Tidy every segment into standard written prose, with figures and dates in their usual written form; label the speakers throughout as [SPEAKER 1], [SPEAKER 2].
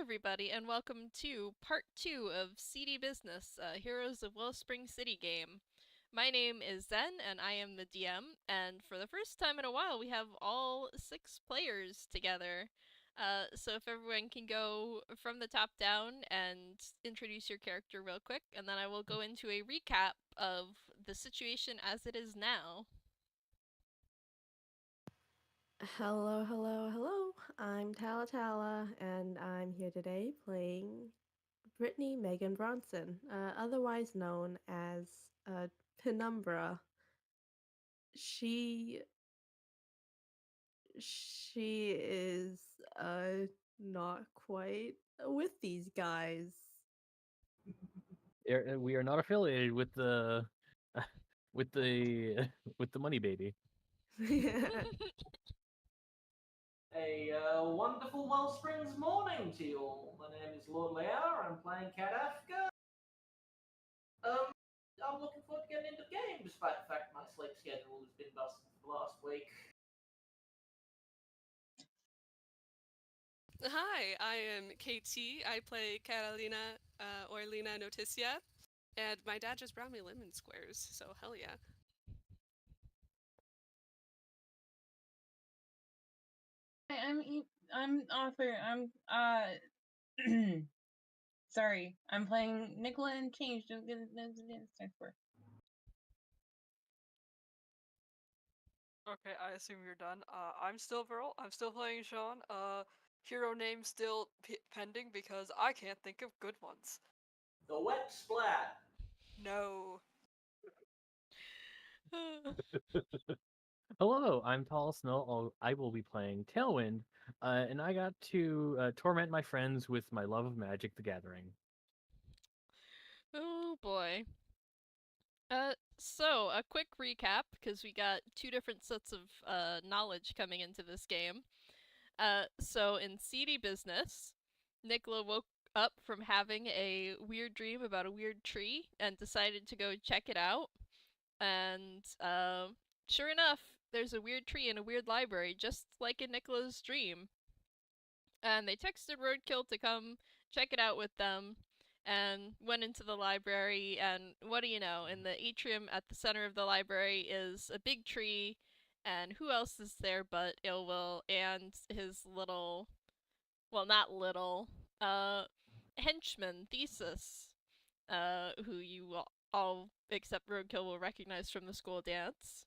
[SPEAKER 1] everybody, and welcome to part 2 of Seedy Business, Heroes of Wellspring City game. My name is Zen, and I am the DM, and for the first time in a while, we have all 6 players together. So if everyone can go from the top down and introduce your character real quick, and then I will go into a recap of the situation as it is now.
[SPEAKER 2] Hello, hello, hello. I'm Tala, and I'm here today playing Brittany Megan Bronson, otherwise known as Penumbra. She she is not quite with these guys.
[SPEAKER 3] We are not affiliated with the with the with the money baby.
[SPEAKER 4] A wonderful Wellsprings morning to you all. My name is Lordlyhour. I'm playing Cat Afka. I'm looking forward to getting into the game, despite the fact my sleep schedule has been busted for the last week.
[SPEAKER 5] Hi, I am KT. I play Catalina or Lina Noticia, and my dad just brought me lemon squares, so hell yeah.
[SPEAKER 6] I'm author. Sorry, I'm playing Nikola N. Don't get it for.
[SPEAKER 7] Okay, I assume you're done. I'm still Verl. I'm still playing Shaun. Hero name still pending because I can't think of good ones.
[SPEAKER 4] The wet splat.
[SPEAKER 7] No.
[SPEAKER 3] Hello, I'm Tall Snow. I will be playing Tailwind, and I got to torment my friends with my love of Magic: The Gathering.
[SPEAKER 1] Oh boy. So a quick recap, because we got 2 different sets of knowledge coming into this game. So in Seedy Business, Nikola woke up from having a weird dream about a weird tree and decided to go check it out. And sure enough, there's a weird tree in a weird library, just like in Nikola's dream. And they texted Roadkill to come check it out with them, and went into the library, and what do you know, in the atrium at the center of the library is a big tree, and who else is there but Yllwyll and his little, well, not little, henchman, Thesis, who you all, except Roadkill, will recognize from the school dance.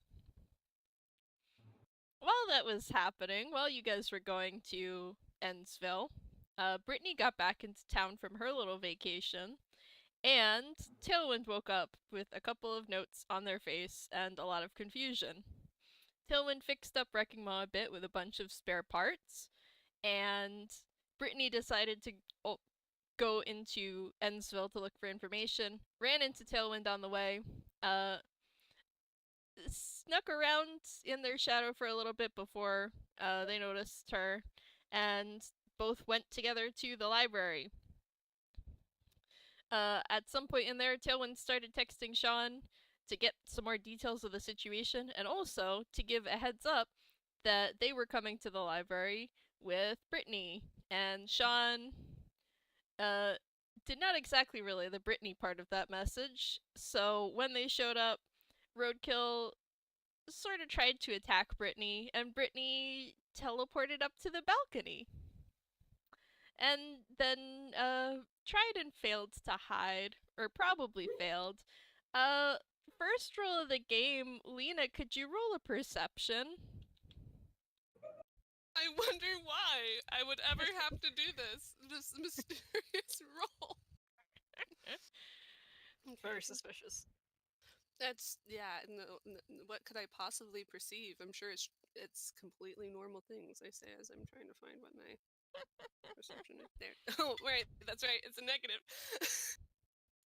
[SPEAKER 1] While that was happening, while you guys were going to Endsville, Brittany got back into town from her little vacation, and Tailwind woke up with a couple of notes on their face and a lot of confusion. Tailwind fixed up Wrecking Maw a bit with a bunch of spare parts, and Brittany decided to go into Endsville to look for information, ran into Tailwind on the way, snuck around in their shadow for a little bit before they noticed her, and both went together to the library. At some point in there, Tailwind started texting Shaun to get some more details of the situation, and also to give a heads up that they were coming to the library with Brittany. And Shaun did not exactly relay the Brittany part of that message, so when they showed up, Roadkill sort of tried to attack Brittany, and Brittany teleported up to the balcony. And then tried and failed to hide, or probably failed. First roll of the game, Lina, could you roll a perception?
[SPEAKER 5] I wonder why I would ever have to do this mysterious roll.
[SPEAKER 7] Very suspicious.
[SPEAKER 5] That's, yeah, what could I possibly perceive? I'm sure it's completely normal things, I say as I'm trying to find what my perception is there. Oh, right, that's right, it's a negative.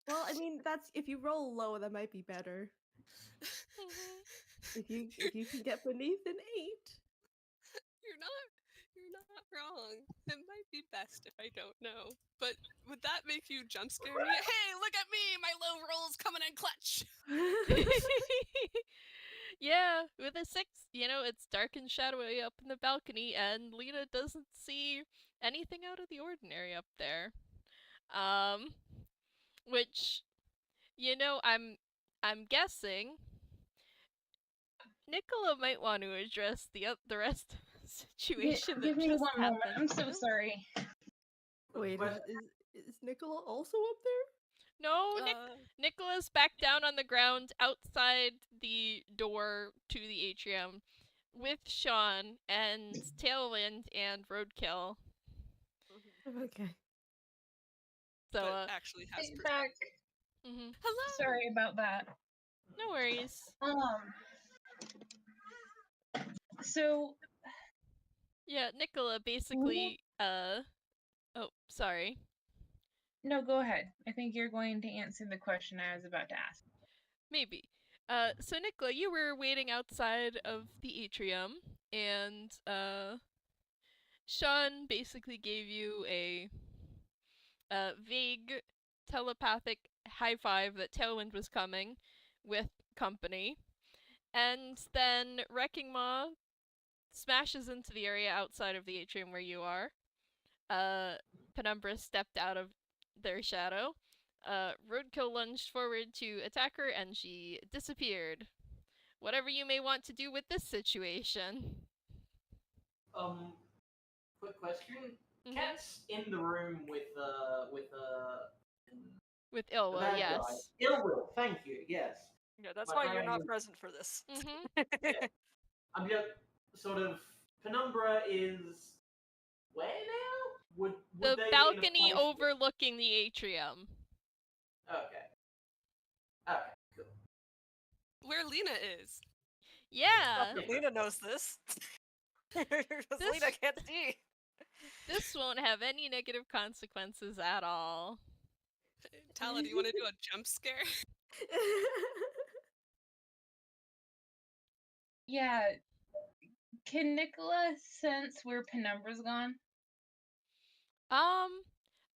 [SPEAKER 2] Well, I mean, that's if you roll low, that might be better. If you can get beneath an 8.
[SPEAKER 5] You're not wrong. It might be best if I don't know. But would that make you jump scare me? Hey, look at me! My low roll's coming in clutch!
[SPEAKER 1] Yeah, with a 6, it's dark and shadowy up in the balcony, and Lina doesn't see anything out of the ordinary up there. Which, I'm guessing Nikola might want to address the rest of the situation that
[SPEAKER 6] Give me
[SPEAKER 1] just
[SPEAKER 6] one moment.
[SPEAKER 1] happened.
[SPEAKER 6] I'm so sorry.
[SPEAKER 2] Wait,
[SPEAKER 4] But-
[SPEAKER 2] is Nikola also up there?
[SPEAKER 1] No, Nicola's back down on the ground outside the door to the atrium with Shaun and Tailwind and Roadkill.
[SPEAKER 2] Okay.
[SPEAKER 1] So,
[SPEAKER 5] But actually has
[SPEAKER 6] Hey,
[SPEAKER 5] perception.
[SPEAKER 6] back.
[SPEAKER 1] mhm.
[SPEAKER 5] Hello.
[SPEAKER 6] Sorry about that.
[SPEAKER 1] No worries.
[SPEAKER 6] So
[SPEAKER 1] Yeah, Nikola basically, oh, sorry.
[SPEAKER 6] no, go ahead. I think you're going to answer the question I was about to ask.
[SPEAKER 1] Maybe. So Nikola, you were waiting outside of the atrium, and, Shaun basically gave you a vague telepathic high five that Tailwind was coming with company. And then Wrecking Maw smashes into the area outside of the atrium where you are. Penumbra stepped out of their shadow. Roadkill lunged forward to attack her, and she disappeared. Whatever you may want to do with this situation.
[SPEAKER 4] Quick question.
[SPEAKER 1] Mhm.
[SPEAKER 4] Cat's in the room with
[SPEAKER 1] With
[SPEAKER 4] the
[SPEAKER 1] Yllwyll,
[SPEAKER 4] bad
[SPEAKER 1] yes.
[SPEAKER 4] guy. Yllwyll, thank you. Yes.
[SPEAKER 7] Yeah, that's
[SPEAKER 4] My
[SPEAKER 7] why you're
[SPEAKER 4] friend
[SPEAKER 7] not
[SPEAKER 4] is-
[SPEAKER 7] present for this.
[SPEAKER 1] Mhm.
[SPEAKER 4] I'm just sort of Penumbra is where now? Would
[SPEAKER 1] The
[SPEAKER 4] they
[SPEAKER 1] balcony
[SPEAKER 4] be in a place
[SPEAKER 1] overlooking the atrium.
[SPEAKER 4] Okay. Okay. Cool.
[SPEAKER 5] Where Lina is.
[SPEAKER 1] Yeah.
[SPEAKER 7] Lina knows this. Because
[SPEAKER 1] This-
[SPEAKER 7] Lina can't see.
[SPEAKER 1] This won't have any negative consequences at all.
[SPEAKER 5] Tala, do you want to do a jump scare?
[SPEAKER 6] Yeah. Can Nikola sense where Penumbra's gone?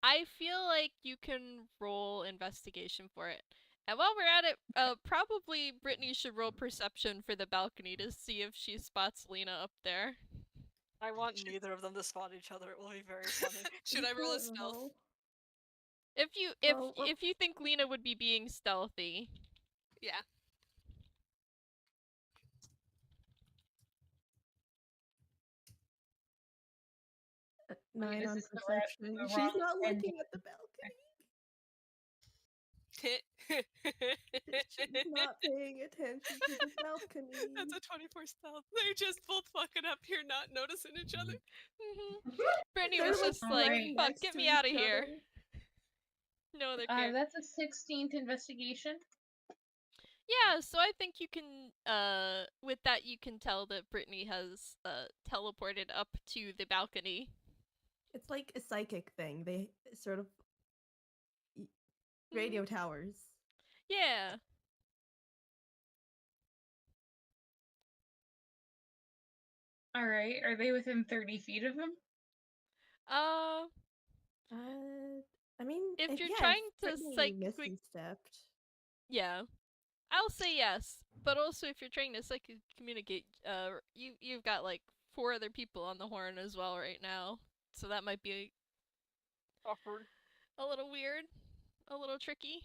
[SPEAKER 1] I feel like you can roll investigation for it. And while we're at it, probably Brittany should roll perception for the balcony to see if she spots Lina up there.
[SPEAKER 7] I want neither of them to spot each other. It will be very funny.
[SPEAKER 5] Should I roll a stealth?
[SPEAKER 1] If you if you think Lina would be being stealthy.
[SPEAKER 5] Yeah.
[SPEAKER 2] Nine
[SPEAKER 6] Is
[SPEAKER 2] on
[SPEAKER 6] this the
[SPEAKER 2] perception.
[SPEAKER 6] the
[SPEAKER 2] She's
[SPEAKER 6] wrong
[SPEAKER 2] not
[SPEAKER 6] ending?
[SPEAKER 2] looking at the balcony. She's not paying attention to the balcony.
[SPEAKER 5] That's a 24 stealth. They're just both fucking up here, not noticing each other.
[SPEAKER 1] Brittany
[SPEAKER 2] They're,
[SPEAKER 1] was just like,
[SPEAKER 6] right
[SPEAKER 1] fuck,
[SPEAKER 2] next
[SPEAKER 1] get
[SPEAKER 2] to
[SPEAKER 1] me out of
[SPEAKER 2] each
[SPEAKER 1] here.
[SPEAKER 2] other.
[SPEAKER 1] No other care.
[SPEAKER 6] That's a 16th investigation.
[SPEAKER 1] Yeah, so I think you can, with that you can tell that Brittany has, teleported up to the balcony.
[SPEAKER 2] It's like a psychic thing. They sort of radio towers.
[SPEAKER 1] Yeah.
[SPEAKER 6] All right. Are they within 30 feet of him?
[SPEAKER 2] I mean,
[SPEAKER 1] If you're
[SPEAKER 2] yeah,
[SPEAKER 1] trying to
[SPEAKER 2] Brittany
[SPEAKER 1] psychically-
[SPEAKER 2] misty stepped.
[SPEAKER 1] Yeah. I'll say yes, but also if you're trying to psychically communicate, you've got like 4 other people on the horn as well right now, so that might be
[SPEAKER 7] Awkward.
[SPEAKER 1] a little weird, a little tricky.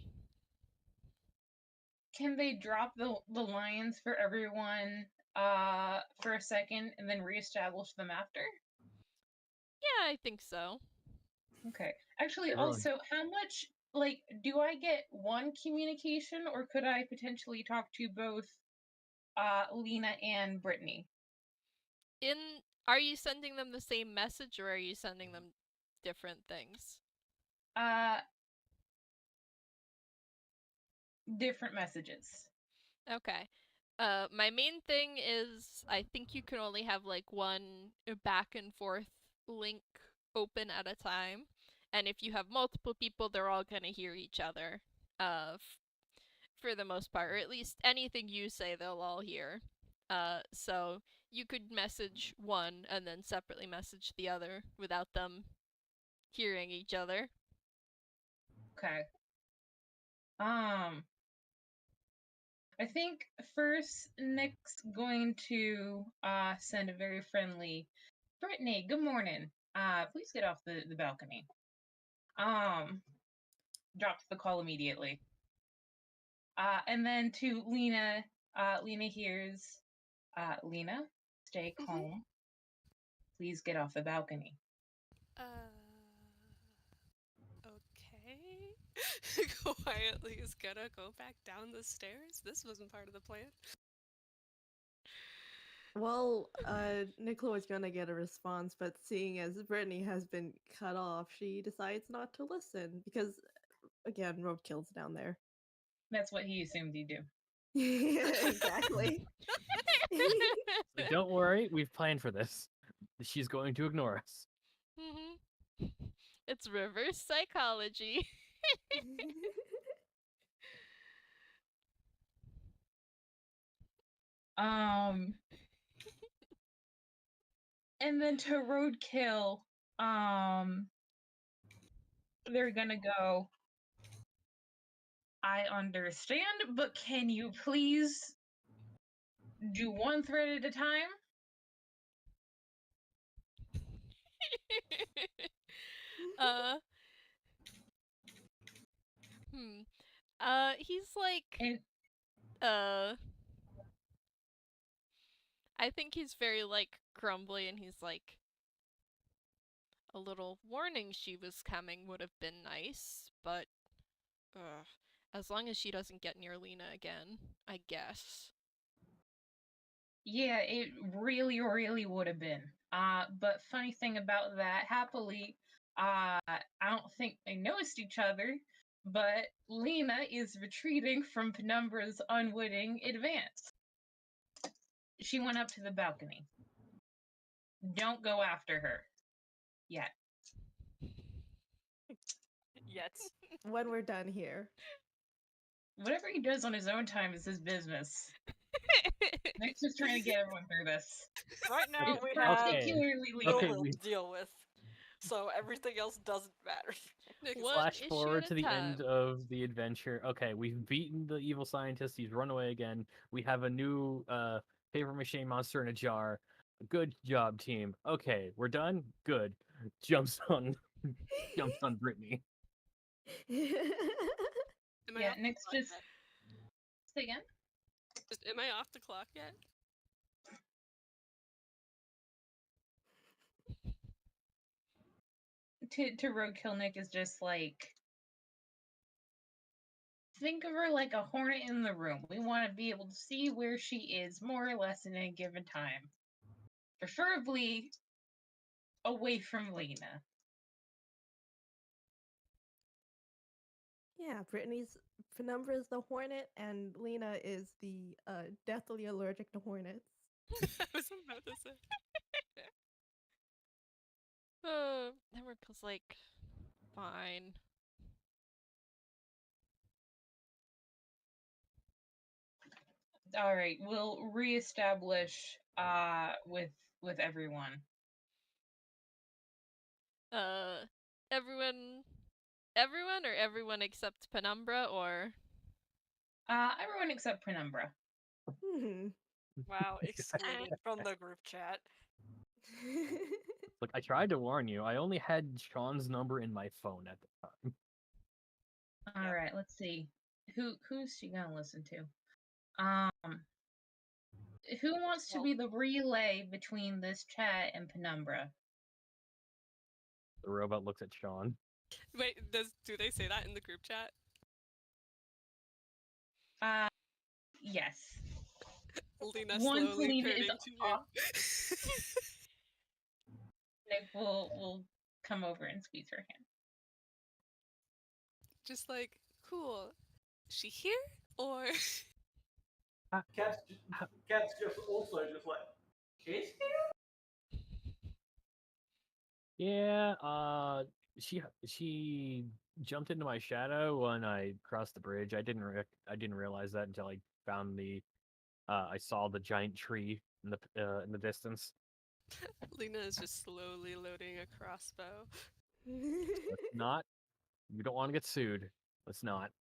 [SPEAKER 6] Can they drop the lions for everyone for a second and then reestablish them after?
[SPEAKER 1] Yeah, I think so.
[SPEAKER 6] Okay. Actually,
[SPEAKER 3] Everyone.
[SPEAKER 6] also, how much, like, do I get one communication or could I potentially talk to both Lina and Brittany?
[SPEAKER 1] Are you sending them the same message or are you sending them different things?
[SPEAKER 6] Different messages.
[SPEAKER 1] Okay. My main thing is I think you can only have like one back and forth link open at a time. And if you have multiple people, they're all gonna hear each other. For the most part, or at least anything you say, they'll all hear. So you could message one and then separately message the other without them hearing each other.
[SPEAKER 6] Okay. I think first Nick's going to send a very friendly Brittany, good morning. please get off the balcony. Drops the call immediately. And then to Lina, Lina hears, Lina, stay calm. Please get off the balcony.
[SPEAKER 5] Okay. Quietly is gonna go back down the stairs. This wasn't part of the plan.
[SPEAKER 2] Well, Nikola was gonna get a response, but seeing as Brittany has been cut off, she decides not to listen because, again, roadkill's down there.
[SPEAKER 6] That's what he assumed he'd do.
[SPEAKER 2] Exactly.
[SPEAKER 3] Like, don't worry, we've planned for this. She's going to ignore us.
[SPEAKER 1] It's reverse psychology.
[SPEAKER 6] And then to roadkill, they're gonna go. I understand, but can you please do one thread at a time?
[SPEAKER 1] He's like,
[SPEAKER 6] And
[SPEAKER 1] I think he's very, like, grumbly, and he's like, a little warning she was coming would have been nice, but, as long as she doesn't get near Lina again, I guess.
[SPEAKER 6] yeah, it really, really would have been. But funny thing about that, happily, I don't think they noticed each other, but Lina is retreating from Penumbra's unwitting advance. She went up to the balcony. Don't go after her. Yet.
[SPEAKER 7] Yet.
[SPEAKER 2] When we're done here.
[SPEAKER 6] Whatever he does on his own time is his business. Nick's just trying to get everyone through this.
[SPEAKER 7] Right now
[SPEAKER 6] It's
[SPEAKER 7] we have
[SPEAKER 6] particularly Lina.
[SPEAKER 3] Okay,
[SPEAKER 7] Yllwyll
[SPEAKER 3] we-
[SPEAKER 7] to deal with, so everything else doesn't matter.
[SPEAKER 1] One
[SPEAKER 3] Flash
[SPEAKER 1] issue
[SPEAKER 3] forward
[SPEAKER 1] at
[SPEAKER 3] to
[SPEAKER 1] a
[SPEAKER 3] the end
[SPEAKER 1] time.
[SPEAKER 3] of the adventure. Okay, we've beaten the evil scientist. He's run away again. We have a new paper mache monster in a jar. Good job, team. Okay, we're done. Good. Jumps on Brittany.
[SPEAKER 5] Am I
[SPEAKER 6] Yeah,
[SPEAKER 5] off the
[SPEAKER 6] Nick's
[SPEAKER 5] clock
[SPEAKER 6] just.
[SPEAKER 5] yet?
[SPEAKER 6] Say again?
[SPEAKER 5] Am I off the clock yet?
[SPEAKER 6] To roadkill, Nick is just like. Think of her like a hornet in the room. We want to be able to see where she is more or less in a given time. Preferably away from Lina.
[SPEAKER 2] Yeah, Penumbra is the hornet, and Lina is the deathly allergic to hornets.
[SPEAKER 5] I was about to say.
[SPEAKER 1] Emmerich like, fine.
[SPEAKER 6] All right, we'll reestablish with everyone.
[SPEAKER 1] Everyone or everyone except Penumbra, or
[SPEAKER 6] Everyone except Penumbra.
[SPEAKER 7] Wow, excluded from the group chat.
[SPEAKER 3] Look, I tried to warn you. I only had Shaun's number in my phone at the time.
[SPEAKER 6] All right, let's see. Who's she gonna listen to? Who wants to be the relay between this chat and Penumbra?
[SPEAKER 3] The robot looks at Shaun.
[SPEAKER 5] Wait, do they say that in the group chat?
[SPEAKER 6] Yes.
[SPEAKER 5] Lina
[SPEAKER 6] Once
[SPEAKER 5] slowly
[SPEAKER 6] Lina
[SPEAKER 5] turning
[SPEAKER 6] is
[SPEAKER 5] to you.
[SPEAKER 6] Nick will come over and squeeze her hand.
[SPEAKER 5] Just like, cool. She here? Or
[SPEAKER 4] Cat's just also just like, she's here?
[SPEAKER 3] Yeah, she jumped into my shadow when I crossed the bridge. I didn't realize that until I found I saw the giant tree in the distance.
[SPEAKER 5] Lina is just slowly loading a crossbow.
[SPEAKER 3] Let's not. We don't want to get sued. Let's not.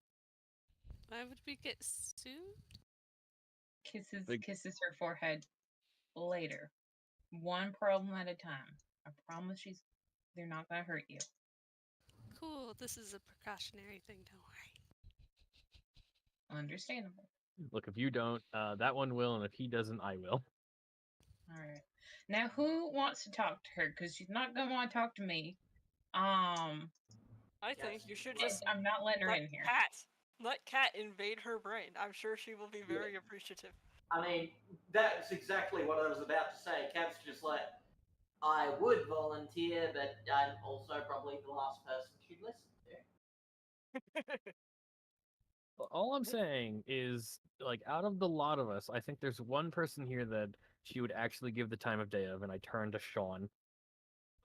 [SPEAKER 5] Why would we get sued?
[SPEAKER 6] Kisses her forehead later. One problem at a time. I promise she's They're not gonna hurt you.
[SPEAKER 5] Cool. This is a precautionary thing. Don't worry.
[SPEAKER 6] Understandable.
[SPEAKER 3] Look, if you don't, that one will, and if he doesn't, I will.
[SPEAKER 6] All right. Now, who wants to talk to her? Because she's not gonna want to talk to me.
[SPEAKER 7] I think you should
[SPEAKER 6] And
[SPEAKER 7] just
[SPEAKER 6] I'm not letting her in here.
[SPEAKER 7] let Cat invade her brain. I'm sure she will be very appreciative.
[SPEAKER 4] I mean, that's exactly what I was about to say. Cat's just like, I would volunteer, but I'm also probably the last person she'd listen to.
[SPEAKER 3] All I'm saying is, like, out of the lot of us, I think there's one person here that she would actually give the time of day of, and I turn to Shaun.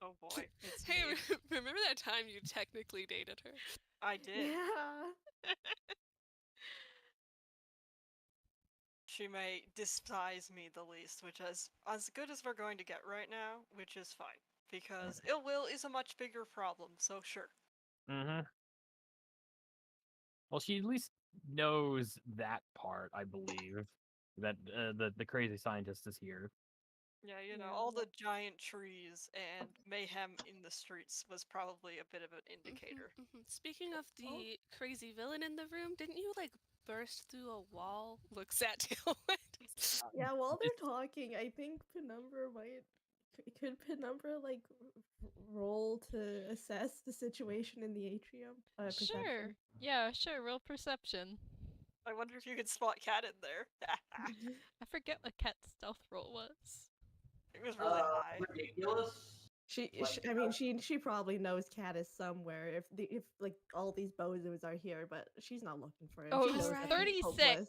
[SPEAKER 7] Oh boy, it's
[SPEAKER 5] Hey,
[SPEAKER 7] me.
[SPEAKER 5] remember that time you technically dated her?
[SPEAKER 7] I did.
[SPEAKER 2] Yeah.
[SPEAKER 7] She may despise me the least, which is as good as we're going to get right now, which is fine. Because Yllwyll is a much bigger problem, so sure.
[SPEAKER 3] Mm-hmm. Well, she at least knows that part, I believe. That the crazy scientist is here.
[SPEAKER 7] Yeah, you know,
[SPEAKER 2] Yeah,
[SPEAKER 7] all the
[SPEAKER 2] well-
[SPEAKER 7] giant trees and mayhem in the streets was probably a bit of an indicator.
[SPEAKER 5] Speaking of the crazy villain in the room, didn't you like burst through a wall? Looks at Yllwyll.
[SPEAKER 2] Yeah, while they're talking, I think Penumbra might. Could Penumbra like roll to assess the situation in the atrium?
[SPEAKER 1] Sure.
[SPEAKER 2] Perception.
[SPEAKER 1] Yeah, sure. Roll perception.
[SPEAKER 7] I wonder if you could spot Cat in there.
[SPEAKER 1] I forget what Cat's stealth roll was.
[SPEAKER 7] It was really high.
[SPEAKER 4] Ridiculous.
[SPEAKER 2] I mean, she probably knows Cat is somewhere. If like all these bozos are here, but she's not looking for him.
[SPEAKER 1] Oh,
[SPEAKER 2] She
[SPEAKER 1] it was
[SPEAKER 2] knows that he's
[SPEAKER 1] 36.
[SPEAKER 2] hopeless.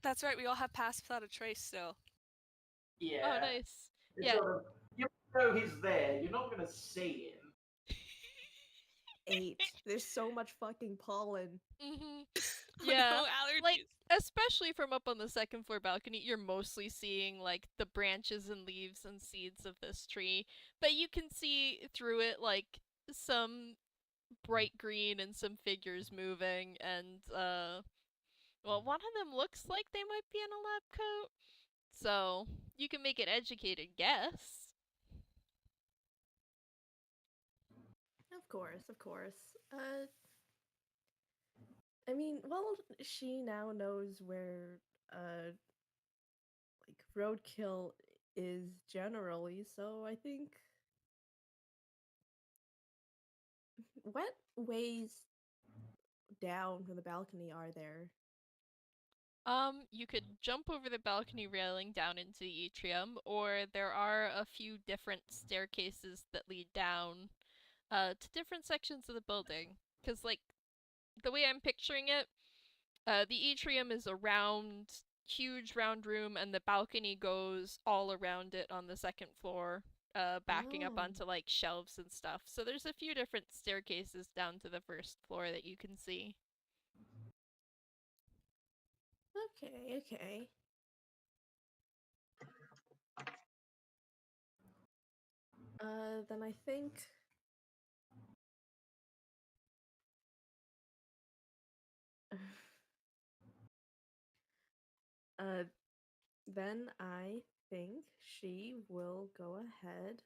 [SPEAKER 5] That's right, we all have Pass Without a Trace still.
[SPEAKER 4] Yeah.
[SPEAKER 1] Oh, nice.
[SPEAKER 4] It's
[SPEAKER 1] Yeah.
[SPEAKER 4] sort of, you know he's there. You're not gonna see him.
[SPEAKER 2] 8. There's so much fucking pollen.
[SPEAKER 1] Mm-hmm.
[SPEAKER 5] Oh
[SPEAKER 1] Yeah,
[SPEAKER 5] no, allergies.
[SPEAKER 1] like especially from up on the second floor balcony, you're mostly seeing like the branches and leaves and seeds of this tree, but you can see through it like some bright green and some figures moving, and well, one of them looks like they might be in a lab coat, so you can make an educated guess.
[SPEAKER 2] Of course, of course. I mean, well, she now knows where like roadkill is generally, so I think what ways down from the balcony are there?
[SPEAKER 1] You could jump over the balcony railing down into the atrium, or there are a few different staircases that lead down to different sections of the building. Because, like, the way I'm picturing it, the atrium is a huge round room, and the balcony goes all around it on the second floor, backing up
[SPEAKER 2] Oh.
[SPEAKER 1] onto, like, shelves and stuff. So there's a few different staircases down to the first floor that you can see.
[SPEAKER 2] Okay. Then I think then I think she will go ahead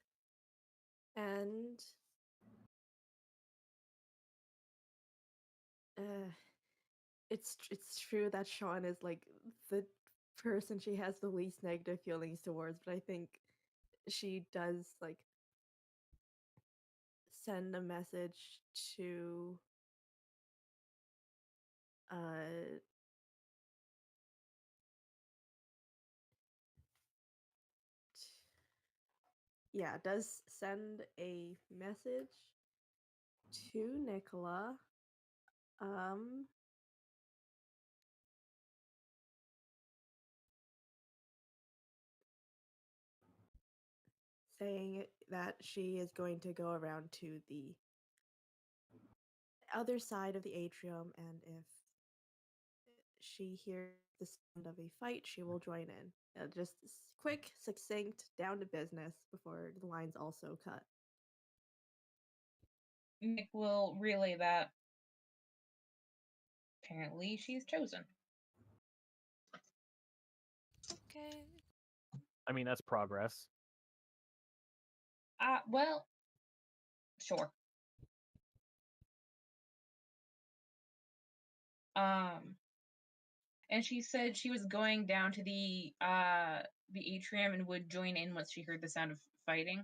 [SPEAKER 2] and it's true that Shaun is like the person she has the least negative feelings towards, but I think she does like send a message to uh does send a message to Nikola saying that she is going to go around to the other side of the atrium, and if she hears the sound of a fight, she will join in. Just quick, succinct, down to business before the lines also cut.
[SPEAKER 6] Nick will relay that. Apparently, she's chosen.
[SPEAKER 5] Okay.
[SPEAKER 3] I mean, that's progress.
[SPEAKER 6] Well, Sure. And she said she was going down to the atrium and would join in once she heard the sound of fighting.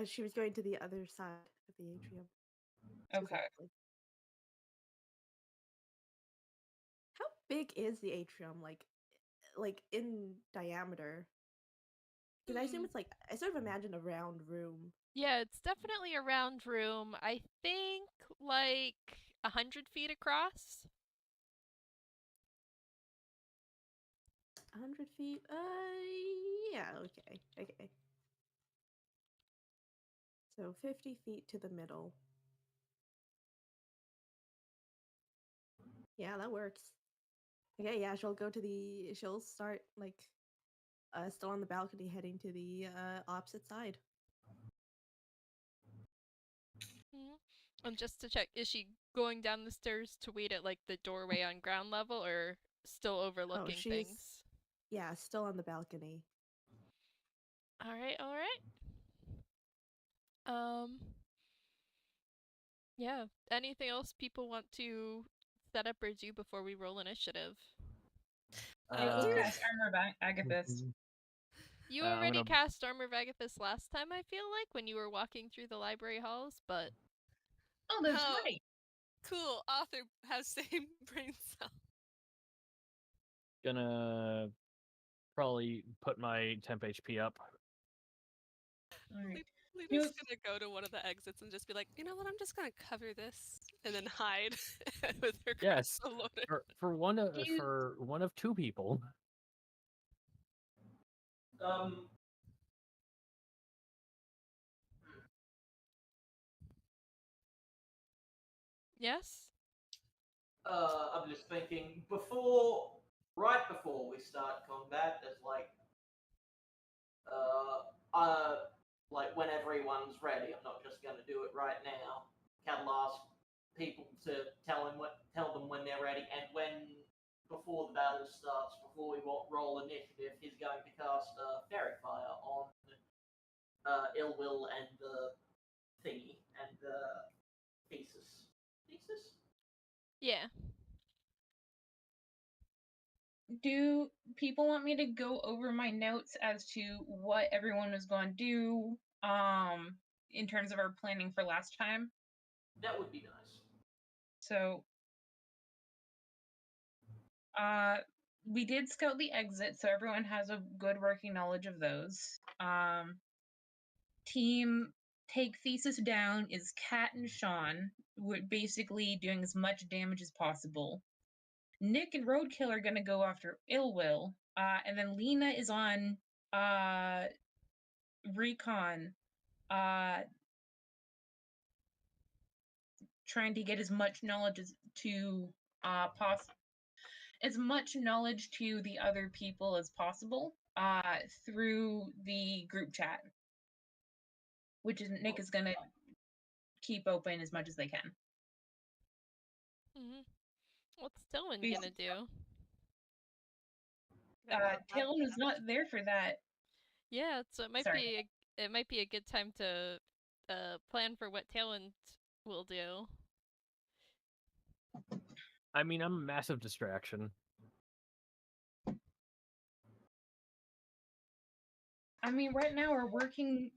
[SPEAKER 2] She was going to the other side of the atrium.
[SPEAKER 6] Okay.
[SPEAKER 2] Specifically. How big is the atrium? Like in diameter? Because I assume it's like I sort of imagine a round room.
[SPEAKER 1] Yeah, it's definitely a round room. I think like 100 feet across.
[SPEAKER 2] 100 feet? Yeah, okay. So 50 feet to the middle. Yeah, that works. Okay, yeah, she'll start like still on the balcony heading to the opposite side.
[SPEAKER 1] And just to check, is she going down the stairs to wait at like the doorway on ground level or still overlooking things?
[SPEAKER 2] Yeah, still on the balcony.
[SPEAKER 1] All right, all right. Yeah. Anything else people want to set up or do before we roll initiative?
[SPEAKER 6] Let's cast Armor of Agathis.
[SPEAKER 1] You
[SPEAKER 3] I'm
[SPEAKER 1] already
[SPEAKER 3] gonna-
[SPEAKER 1] cast Armor of Agathis last time, I feel like, when you were walking through the library halls, but
[SPEAKER 6] Oh, that's
[SPEAKER 5] Oh.
[SPEAKER 6] right.
[SPEAKER 5] Cool. Author has same brain cell.
[SPEAKER 3] Gonna probably put my temp HP up.
[SPEAKER 6] All right.
[SPEAKER 5] Lina's gonna go to one of the exits and just be like, you know what? I'm just gonna cover this and then hide with her
[SPEAKER 3] Yes,
[SPEAKER 5] crossbow loaded.
[SPEAKER 3] for one of
[SPEAKER 6] You-
[SPEAKER 3] for one of two people.
[SPEAKER 1] yes?
[SPEAKER 4] I'm just thinking right before we start combat, there's like when everyone's ready. I'm not just gonna do it right now. Cat'll ask people to tell them when they're ready, and before the battle starts, before we roll initiative, he's going to cast Fairy Fire on Yllwyll and the thingy and the Thesis. Thesis?
[SPEAKER 1] Yeah.
[SPEAKER 6] Do people want me to go over my notes as to what everyone was going to do in terms of our planning for last time?
[SPEAKER 4] That would be nice.
[SPEAKER 6] So we did scout the exit, so everyone has a good working knowledge of those. Team take Thesis down is Kat and Shaun, basically doing as much damage as possible. Nick and Roadkill are gonna go after Yllwyll, and then Lina is on recon, trying to get as much knowledge as much knowledge to the other people as possible through the group chat, which is Nick is gonna keep open as much as they can.
[SPEAKER 1] What's Dylan
[SPEAKER 6] Basi-
[SPEAKER 1] gonna do?
[SPEAKER 6] Talon was not there for that.
[SPEAKER 1] Yeah, so it might
[SPEAKER 6] Sorry.
[SPEAKER 1] be a good time to plan for what Talon will do.
[SPEAKER 3] I mean, I'm a massive distraction.
[SPEAKER 6] I mean, right now our working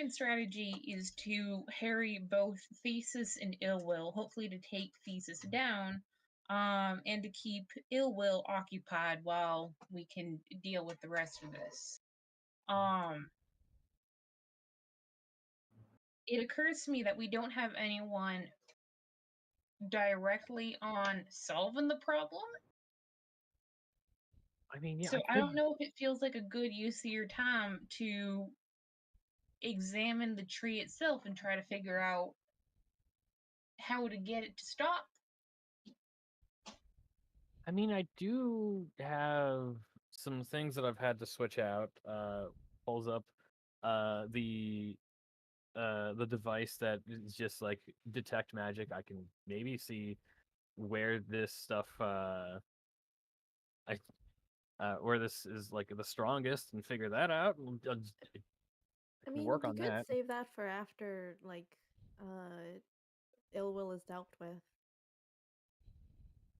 [SPEAKER 6] strategy is to harry both Thesis and Yllwyll, hopefully to take Thesis down, and to keep Yllwyll occupied while we can deal with the rest of this. It occurs to me that we don't have anyone directly on solving the problem.
[SPEAKER 3] I mean, yeah.
[SPEAKER 6] So I don't know if it feels like a good use of your time to examine the tree itself and try to figure out how to get it to stop.
[SPEAKER 3] I mean, I do have some things that I've had to switch out. Pulls up the device that is just like detect magic. I can maybe see where this stuff where this is like the strongest and figure that out.
[SPEAKER 2] I mean,
[SPEAKER 3] work
[SPEAKER 2] you
[SPEAKER 3] on
[SPEAKER 2] could
[SPEAKER 3] that.
[SPEAKER 2] save that for after, Yllwyll is dealt with.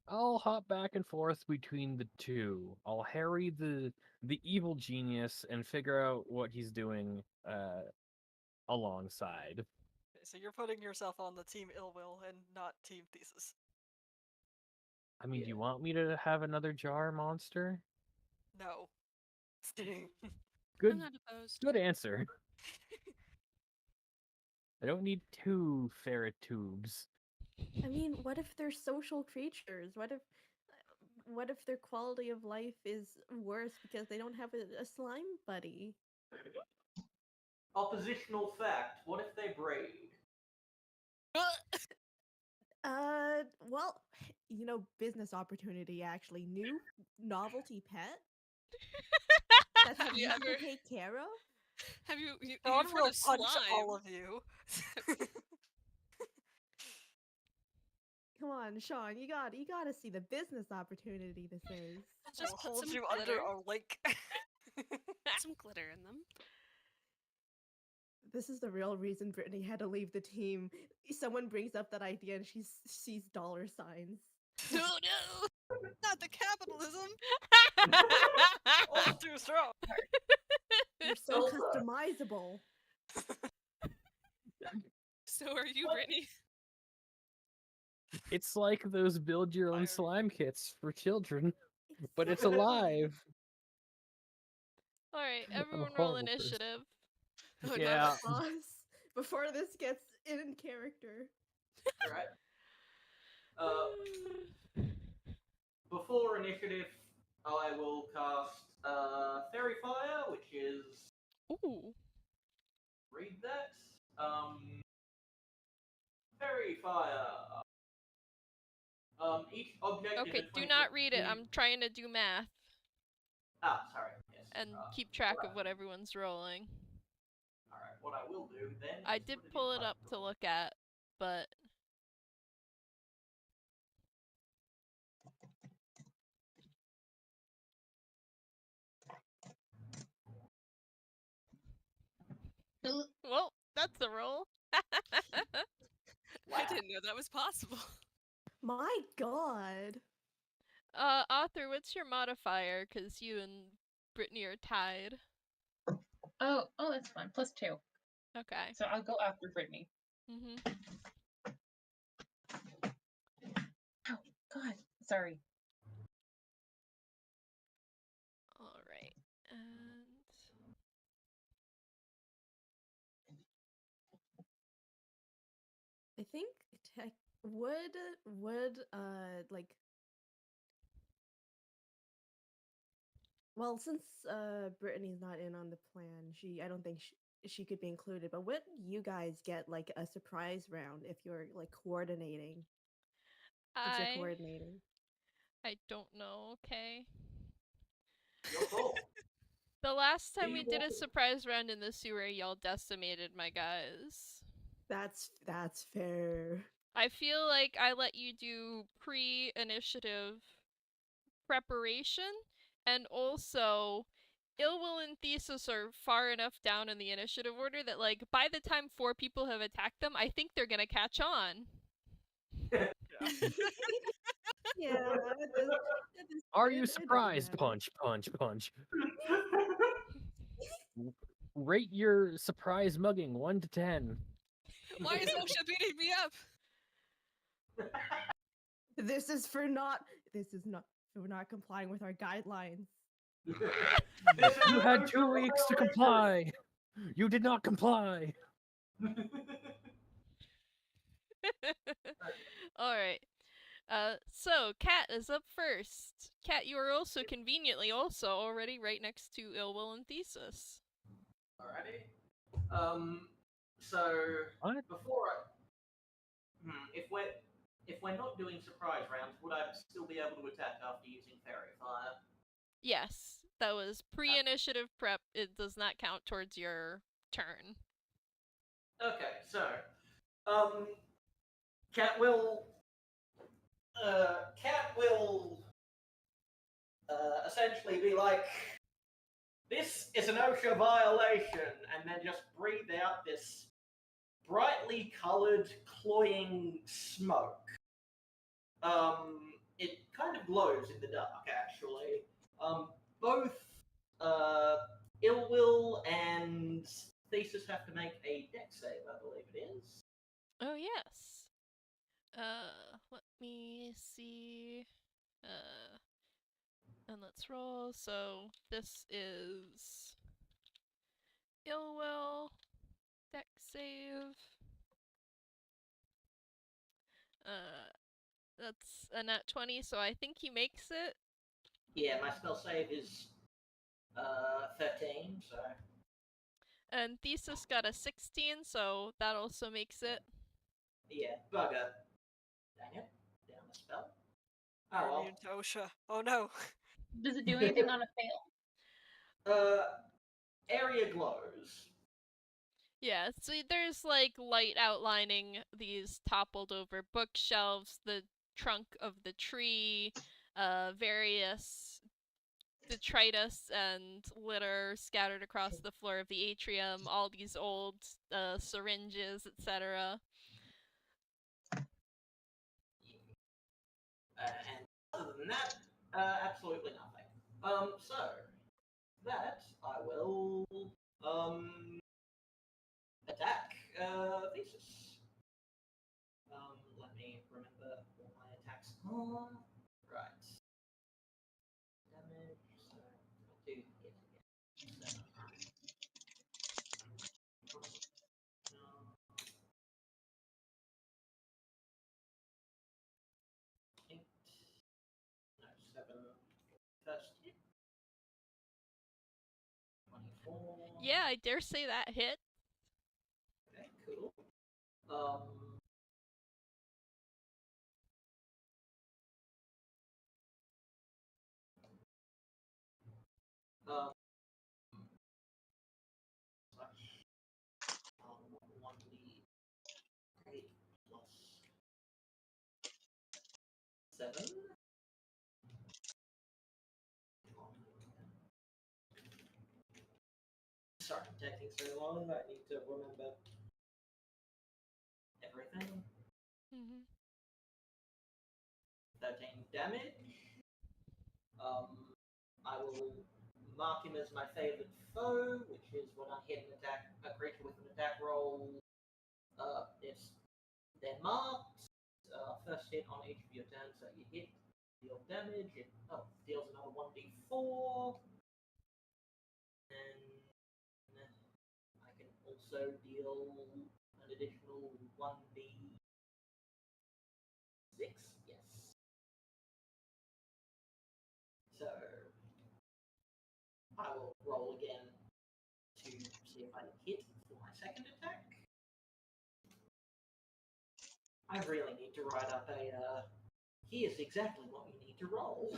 [SPEAKER 3] I'll hop back and forth between the two. I'll harry the evil genius and figure out what he's doing alongside.
[SPEAKER 7] Okay, so you're putting yourself on the team Yllwyll and not team Thesis.
[SPEAKER 3] I mean, do you
[SPEAKER 4] Yeah.
[SPEAKER 3] want me to have another jar monster?
[SPEAKER 7] No. Sting.
[SPEAKER 3] Good
[SPEAKER 5] I'm not opposed.
[SPEAKER 3] good answer. I don't need 2 ferret tubes.
[SPEAKER 2] I mean, what if they're social creatures? What if their quality of life is worse because they don't have a slime buddy?
[SPEAKER 4] Oppositional fact: what if they breed?
[SPEAKER 2] Well, business opportunity actually. New novelty pet that
[SPEAKER 5] Have you
[SPEAKER 2] you
[SPEAKER 5] ever-
[SPEAKER 2] can take care of.
[SPEAKER 5] Have
[SPEAKER 7] Shaun
[SPEAKER 5] you've heard
[SPEAKER 7] will
[SPEAKER 5] of
[SPEAKER 7] punch
[SPEAKER 5] slime?
[SPEAKER 7] all of you.
[SPEAKER 2] Come on, Shaun, you gotta see the business opportunity this is.
[SPEAKER 5] Just
[SPEAKER 7] I'll
[SPEAKER 5] put
[SPEAKER 7] hold
[SPEAKER 5] some
[SPEAKER 7] you
[SPEAKER 5] glitter.
[SPEAKER 7] under a lake.
[SPEAKER 5] Put some glitter in them.
[SPEAKER 2] This is the real reason Brittany had to leave the team. Someone brings up that idea and she sees dollar signs.
[SPEAKER 5] Oh no! Not the capitalism.
[SPEAKER 7] Oh, too strong.
[SPEAKER 2] You're so
[SPEAKER 4] Also-
[SPEAKER 2] customizable.
[SPEAKER 5] So are you,
[SPEAKER 4] What?
[SPEAKER 5] Brittany?
[SPEAKER 3] It's like those build your own
[SPEAKER 7] Fire.
[SPEAKER 3] slime kits for children, but it's alive.
[SPEAKER 1] All right,
[SPEAKER 3] I'm a
[SPEAKER 1] everyone roll
[SPEAKER 3] horrible person.
[SPEAKER 1] initiative.
[SPEAKER 5] Oh, no.
[SPEAKER 3] Yeah.
[SPEAKER 2] Pause before this gets in character.
[SPEAKER 4] Right. Before initiative, I will cast Fairy Fire, which is
[SPEAKER 1] Ooh.
[SPEAKER 4] read that. Fairy Fire. Each object.
[SPEAKER 1] Okay,
[SPEAKER 4] is a
[SPEAKER 1] do
[SPEAKER 4] 20
[SPEAKER 1] not read it.
[SPEAKER 4] feet-
[SPEAKER 1] I'm trying to do math
[SPEAKER 4] sorry. Yes.
[SPEAKER 1] and keep track of what everyone's rolling.
[SPEAKER 4] All right. What I will do then.
[SPEAKER 1] I
[SPEAKER 4] is
[SPEAKER 1] did
[SPEAKER 4] put
[SPEAKER 1] pull
[SPEAKER 4] in
[SPEAKER 1] it
[SPEAKER 4] my
[SPEAKER 1] up to
[SPEAKER 4] drawer.
[SPEAKER 1] look at, but well, that's a roll.
[SPEAKER 5] I didn't know that was possible.
[SPEAKER 2] My god.
[SPEAKER 1] Author, what's your modifier? Because you and Brittany are tied.
[SPEAKER 6] Oh, that's fine. +2.
[SPEAKER 1] Okay.
[SPEAKER 6] So I'll go after Brittany.
[SPEAKER 1] Mm-hmm.
[SPEAKER 6] Oh, God. Sorry.
[SPEAKER 1] All right. And
[SPEAKER 2] I think tech would like well, since Brittany's not in on the plan, I don't think she could be included, but would you guys get like a surprise round if you're like coordinating? Since you're coordinating.
[SPEAKER 1] I don't know. Okay.
[SPEAKER 4] Your call.
[SPEAKER 1] The last time
[SPEAKER 4] Do
[SPEAKER 1] we
[SPEAKER 4] you
[SPEAKER 1] did
[SPEAKER 4] want
[SPEAKER 1] a
[SPEAKER 4] to-
[SPEAKER 1] surprise round in the sewer, y'all decimated my guys.
[SPEAKER 2] That's fair.
[SPEAKER 1] I feel like I let you do pre-initiative preparation, and also Yllwyll and Thesis are far enough down in the initiative order that, like, by the time 4 people have attacked them, I think they're gonna catch on.
[SPEAKER 2] Yeah.
[SPEAKER 3] Are you surprised? Punch, punch, punch. Rate your surprise mugging 1 to 10.
[SPEAKER 5] Why is OSHA beating me up?
[SPEAKER 2] This is for not complying with our guidelines.
[SPEAKER 3] You had 2 weeks to comply. You did not comply.
[SPEAKER 1] Alright. So Kat is up first. Kat, you are also conveniently already right next to Yllwyll and Thesis.
[SPEAKER 4] Alrighty. So
[SPEAKER 3] What?
[SPEAKER 4] before if we're not doing surprise rounds, would I still be able to attack after using Fairy Fire?
[SPEAKER 1] Yes, that was pre-initiative prep. It does not count towards your turn.
[SPEAKER 4] Okay, so Cat will essentially be like, This is an OSHA violation, and then just breathe out this brightly coloured, cloying smoke. It kind of glows in the dark, actually. Both Yllwyll and Thesis have to make a dex save, I believe it is.
[SPEAKER 1] Oh yes. Let me see. And let's roll. So this is Yllwyll deck save. That's a nat 20, so I think he makes it.
[SPEAKER 4] Yeah, my spell save is 13, so
[SPEAKER 1] And Thesis got a 16, so that also makes it.
[SPEAKER 4] yeah, bugger. Dang it, down the spell. Oh
[SPEAKER 7] We're
[SPEAKER 4] well.
[SPEAKER 7] immune to OSHA. Oh no.
[SPEAKER 6] Does it do anything on a fail?
[SPEAKER 4] Area glows.
[SPEAKER 1] Yeah, so there's like light outlining these toppled over bookshelves, the trunk of the tree, various detritus and litter scattered across the floor of the atrium, all these old syringes, etc.
[SPEAKER 4] And other than that, absolutely nothing. So that I will attack Thesis. Let me remember what my attacks are. Right. Damage. So I'll do it again. 7. 8. No, 7. First hit. 24.
[SPEAKER 1] Yeah, I dare say that hit.
[SPEAKER 4] Okay, cool. Um. Slash 1d8 plus 7. Sorry, I'm taking so long. I need to remember everything.
[SPEAKER 1] Mm-hmm.
[SPEAKER 4] 13 damage. I will mark him as my favorite foe, which is when I hit an attack, a creature with an attack roll. If they're marked, first hit on each of your turns that you hit, deal damage. It deals another 1d4. And I can also deal an additional 1d6. Yes. So I will roll again to see if I hit for my second attack. I really need to write up a. Here's exactly what you need to roll.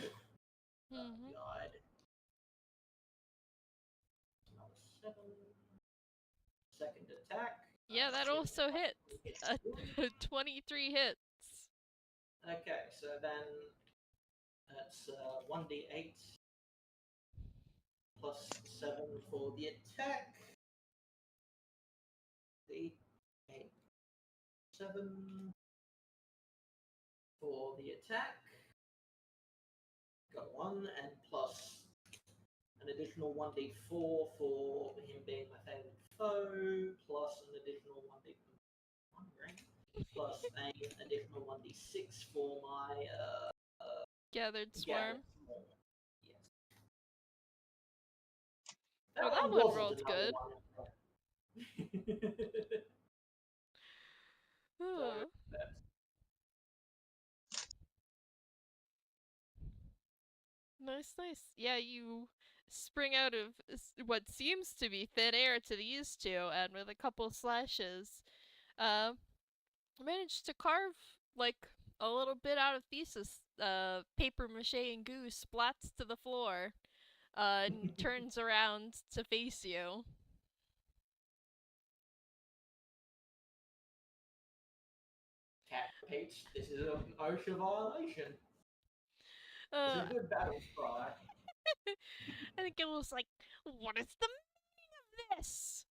[SPEAKER 1] Mm-hmm.
[SPEAKER 4] God. Another 7. Second attack.
[SPEAKER 1] Yeah, that also hits. 23 hits.
[SPEAKER 4] Okay, so then that's 1d8 plus 7 for the attack. 8, 7 for the attack. Go on, and plus an additional 1d4 for him being my favorite foe, plus an additional 1d1 plus an additional 1d6 for my
[SPEAKER 1] Gathered Swarm.
[SPEAKER 4] Yes.
[SPEAKER 1] Oh, that one
[SPEAKER 4] wasn't
[SPEAKER 1] rolled
[SPEAKER 4] another
[SPEAKER 1] good.
[SPEAKER 4] one.
[SPEAKER 1] Ooh. Nice. Yeah, you spring out of what seems to be thin air to these two, and with a couple slashes, managed to carve like a little bit out of Thesis. Paper mache and goo splats to the floor, and turns around to face you.
[SPEAKER 4] Cat repeats, this is an OSHA violation. It's a good battle cry.
[SPEAKER 1] I think it was like, what is the meaning of this?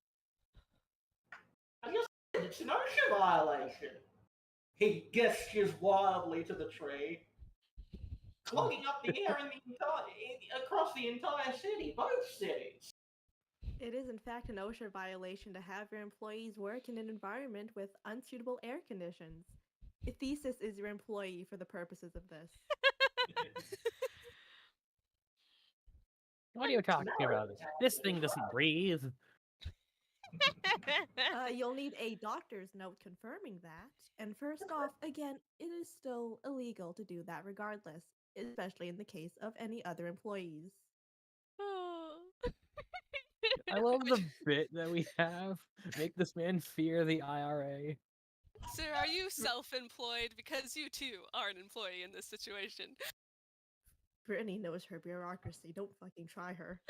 [SPEAKER 4] I just said it's an OSHA violation. He gestures wildly to the tree, clogging up the air across the entire city, both cities.
[SPEAKER 2] It is, in fact, an OSHA violation to have your employees work in an environment with unsuitable air conditions. Thesis is your employee for the purposes of this.
[SPEAKER 3] What are you talking about? This thing doesn't breathe.
[SPEAKER 2] You'll need a doctor's note confirming that. And first off, again, it is still illegal to do that regardless, especially in the case of any other employees.
[SPEAKER 1] Oh.
[SPEAKER 3] I love the bit that we have. Make this man fear the IRA.
[SPEAKER 5] Sir, are you self-employed? Because you too are an employee in this situation.
[SPEAKER 2] Brittany knows her bureaucracy. Don't fucking try her.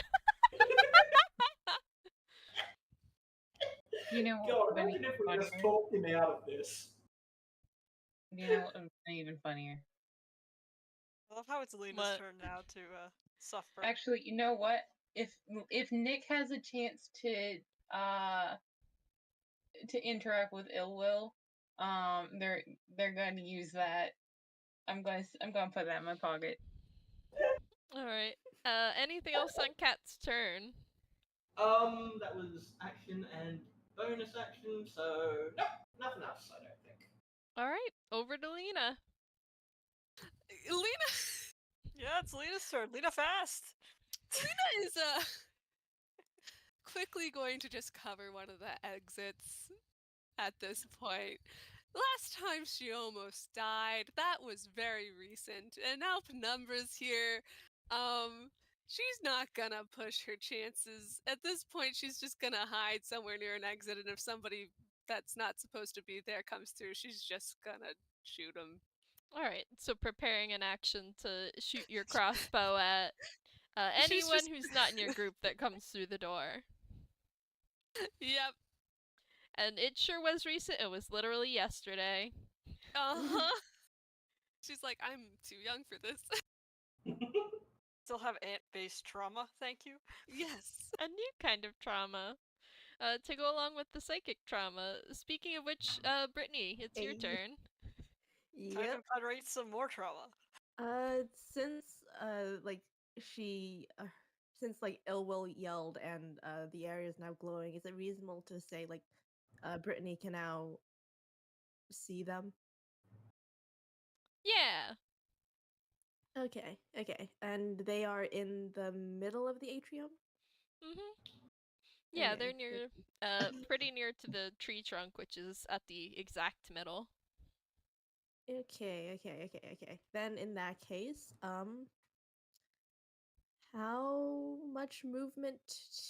[SPEAKER 6] You know
[SPEAKER 4] God,
[SPEAKER 6] what?
[SPEAKER 4] imagine if we just
[SPEAKER 6] Funnier?
[SPEAKER 4] talked him out of this.
[SPEAKER 6] You know what? Even funnier.
[SPEAKER 7] I love how it's Lina's
[SPEAKER 1] What?
[SPEAKER 7] turn now to suffer.
[SPEAKER 6] Actually, you know what? If Nick has a chance to interact with Yllwyll, they're going to use that. I'm going to put that in my pocket.
[SPEAKER 1] All right. Anything else on Cat's turn?
[SPEAKER 4] That was action and bonus action, so nope, nothing else, I don't think.
[SPEAKER 1] All right. Over to Lina.
[SPEAKER 5] Lina,
[SPEAKER 7] Yeah, it's Lina's turn. Lina fast.
[SPEAKER 5] Lina is quickly going to just cover one of the exits at this point. Last time she almost died, that was very recent. And now Penumbra's here. She's not gonna push her chances. At this point, she's just gonna hide somewhere near an exit, and if somebody that's not supposed to be there comes through, she's just gonna shoot him.
[SPEAKER 1] All right. So preparing an action to shoot your crossbow at
[SPEAKER 5] She's
[SPEAKER 1] anyone
[SPEAKER 5] just-
[SPEAKER 1] who's not in your group that comes through the door.
[SPEAKER 5] Yep.
[SPEAKER 1] And it sure was recent. It was literally yesterday.
[SPEAKER 5] Uh-huh. She's like, I'm too young for this.
[SPEAKER 7] Still have ant-based trauma, thank you.
[SPEAKER 5] Yes.
[SPEAKER 1] A new kind of trauma. To go along with the psychic trauma. Speaking of which, Brittany, it's your
[SPEAKER 2] Hey.
[SPEAKER 1] turn.
[SPEAKER 7] Time
[SPEAKER 2] Yep.
[SPEAKER 7] to generate some more trauma.
[SPEAKER 2] Since like she since like Yllwyll yelled and the area is now glowing, is it reasonable to say like Brittany can now see them?
[SPEAKER 1] Yeah.
[SPEAKER 2] Okay, okay. And they are in the middle of the atrium?
[SPEAKER 1] Yeah,
[SPEAKER 2] Okay,
[SPEAKER 1] they're near, pretty near to the tree trunk, which is at the exact middle.
[SPEAKER 2] Okay. Then in that case, how much movement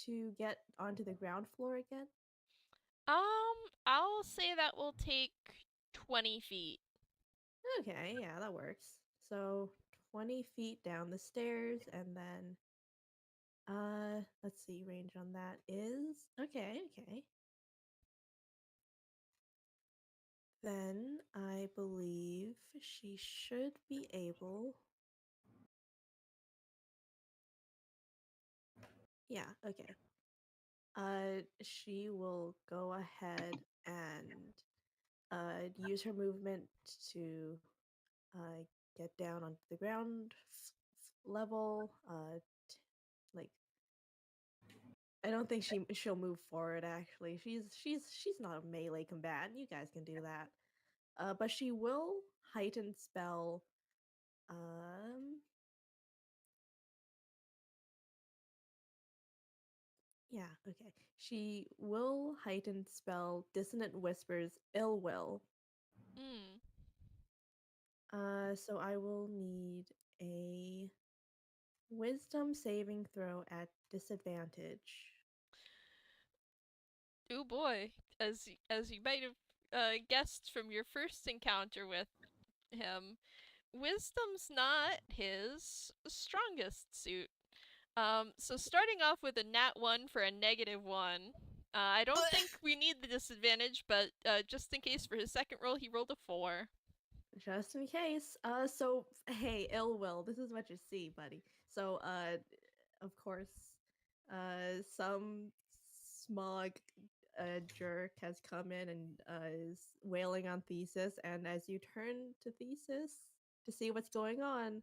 [SPEAKER 2] to get onto the ground floor again?
[SPEAKER 1] I'll say that will take 20 feet.
[SPEAKER 2] Okay, yeah, that works. So 20 feet down the stairs, and then let's see, range on that is okay. Then I believe she should be able. Yeah, okay. She will go ahead and use her movement to get down onto the ground level. Like I don't think she'll move forward. Actually, she's not a melee combatant. You guys can do that. But she will heighten spell. Yeah, okay. She will heighten spell Dissonant Whispers Yllwyll.
[SPEAKER 1] Hmm.
[SPEAKER 2] So I will need a wisdom saving throw at disadvantage.
[SPEAKER 1] Oh boy, as you might have guessed from your first encounter with him, wisdom's not his strongest suit. So starting off with a nat 1 for a -1. I don't think we need the disadvantage, but just in case for his second roll, he rolled a 4.
[SPEAKER 2] Just in case. So hey, Yllwyll, this is what you see, buddy. So of course, some smug jerk has come in and is wailing on Thesis. And as you turn to Thesis to see what's going on,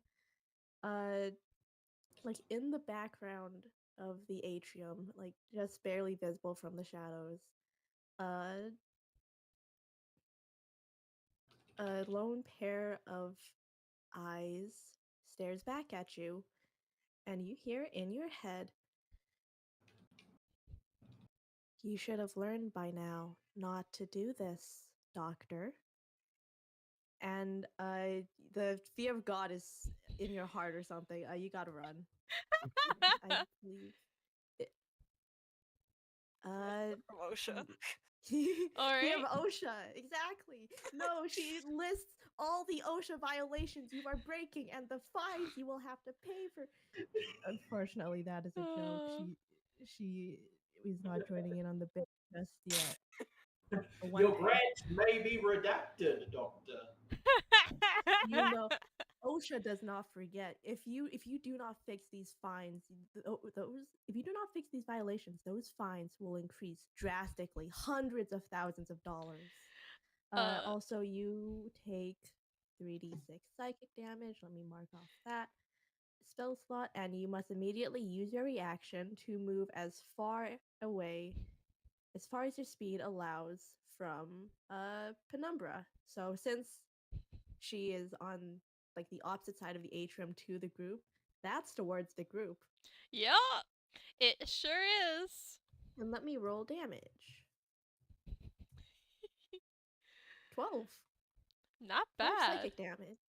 [SPEAKER 2] like in the background of the atrium, like just barely visible from the shadows, a lone pair of eyes stares back at you, and you hear in your head, "You should have learned by now not to do this, Doctor." And the fear of God is in your heart or something. You gotta run. I believe.
[SPEAKER 7] From OSHA.
[SPEAKER 2] Fear of
[SPEAKER 1] Alright.
[SPEAKER 2] OSHA, exactly. No, she lists all the OSHA violations you are breaking and the fines you will have to pay for. Unfortunately, that is a joke. She is not joining in on the bit just yet.
[SPEAKER 4] Your grants may be redacted, Doctor.
[SPEAKER 2] You know, OSHA does not forget. If you do not fix these fines, those if you do not fix these violations, those fines will increase drastically, hundreds of thousands of dollars. Also, you take 3d6 psychic damage. Let me mark off that spell slot, and you must immediately use your reaction to move as far away, as far as your speed allows from Penumbra. So since she is on like the opposite side of the atrium to the group, that's towards the group.
[SPEAKER 1] Yeah, it sure is.
[SPEAKER 2] And let me roll damage. 12.
[SPEAKER 1] Not
[SPEAKER 2] 12
[SPEAKER 1] bad.
[SPEAKER 2] psychic damage.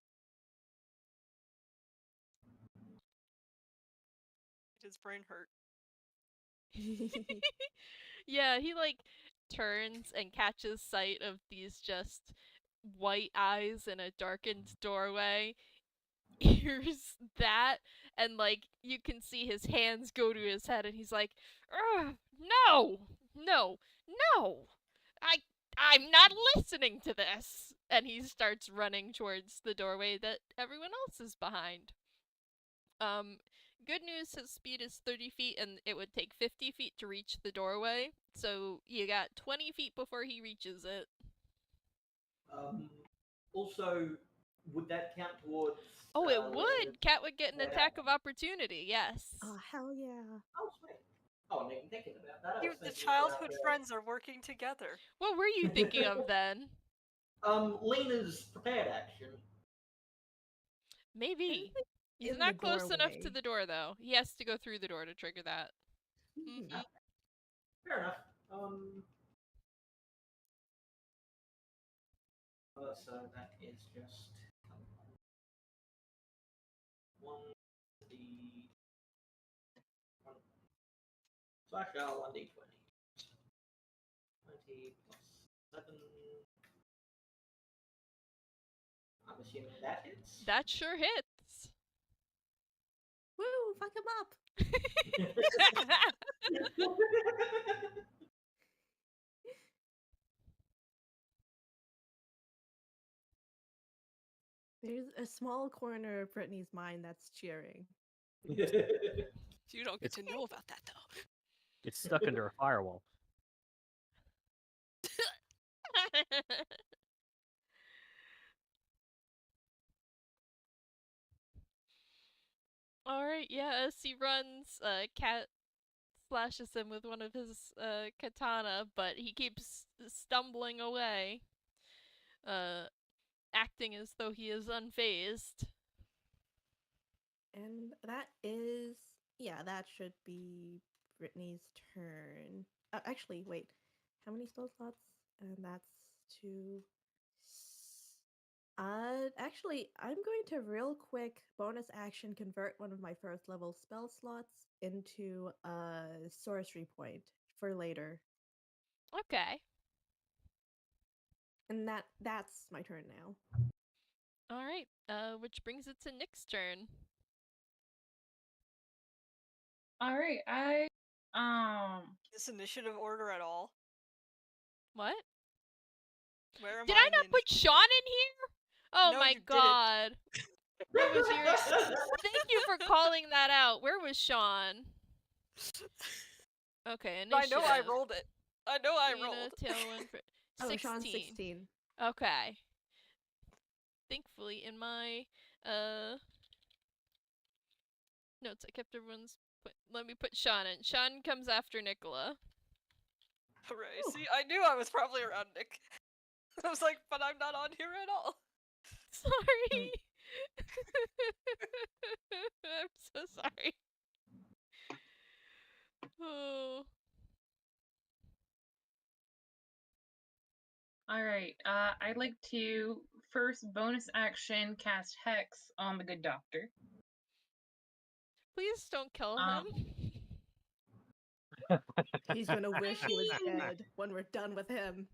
[SPEAKER 7] His brain hurt.
[SPEAKER 1] Yeah, he like turns and catches sight of these just white eyes in a darkened doorway. Hears that, and like you can see his hands go to his head, and he's like, "Ugh, no, no, no! I'm not listening to this." And he starts running towards the doorway that everyone else is behind. Good news, his speed is 30 feet, and it would take 50 feet to reach the doorway. So you got 20 feet before he reaches it.
[SPEAKER 4] Also, would that count towards?
[SPEAKER 1] Oh, it
[SPEAKER 4] Lina's
[SPEAKER 1] would! Cat would get an
[SPEAKER 4] Yeah.
[SPEAKER 1] attack of opportunity, yes.
[SPEAKER 2] Oh, hell yeah.
[SPEAKER 4] Oh, sweet. Oh, I'm even thinking about that. I was
[SPEAKER 7] The
[SPEAKER 4] thinking
[SPEAKER 7] childhood
[SPEAKER 4] about,
[SPEAKER 7] friends are working together.
[SPEAKER 1] What were you thinking of then?
[SPEAKER 4] Lina's prepared action.
[SPEAKER 1] Maybe. He's
[SPEAKER 2] in
[SPEAKER 1] not
[SPEAKER 2] the
[SPEAKER 1] close enough to
[SPEAKER 2] doorway.
[SPEAKER 1] the door, though. He has to go through the door to trigger that.
[SPEAKER 2] Mhm.
[SPEAKER 4] Fair enough. So that is just one the one. So I shall 1d20. 20 plus 7. I'm assuming that hits.
[SPEAKER 1] That sure hits.
[SPEAKER 2] Woo, fuck him up. There's a small corner of Brittany's mind that's cheering.
[SPEAKER 5] You don't get to know about that though.
[SPEAKER 3] It's stuck under a firewall.
[SPEAKER 1] Alright, yeah, as he runs, Cat slashes him with one of his katana, but he keeps stumbling away, acting as though he is unfazed.
[SPEAKER 2] And that is, yeah, that should be Brittany's turn. Actually, wait, how many spell slots? And that's 2. Actually, I'm going to real quick bonus action convert one of my first level spell slots into a sorcery point for later.
[SPEAKER 1] Okay.
[SPEAKER 2] And that's my turn now.
[SPEAKER 1] Alright, which brings it to Nick's turn.
[SPEAKER 6] All right,
[SPEAKER 7] This initiative order at all?
[SPEAKER 1] What?
[SPEAKER 7] Where am
[SPEAKER 1] Did
[SPEAKER 7] I
[SPEAKER 1] I
[SPEAKER 7] in the
[SPEAKER 1] not put
[SPEAKER 7] initiative
[SPEAKER 1] Shaun
[SPEAKER 7] order?
[SPEAKER 1] in here? Oh
[SPEAKER 7] No,
[SPEAKER 1] my
[SPEAKER 7] you didn't.
[SPEAKER 1] god. What was your Thank you for calling that out. Where was Shaun? Okay,
[SPEAKER 7] I
[SPEAKER 1] initiative.
[SPEAKER 7] know I rolled it. I know I
[SPEAKER 1] Lina,
[SPEAKER 7] rolled.
[SPEAKER 1] Tailwind, for
[SPEAKER 2] Oh,
[SPEAKER 1] 16.
[SPEAKER 2] Shaun's 16.
[SPEAKER 1] Okay. Thankfully, in my notes, I kept everyone's. Let me put Shaun in. Shaun comes after Nikola.
[SPEAKER 7] Hooray. See, I knew I was probably around Nick. I was like, but I'm not on here at all.
[SPEAKER 1] Sorry. I'm so sorry. Oh.
[SPEAKER 6] Alright, I'd like to first bonus action cast Hex on the good doctor.
[SPEAKER 1] Please don't kill
[SPEAKER 6] Um,
[SPEAKER 1] him.
[SPEAKER 2] He's gonna wish he was
[SPEAKER 6] mean-
[SPEAKER 2] dead when we're done with him.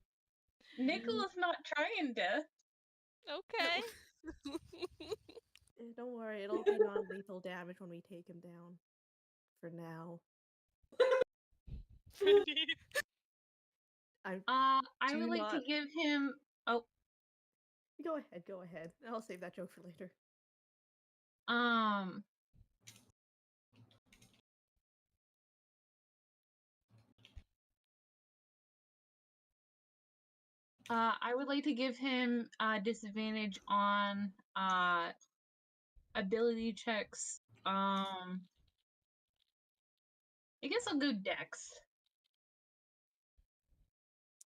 [SPEAKER 6] Nicola's not trying to.
[SPEAKER 1] Okay.
[SPEAKER 2] Don't worry, it'll be non-lethal damage when we take him down. For now.
[SPEAKER 6] I
[SPEAKER 2] Do
[SPEAKER 6] would like to
[SPEAKER 2] not-
[SPEAKER 6] give him. Oh,
[SPEAKER 2] Go ahead. I'll save that joke for later.
[SPEAKER 6] I would like to give him disadvantage on ability checks. I guess I'll go Dex.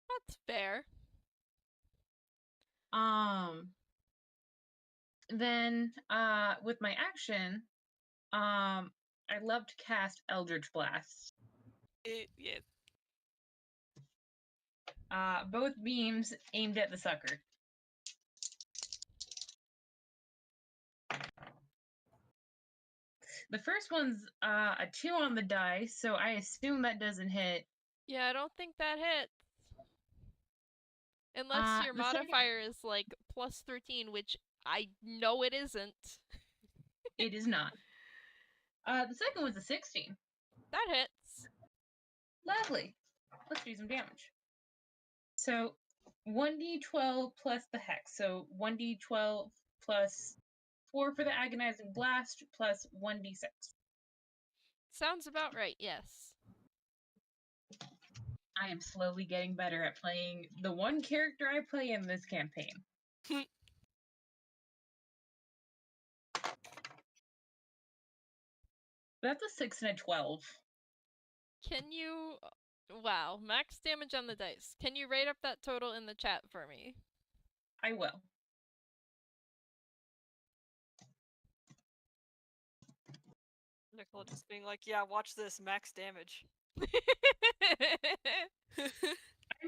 [SPEAKER 1] That's fair.
[SPEAKER 6] Then with my action, I'd love to cast Eldritch Blast.
[SPEAKER 5] Yeah.
[SPEAKER 6] Both beams aimed at the sucker. The first one's a 2 on the die, so I assume that doesn't hit.
[SPEAKER 1] Yeah, I don't think that hits. Unless your
[SPEAKER 6] the second-
[SPEAKER 1] modifier is like plus 13, which I know it isn't.
[SPEAKER 6] It is not. The second one's a 16.
[SPEAKER 1] That hits.
[SPEAKER 6] Lovely. Let's do some damage. So 1d12 plus the hex. So 1d12 plus 4 for the agonizing blast plus 1d6.
[SPEAKER 1] Sounds about right, yes.
[SPEAKER 6] I am slowly getting better at playing the one character I play in this campaign. That's a 6 and a 12.
[SPEAKER 1] Can you... Wow, max damage on the dice. Can you rate up that total in the chat for me?
[SPEAKER 6] I will.
[SPEAKER 7] Nikola just being like, yeah, watch this, max damage.
[SPEAKER 6] I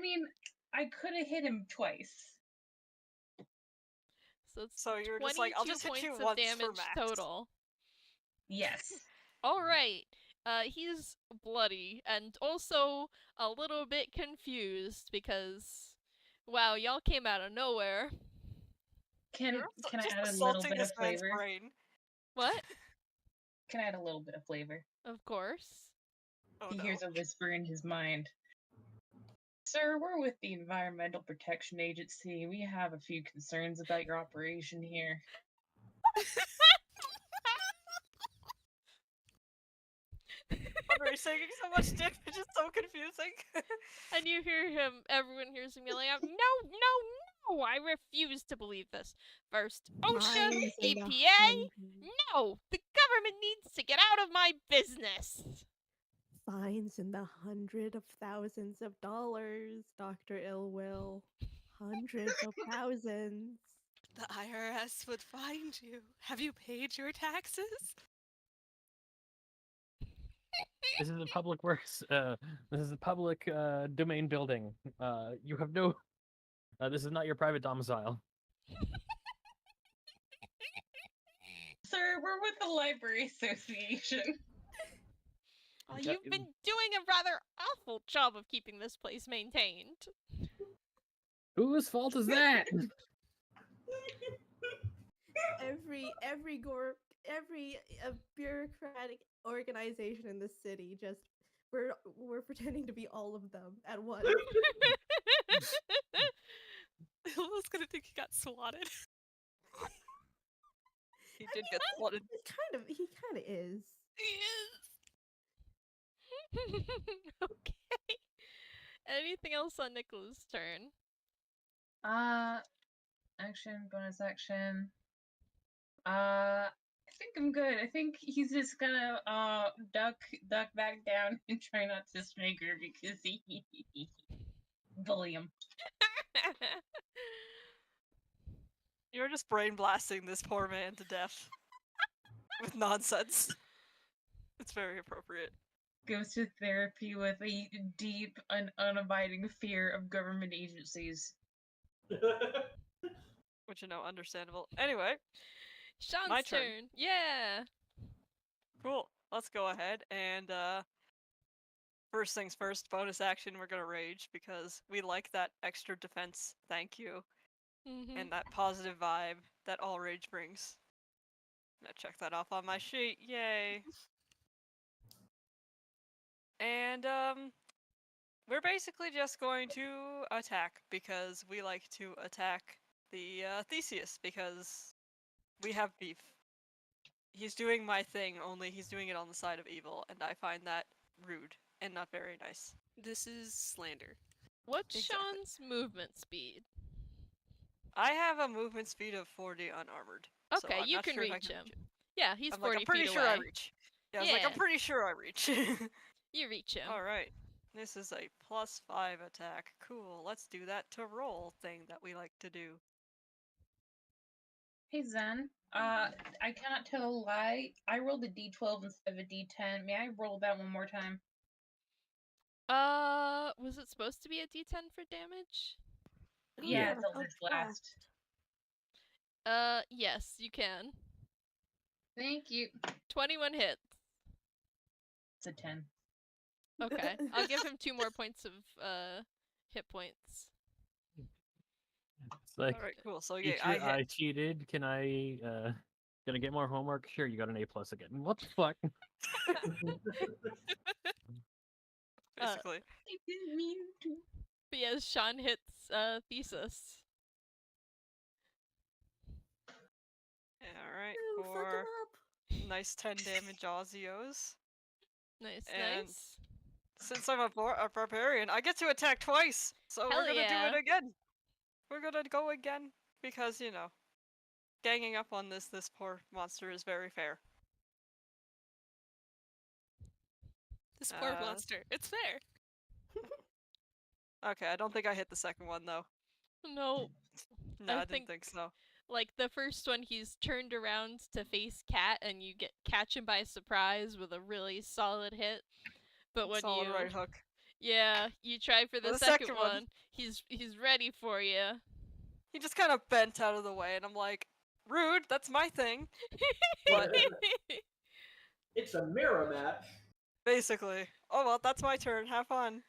[SPEAKER 6] mean, I could have hit him twice.
[SPEAKER 1] So it's
[SPEAKER 7] So you're just like, I'll just hit
[SPEAKER 1] points
[SPEAKER 7] you
[SPEAKER 1] of
[SPEAKER 7] once for
[SPEAKER 1] damage
[SPEAKER 7] max.
[SPEAKER 1] total.
[SPEAKER 6] Yes.
[SPEAKER 1] Alright. He's bloody and also a little bit confused because, wow, y'all came out of nowhere.
[SPEAKER 6] Can
[SPEAKER 7] You're also
[SPEAKER 6] can I
[SPEAKER 7] just
[SPEAKER 6] add a little
[SPEAKER 7] assaulting
[SPEAKER 6] bit of
[SPEAKER 7] this man's
[SPEAKER 6] flavor?
[SPEAKER 7] brain.
[SPEAKER 1] What?
[SPEAKER 6] Can I add a little bit of flavor?
[SPEAKER 1] Of course.
[SPEAKER 7] Oh,
[SPEAKER 6] He
[SPEAKER 7] no.
[SPEAKER 6] hears a whisper in his mind. Sir, we're with the Environmental Protection Agency. We have a few concerns about your operation here.
[SPEAKER 7] Andre taking so much damage is so confusing.
[SPEAKER 1] And you hear him, everyone hears him yelling out, no, I refuse to believe this. First, OSHA,
[SPEAKER 2] Fines in the
[SPEAKER 1] EPA,
[SPEAKER 2] hundreds.
[SPEAKER 1] no, the government needs to get out of my business.
[SPEAKER 2] Fines in the hundreds of thousands of dollars, Dr. Yllwyll. Hundreds of thousands.
[SPEAKER 5] The IRS would find you. Have you paid your taxes?
[SPEAKER 3] This is a public works. This is a public domain building. You have no. This is not your private domicile.
[SPEAKER 6] Sir, we're with the Library Association.
[SPEAKER 1] Oh,
[SPEAKER 3] Yeah,
[SPEAKER 1] you've been doing a rather awful job of keeping this place maintained.
[SPEAKER 3] Whose fault is that?
[SPEAKER 2] every bureaucratic organization in the city just we're pretending to be all of them at once.
[SPEAKER 5] Yllwyl's gonna think he got swatted.
[SPEAKER 7] He did get spotted.
[SPEAKER 2] He kind of is.
[SPEAKER 1] Okay. Anything else on Nikola's turn?
[SPEAKER 6] Action, bonus action. I think I'm good. I think he's just gonna duck back down and try not to snake her because he bully him.
[SPEAKER 7] You're just brain blasting this poor man to death with nonsense. It's very appropriate.
[SPEAKER 6] Goes to therapy with a deep and unabiding fear of government agencies.
[SPEAKER 7] Which, you know, understandable. Anyway,
[SPEAKER 1] Shaun's
[SPEAKER 7] My turn.
[SPEAKER 1] turn. Yeah.
[SPEAKER 7] cool. Let's go ahead and first things first, bonus action, we're gonna rage because we like that extra defense, thank you,
[SPEAKER 1] Mm-hmm.
[SPEAKER 7] and that positive vibe that all rage brings. I'm gonna check that off on my sheet, yay. And we're basically just going to attack because we like to attack the Thesis because we have beef. He's doing my thing, only he's doing it on the side of evil, and I find that rude and not very nice.
[SPEAKER 5] This is slander.
[SPEAKER 1] What's
[SPEAKER 7] Exactly.
[SPEAKER 1] Shaun's movement speed?
[SPEAKER 7] I have a movement speed of 40 unarmored. so
[SPEAKER 1] Okay,
[SPEAKER 7] I'm
[SPEAKER 1] you
[SPEAKER 7] not
[SPEAKER 1] can
[SPEAKER 7] sure if I
[SPEAKER 1] reach him.
[SPEAKER 7] reach it.
[SPEAKER 1] Yeah, he's
[SPEAKER 7] I'm
[SPEAKER 1] 40
[SPEAKER 7] like, I'm pretty
[SPEAKER 1] feet
[SPEAKER 7] sure
[SPEAKER 1] away.
[SPEAKER 7] I reach. Yeah, I was like, I'm
[SPEAKER 1] Yeah.
[SPEAKER 7] pretty sure I reach.
[SPEAKER 1] You reach him.
[SPEAKER 7] Alright. This is a +5 attack. Cool. Let's do that to roll thing that we like to do.
[SPEAKER 6] Hey Zen, I cannot tell a lie. I rolled a d12 instead of a d10. May I roll that one more time?
[SPEAKER 1] Was it supposed to be a D10 for damage?
[SPEAKER 2] Oh,
[SPEAKER 6] Yeah,
[SPEAKER 2] yeah,
[SPEAKER 6] until
[SPEAKER 2] oh,
[SPEAKER 6] this last.
[SPEAKER 1] Yes, you can.
[SPEAKER 6] Thank you.
[SPEAKER 1] 21 hits.
[SPEAKER 6] It's a 10.
[SPEAKER 1] Okay, I'll give him 2 more points of hit points.
[SPEAKER 3] It's like,
[SPEAKER 7] Alright, cool. So yeah,
[SPEAKER 3] teacher,
[SPEAKER 7] I hit.
[SPEAKER 3] I cheated. Can I get more homework? Sure, you got an A+ again. What the fuck?
[SPEAKER 7] Basically.
[SPEAKER 6] I didn't mean to.
[SPEAKER 1] But yes, Shaun hits Thesis.
[SPEAKER 7] Alright,
[SPEAKER 2] Ew, fuck him
[SPEAKER 7] for
[SPEAKER 2] up.
[SPEAKER 7] nice 10 damage Aussios.
[SPEAKER 1] Nice,
[SPEAKER 7] And-
[SPEAKER 1] nice.
[SPEAKER 7] Since I'm a barbarian, I get to attack twice! So
[SPEAKER 1] Hell
[SPEAKER 7] we're gonna
[SPEAKER 1] yeah.
[SPEAKER 7] do it again! We're gonna go again, because, you know, ganging up on this poor monster is very fair.
[SPEAKER 5] This poor
[SPEAKER 7] Uh,
[SPEAKER 5] monster. It's fair.
[SPEAKER 7] Okay, I don't think I hit the second one, though.
[SPEAKER 1] No,
[SPEAKER 7] No,
[SPEAKER 1] I
[SPEAKER 7] I didn't
[SPEAKER 1] think-
[SPEAKER 7] think so.
[SPEAKER 1] like the first one, he's turned around to face Cat, and you catch him by surprise with a really solid hit. But when
[SPEAKER 7] Solid
[SPEAKER 1] you,
[SPEAKER 7] right hook.
[SPEAKER 1] yeah, you try for the
[SPEAKER 7] the
[SPEAKER 1] second
[SPEAKER 7] second
[SPEAKER 1] one,
[SPEAKER 7] one-
[SPEAKER 1] he's ready for you.
[SPEAKER 7] He just kind of bent out of the way, and I'm like, rude, that's my thing. But
[SPEAKER 4] It's a mirror match.
[SPEAKER 7] basically, oh well, that's my turn, have fun.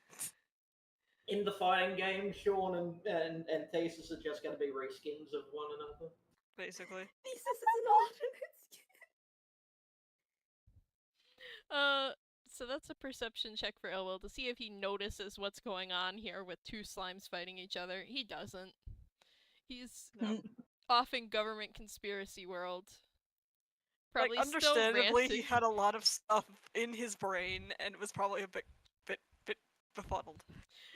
[SPEAKER 4] In the fighting game, Shaun and Thesis are just going to be reskins of one another.
[SPEAKER 7] Basically.
[SPEAKER 2] Thesis is an alternate skin.
[SPEAKER 1] So that's a perception check for Yllwyll to see if he notices what's going on here with 2 slimes fighting each other. He doesn't. He's
[SPEAKER 7] No.
[SPEAKER 1] off in government conspiracy world. Probably
[SPEAKER 7] Like,
[SPEAKER 1] still
[SPEAKER 7] understandably, he
[SPEAKER 1] ranting.
[SPEAKER 7] had a lot of stuff in his brain, and was probably a bit befuddled.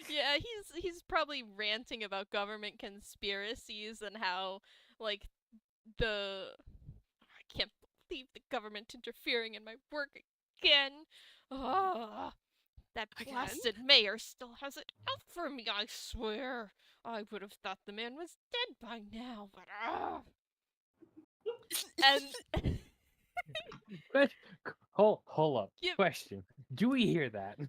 [SPEAKER 1] Yeah, he's probably ranting about government conspiracies and how, like, I can't believe the government interfering in my work again. Ah, that
[SPEAKER 5] Again?
[SPEAKER 1] blasted mayor still has it out for me, I swear. I would have thought the man was dead by now, but and
[SPEAKER 3] Hold up.
[SPEAKER 1] Yep.
[SPEAKER 3] Question. Do we hear that?
[SPEAKER 1] you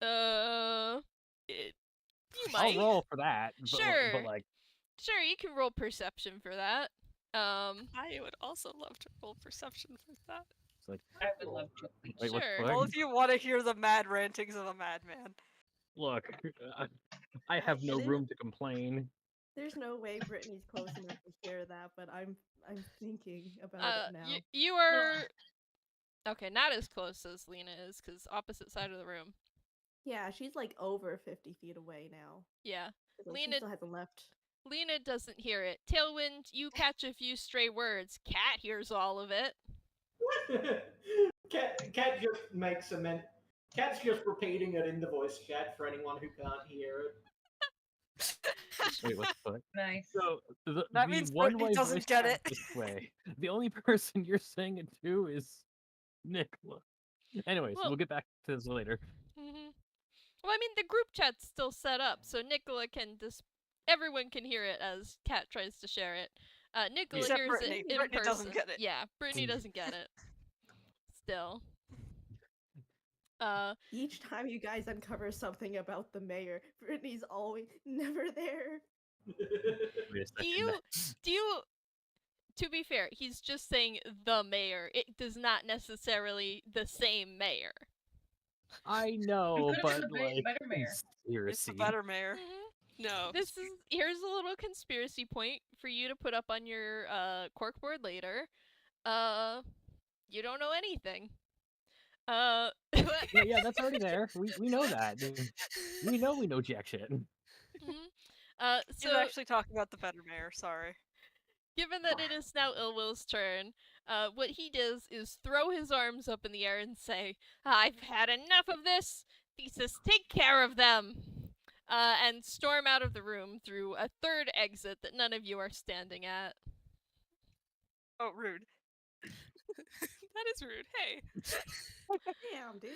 [SPEAKER 3] I'll
[SPEAKER 1] might.
[SPEAKER 3] roll for that.
[SPEAKER 1] Sure.
[SPEAKER 3] But like,
[SPEAKER 1] Sure, you can roll perception for that.
[SPEAKER 5] I would also love to roll perception for that.
[SPEAKER 3] it's like,
[SPEAKER 6] I would love to.
[SPEAKER 3] wait, what
[SPEAKER 1] Sure.
[SPEAKER 3] the
[SPEAKER 7] Well,
[SPEAKER 3] fuck?
[SPEAKER 7] if you want to hear the mad rantings of a madman.
[SPEAKER 3] Look, I have no
[SPEAKER 2] There-
[SPEAKER 3] room to complain.
[SPEAKER 2] There's no way Brittany's close enough to hear that, but I'm thinking about it now.
[SPEAKER 1] You are okay. Not as close as Lina is, because opposite side of the room.
[SPEAKER 2] Yeah, she's like over 50 feet away now.
[SPEAKER 1] Yeah,
[SPEAKER 2] 'cause, like,
[SPEAKER 1] Lina-
[SPEAKER 2] she still hasn't left.
[SPEAKER 1] Lina doesn't hear it. Tailwind, you catch a few stray words. Cat hears all of it.
[SPEAKER 4] Cat just makes a men. Cat's just repeating it in the voice chat for anyone who can't hear it.
[SPEAKER 3] Wait, what the fuck?
[SPEAKER 6] Nice.
[SPEAKER 3] So
[SPEAKER 7] That
[SPEAKER 3] the
[SPEAKER 7] means
[SPEAKER 3] one-way
[SPEAKER 7] Brittany doesn't
[SPEAKER 3] voice
[SPEAKER 7] get
[SPEAKER 3] chat
[SPEAKER 7] it.
[SPEAKER 3] this way. The only person you're saying it to is Nikola. Anyways,
[SPEAKER 1] Well-
[SPEAKER 3] we'll get back to this later.
[SPEAKER 1] Mm-hmm. Well, I mean, the group chat's still set up, so Nikola can everyone can hear it as Cat tries to share it. Nikola
[SPEAKER 7] Except
[SPEAKER 1] hears
[SPEAKER 7] Brittany.
[SPEAKER 1] it in
[SPEAKER 7] Brittany
[SPEAKER 1] person.
[SPEAKER 7] doesn't get it.
[SPEAKER 1] Yeah, Brittany doesn't get it. Still.
[SPEAKER 2] Each time you guys uncover something about the mayor, Brittany's always never there.
[SPEAKER 3] Wait a second.
[SPEAKER 1] do you to be fair, he's just saying the mayor. It does not necessarily the same mayor.
[SPEAKER 3] I know,
[SPEAKER 6] could've
[SPEAKER 3] but
[SPEAKER 6] been a
[SPEAKER 3] like
[SPEAKER 6] better mayor.
[SPEAKER 7] It's
[SPEAKER 3] conspiracy.
[SPEAKER 7] the better mayor.
[SPEAKER 5] No.
[SPEAKER 1] Here's a little conspiracy point for you to put up on your corkboard later. You don't know anything.
[SPEAKER 3] Yeah, that's already there. We know that. We know jack shit.
[SPEAKER 1] So
[SPEAKER 7] He's actually talking about the better mayor. Sorry.
[SPEAKER 1] given that it is now Yllwyl's turn, what he does is throw his arms up in the air and say, "I've had enough of this! Thesis, take care of them!" And storm out of the room through a third exit that none of you are standing at.
[SPEAKER 7] Oh, rude.
[SPEAKER 5] That is rude. Hey,
[SPEAKER 2] Damn, dude.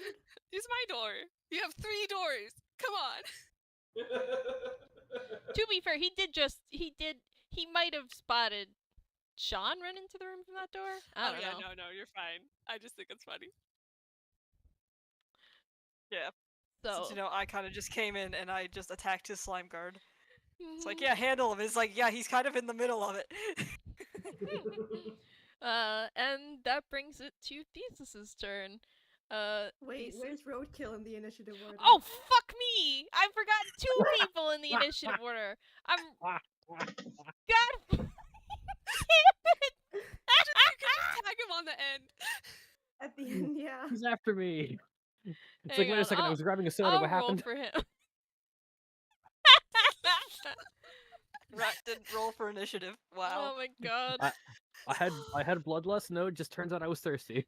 [SPEAKER 5] use my door. You have 3 doors. Come on.
[SPEAKER 1] To be fair, he might have spotted Shaun run into the room from that door. I don't know.
[SPEAKER 5] No, you're fine. I just think it's funny.
[SPEAKER 7] Yeah.
[SPEAKER 1] So
[SPEAKER 7] Since, I kind of just came in and I just attacked his slime guard. It's like,
[SPEAKER 1] mhm.
[SPEAKER 7] yeah, handle him. It's like, yeah, he's kind of in the middle of it.
[SPEAKER 1] And that brings it to Thesis's turn.
[SPEAKER 2] Wait, where's Roadkill in the initiative order?
[SPEAKER 1] Oh, fuck me! I forgot 2 people in the initiative order. I'm. God. Damn it!
[SPEAKER 5] Tag him on the end.
[SPEAKER 2] At the end, yeah.
[SPEAKER 3] He's after me. It's
[SPEAKER 1] Hang
[SPEAKER 3] like, wait
[SPEAKER 1] on,
[SPEAKER 3] a second, I
[SPEAKER 1] I'll-
[SPEAKER 3] was grabbing a soda.
[SPEAKER 1] I'll
[SPEAKER 3] What
[SPEAKER 1] roll
[SPEAKER 3] happened?
[SPEAKER 1] for him.
[SPEAKER 7] Rat didn't roll for initiative. Wow.
[SPEAKER 1] Oh my god.
[SPEAKER 3] I had bloodlust. No, it just turns out I was thirsty.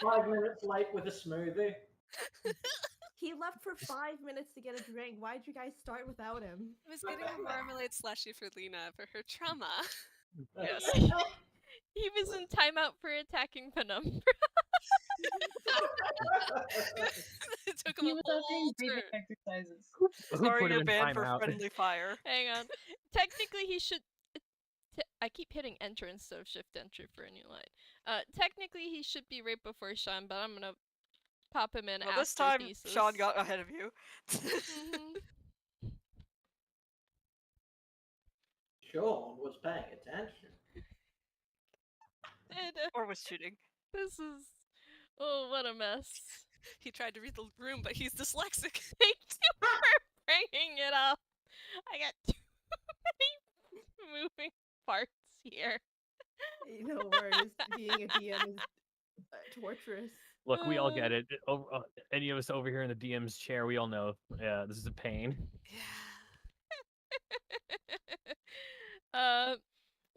[SPEAKER 4] 5 minutes late with a smoothie.
[SPEAKER 2] He left for 5 minutes to get a drink. Why'd you guys start without him?
[SPEAKER 5] I was getting a marmalade slushy for Lina for her trauma.
[SPEAKER 7] Yes.
[SPEAKER 1] He was in timeout for attacking Penumbra.
[SPEAKER 5] It took him
[SPEAKER 6] He
[SPEAKER 5] a
[SPEAKER 6] was out
[SPEAKER 5] whole
[SPEAKER 6] doing breathing
[SPEAKER 5] turn.
[SPEAKER 6] exercises.
[SPEAKER 3] Who
[SPEAKER 7] Sorry,
[SPEAKER 3] put him
[SPEAKER 7] you're
[SPEAKER 3] in
[SPEAKER 7] banned for
[SPEAKER 3] timeout?
[SPEAKER 7] friendly fire.
[SPEAKER 1] Hang on. Technically, he should. I keep hitting enter instead of shift enter for a new line. Technically, he should be right before Shaun, but I'm gonna pop him in
[SPEAKER 7] Well,
[SPEAKER 1] after
[SPEAKER 7] this time,
[SPEAKER 1] Thesis.
[SPEAKER 7] Shaun got ahead of you.
[SPEAKER 1] Mhm.
[SPEAKER 4] Shaun was paying attention.
[SPEAKER 1] And,
[SPEAKER 7] Or was cheating.
[SPEAKER 1] this is. Oh, what a mess.
[SPEAKER 5] He tried to read the room, but he's dyslexic.
[SPEAKER 1] Thank you for bringing it up. I got too many moving parts here.
[SPEAKER 2] No worries. Being a DM is torturous.
[SPEAKER 3] Look, we all get it. Any of us over here in the DM's chair, we all know. Yeah, this is a pain.
[SPEAKER 5] Yeah.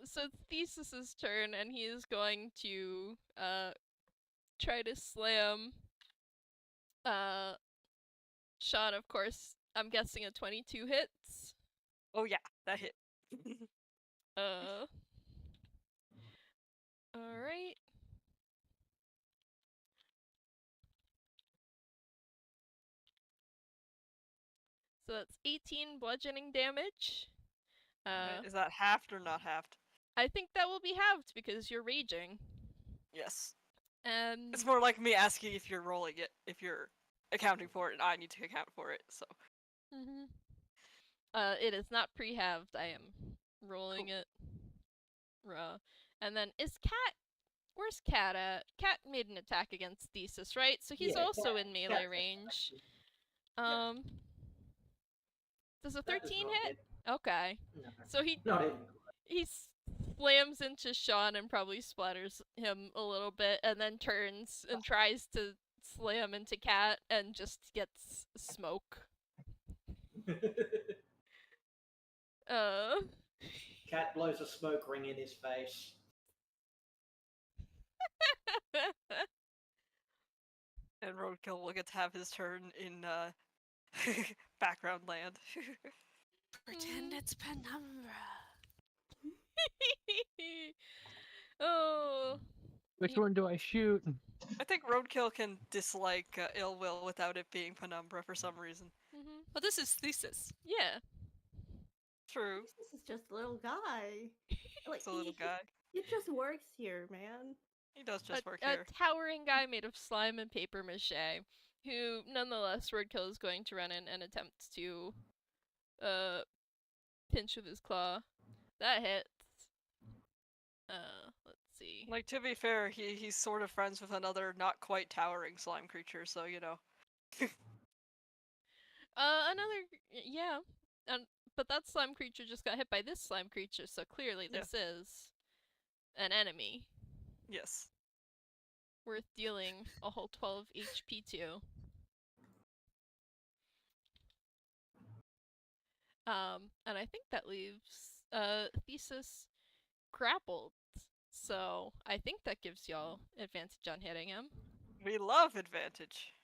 [SPEAKER 1] So it's Thesis's turn, and he is going to try to slam Shaun, of course. I'm guessing a 22 hits.
[SPEAKER 7] Oh yeah, that hit.
[SPEAKER 1] Alright. So that's 18 bludgeoning damage.
[SPEAKER 7] Is that halved or not halved?
[SPEAKER 1] I think that will be halved because you're raging.
[SPEAKER 7] Yes.
[SPEAKER 1] And
[SPEAKER 7] It's more like me asking if you're rolling it, if you're accounting for it, and I need to account for it. So
[SPEAKER 1] mhm. It is not pre-halved. I am rolling it raw. And then is Cat? Where's Cat at? Cat made an attack against Thesis, right? So he's
[SPEAKER 4] Yeah,
[SPEAKER 1] also
[SPEAKER 4] Cat-
[SPEAKER 1] in melee
[SPEAKER 4] Cat's
[SPEAKER 1] range.
[SPEAKER 4] Yeah.
[SPEAKER 1] Does a
[SPEAKER 4] That does
[SPEAKER 1] 13
[SPEAKER 4] not
[SPEAKER 1] hit? Okay.
[SPEAKER 4] No,
[SPEAKER 1] So he
[SPEAKER 4] not even.
[SPEAKER 1] he slams into Shaun and probably splatters him a little bit, and then turns and tries to slam into Cat and just gets smoke. Uh.
[SPEAKER 4] Cat blows a smoke ring in his face.
[SPEAKER 7] And Roadkill will get to have his turn in background land.
[SPEAKER 5] Pretend it's penumbra.
[SPEAKER 1] Oh.
[SPEAKER 3] Which
[SPEAKER 1] You-
[SPEAKER 3] one do I shoot?
[SPEAKER 7] I think Roadkill can dislike Yllwyll without it being Penumbra for some reason.
[SPEAKER 1] Mhm.
[SPEAKER 5] Well, this is Thesis.
[SPEAKER 1] Yeah.
[SPEAKER 7] True.
[SPEAKER 2] This is just a little guy. Like
[SPEAKER 7] It's a little guy.
[SPEAKER 2] It just works here, man.
[SPEAKER 7] He does just work
[SPEAKER 1] a
[SPEAKER 7] here.
[SPEAKER 1] towering guy made of slime and paper mache, who nonetheless Roadkill is going to run in and attempt to pinch with his claw. That hits. Let's see.
[SPEAKER 7] Like, to be fair, he's sort of friends with another not quite towering slime creature, so, you know.
[SPEAKER 1] Yeah. But that slime creature just got hit by this slime creature, so clearly
[SPEAKER 7] Yeah.
[SPEAKER 1] this is an enemy
[SPEAKER 7] Yes.
[SPEAKER 1] worth dealing a whole 12 HP to. And I think that leaves Thesis grappled. So I think that gives y'all advantage on hitting him.
[SPEAKER 7] We love advantage.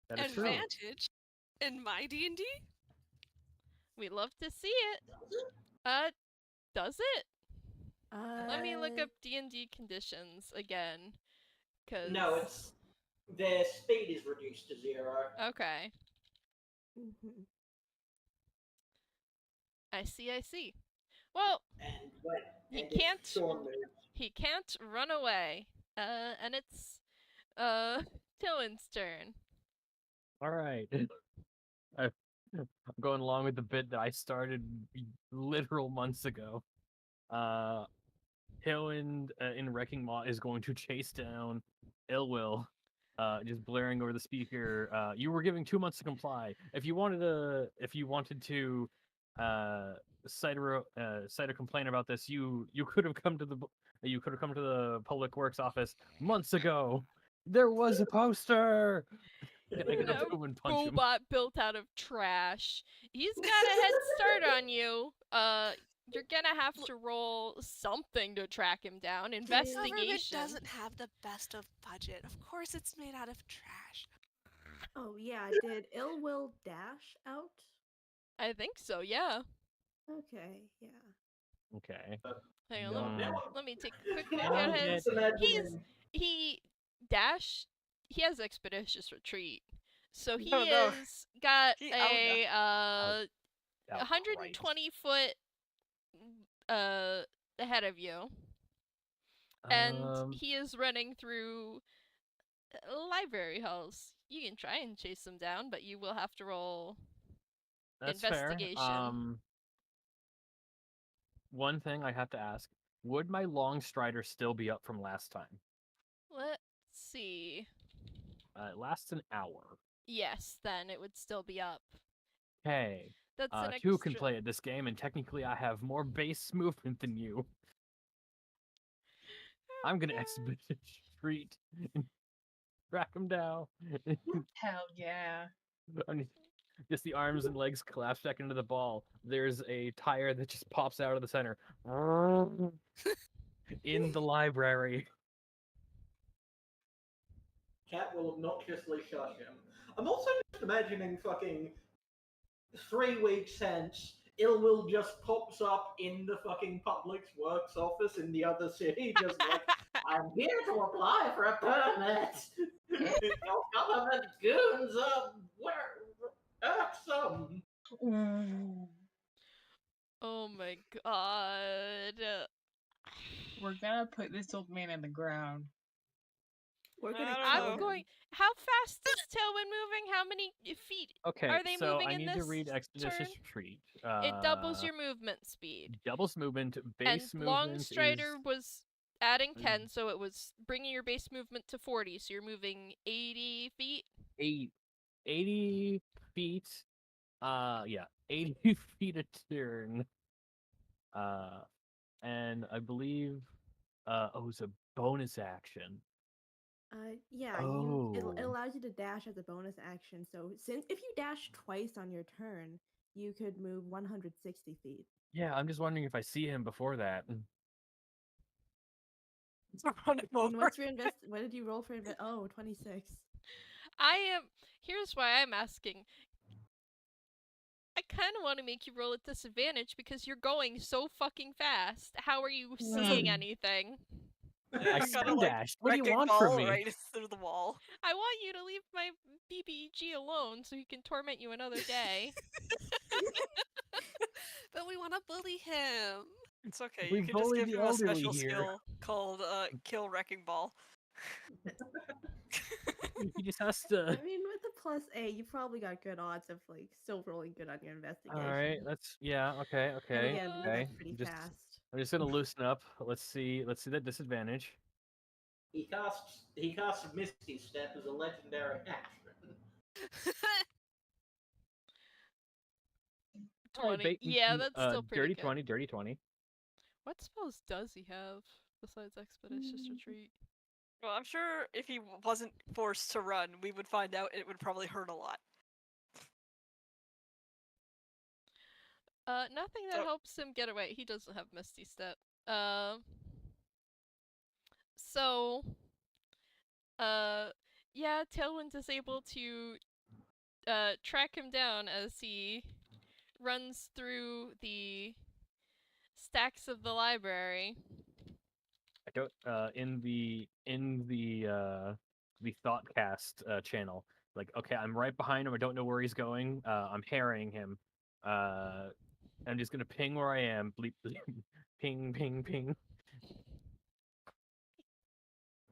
[SPEAKER 3] That is true.
[SPEAKER 5] Advantage in my D&D?
[SPEAKER 1] We love to see it. Does it? Let me look up D&D conditions again. Cause
[SPEAKER 4] No, it's their speed is reduced to 0.
[SPEAKER 1] okay.
[SPEAKER 2] Mhm.
[SPEAKER 1] I see. Well,
[SPEAKER 4] And when
[SPEAKER 1] He
[SPEAKER 4] and if
[SPEAKER 1] can't-
[SPEAKER 4] Shaun moves,
[SPEAKER 1] he can't run away. And it's Tillin's turn.
[SPEAKER 3] All right. I'm going along with the bit that I started literal months ago. Hillwind in Wrecking Maw is going to chase down Yllwyll, just blaring over the speaker. You were giving 2 months to comply. If you wanted to cite a complaint about this, you could have come to the Public Works office months ago. There was a poster. Can I get up to him and punch him?
[SPEAKER 1] Robot built out of trash. He's got a head start on you. You're gonna have to roll something to track him down.
[SPEAKER 5] The government
[SPEAKER 1] Investigation.
[SPEAKER 5] doesn't have the best of budget. Of course it's made out of trash.
[SPEAKER 2] Oh yeah, did Yllwyll dash out?
[SPEAKER 1] I think so. Yeah.
[SPEAKER 2] Okay, yeah.
[SPEAKER 3] Okay.
[SPEAKER 1] Hang on.
[SPEAKER 3] No.
[SPEAKER 1] Let me take a quick look
[SPEAKER 3] Now
[SPEAKER 1] at
[SPEAKER 3] we
[SPEAKER 1] his.
[SPEAKER 3] get-
[SPEAKER 4] imagining
[SPEAKER 1] He has expeditious retreat. So he
[SPEAKER 7] No, no.
[SPEAKER 1] has got
[SPEAKER 7] He
[SPEAKER 1] a
[SPEAKER 3] Oh,
[SPEAKER 1] 120 foot ahead of you, and he is running through library halls. You can try and chase him down, but you will have to roll
[SPEAKER 3] That's
[SPEAKER 1] investigation.
[SPEAKER 3] Fair. One thing I have to ask: would my long strider still be up from last time?
[SPEAKER 1] Let's see.
[SPEAKER 3] It lasts an hour.
[SPEAKER 1] Yes, then it would still be up.
[SPEAKER 3] Hey,
[SPEAKER 1] That's an extra.
[SPEAKER 3] two can play at this game, and technically I have more base movement than you. I'm gonna expeditious retreat and track him down.
[SPEAKER 6] Hell yeah.
[SPEAKER 3] Just the arms and legs collapse back into the ball. There's a tire that just pops out of the center. In the library.
[SPEAKER 4] Cat will obnoxiously shush him. I'm also just imagining fucking 3 weeks hence, Yllwyll just pops up in the fucking Public Works office in the other city, just like, I'm here to apply for a permit. Your government goons are irksome.
[SPEAKER 6] Ooh.
[SPEAKER 1] Oh my god.
[SPEAKER 6] We're gonna put this old man in the ground.
[SPEAKER 2] We're gonna
[SPEAKER 7] I don't
[SPEAKER 2] kill
[SPEAKER 7] know.
[SPEAKER 1] I'm
[SPEAKER 2] him.
[SPEAKER 1] going. How fast is Tailwind moving? How many feet?
[SPEAKER 3] Okay,
[SPEAKER 1] Are they
[SPEAKER 3] so
[SPEAKER 1] moving
[SPEAKER 3] I
[SPEAKER 1] in
[SPEAKER 3] need to
[SPEAKER 1] this
[SPEAKER 3] read expeditious
[SPEAKER 1] turn?
[SPEAKER 3] retreat.
[SPEAKER 1] It doubles your movement speed.
[SPEAKER 3] doubles movement.
[SPEAKER 1] And
[SPEAKER 3] Base movement
[SPEAKER 1] Long Strider
[SPEAKER 3] is
[SPEAKER 1] was adding 10, so it was bringing your base movement to 40. So you're moving 80 feet.
[SPEAKER 3] 80 feet. Yeah, 80 feet a turn. And I believe, it's a bonus action.
[SPEAKER 2] Yeah, it
[SPEAKER 3] Oh.
[SPEAKER 2] allows you to dash as a bonus action. So since if you dash twice on your turn, you could move 160 feet.
[SPEAKER 3] Yeah, I'm just wondering if I see him before that.
[SPEAKER 7] Run him
[SPEAKER 2] And
[SPEAKER 7] over.
[SPEAKER 2] what's your what did you roll for invest? Oh, 26.
[SPEAKER 1] I am. Here's why I'm asking. I kind of want to make you roll at disadvantage because you're going so fucking fast. How are you seeing anything?
[SPEAKER 3] I
[SPEAKER 7] Gotta,
[SPEAKER 3] sun
[SPEAKER 7] like,
[SPEAKER 3] dashed. What do you
[SPEAKER 7] wrecking
[SPEAKER 3] want
[SPEAKER 7] ball
[SPEAKER 3] from me?
[SPEAKER 7] right through the wall.
[SPEAKER 1] I want you to leave my BBG alone so he can torment you another day.
[SPEAKER 5] But we want to bully him.
[SPEAKER 7] It's okay.
[SPEAKER 3] We
[SPEAKER 7] You can just
[SPEAKER 3] bully
[SPEAKER 7] give
[SPEAKER 3] the
[SPEAKER 7] him a
[SPEAKER 3] elderly
[SPEAKER 7] special
[SPEAKER 3] here.
[SPEAKER 7] skill called kill wrecking ball.
[SPEAKER 3] He just has
[SPEAKER 2] I
[SPEAKER 3] to.
[SPEAKER 2] mean, with the plus A, you probably got good odds of like still rolling good on your investigation.
[SPEAKER 3] All right, that's okay.
[SPEAKER 2] And
[SPEAKER 3] Okay,
[SPEAKER 2] again,
[SPEAKER 3] okay.
[SPEAKER 2] that's pretty fast.
[SPEAKER 3] I'm just gonna loosen up. Let's see that disadvantage.
[SPEAKER 4] He casts Misty Step as a legendary action.
[SPEAKER 1] 20. Yeah, that's still pretty
[SPEAKER 3] dirty
[SPEAKER 1] good.
[SPEAKER 3] 20, dirty 20.
[SPEAKER 1] What spells does he have besides Expeditious Retreat?
[SPEAKER 7] Well, I'm sure if he wasn't forced to run, we would find out it would probably hurt a lot.
[SPEAKER 1] Nothing that
[SPEAKER 7] So-
[SPEAKER 1] helps him get away. He doesn't have Misty Step. So, yeah, Tailwind is able to track him down as he runs through the stacks of the library.
[SPEAKER 3] I don't in the Thoughtcast channel. Like, okay, I'm right behind him. I don't know where he's going. I'm harrying him. I'm just gonna ping where I am. Bleep, bleep. Ping, ping, ping.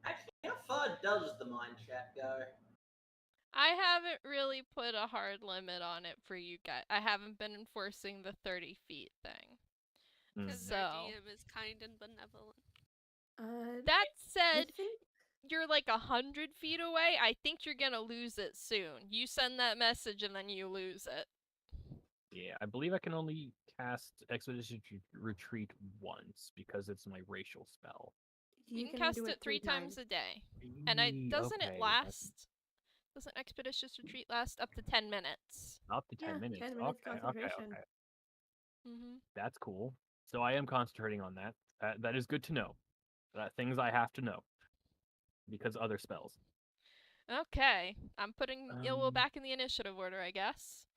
[SPEAKER 4] Actually, how far does the mind chat go?
[SPEAKER 1] I haven't really put a hard limit on it for you guys. I haven't been enforcing the 30 feet thing.
[SPEAKER 5] Because
[SPEAKER 1] So,
[SPEAKER 5] our DM is kind and benevolent.
[SPEAKER 1] that
[SPEAKER 2] I
[SPEAKER 1] said,
[SPEAKER 2] think
[SPEAKER 1] you're like 100 feet away. I think you're gonna lose it soon. You send that message and then you lose it.
[SPEAKER 3] Yeah, I believe I can only cast Expedition Retreat once because it's my racial spell.
[SPEAKER 1] You can cast
[SPEAKER 2] do
[SPEAKER 1] it 3 times a day. And doesn't
[SPEAKER 3] Okay,
[SPEAKER 1] it last? Doesn't Expeditious Retreat last up to 10 minutes?
[SPEAKER 3] Up to 10
[SPEAKER 2] Yeah,
[SPEAKER 3] minutes.
[SPEAKER 2] 10 minutes
[SPEAKER 3] Okay,
[SPEAKER 2] concentration.
[SPEAKER 3] okay.
[SPEAKER 1] Mm-hmm.
[SPEAKER 3] That's cool. So I am concentrating on that. That is good to know. Things I have to know because other spells.
[SPEAKER 1] Okay, I'm putting Yllwyll
[SPEAKER 3] Um,
[SPEAKER 1] back in the initiative order, I guess.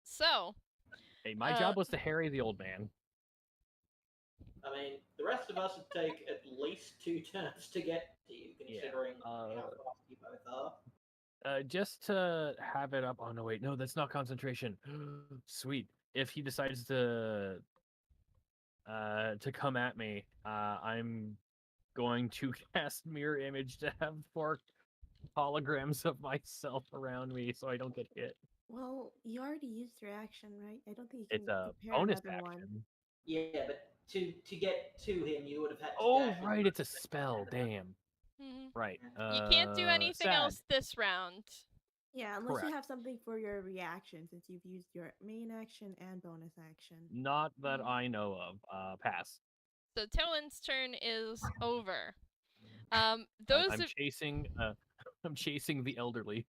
[SPEAKER 1] So,
[SPEAKER 3] Hey, my job was to harry the old man.
[SPEAKER 4] I mean, the rest of us would take at least 2 turns to get to you, considering how fast you both are.
[SPEAKER 3] Just to have it up. Oh no, wait, no, that's not concentration. Sweet. If he decides to come at me, I'm going to cast mirror image to have 4 holograms of myself around me so I don't get hit.
[SPEAKER 2] Well, you already used your action, right? I don't think you
[SPEAKER 3] It's
[SPEAKER 2] can
[SPEAKER 3] a
[SPEAKER 2] prepare
[SPEAKER 3] bonus
[SPEAKER 2] another
[SPEAKER 3] action.
[SPEAKER 2] one.
[SPEAKER 4] Yeah, but to get to him, you would have had to.
[SPEAKER 3] Oh
[SPEAKER 4] dash
[SPEAKER 3] right, it's a
[SPEAKER 4] across the
[SPEAKER 3] spell.
[SPEAKER 4] ground.
[SPEAKER 3] Damn.
[SPEAKER 1] Mhm.
[SPEAKER 3] Right.
[SPEAKER 1] You can't do anything
[SPEAKER 3] sad.
[SPEAKER 1] else this round.
[SPEAKER 2] Yeah, unless
[SPEAKER 3] Correct.
[SPEAKER 2] you have something for your reaction, since you've used your main action and bonus action.
[SPEAKER 3] Not that
[SPEAKER 1] Mhm.
[SPEAKER 3] I know of. Pass.
[SPEAKER 1] So Tailwind's turn is over.
[SPEAKER 3] I'm
[SPEAKER 1] Those of
[SPEAKER 3] chasing. I'm chasing the elderly.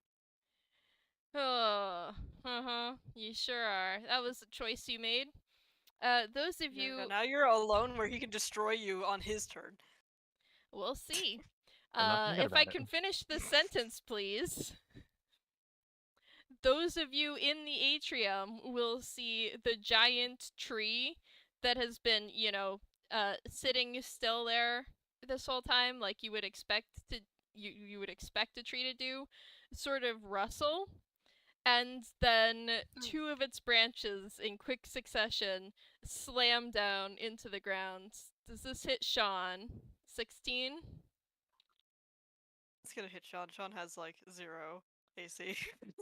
[SPEAKER 1] You sure are. That was a choice you made. Those of you,
[SPEAKER 7] Now you're alone where he can destroy you on his turn.
[SPEAKER 1] we'll see.
[SPEAKER 3] I'm not thinking
[SPEAKER 1] If I
[SPEAKER 3] about it.
[SPEAKER 1] can finish this sentence, please. Those of you in the atrium will see the giant tree that has been, sitting still there this whole time, like you would expect you would expect a tree to do, sort of rustle, and then 2 of its branches in quick succession slam down into the ground. Does this hit Shaun? 16?
[SPEAKER 7] It's gonna hit Shaun. Shaun has like 0 AC.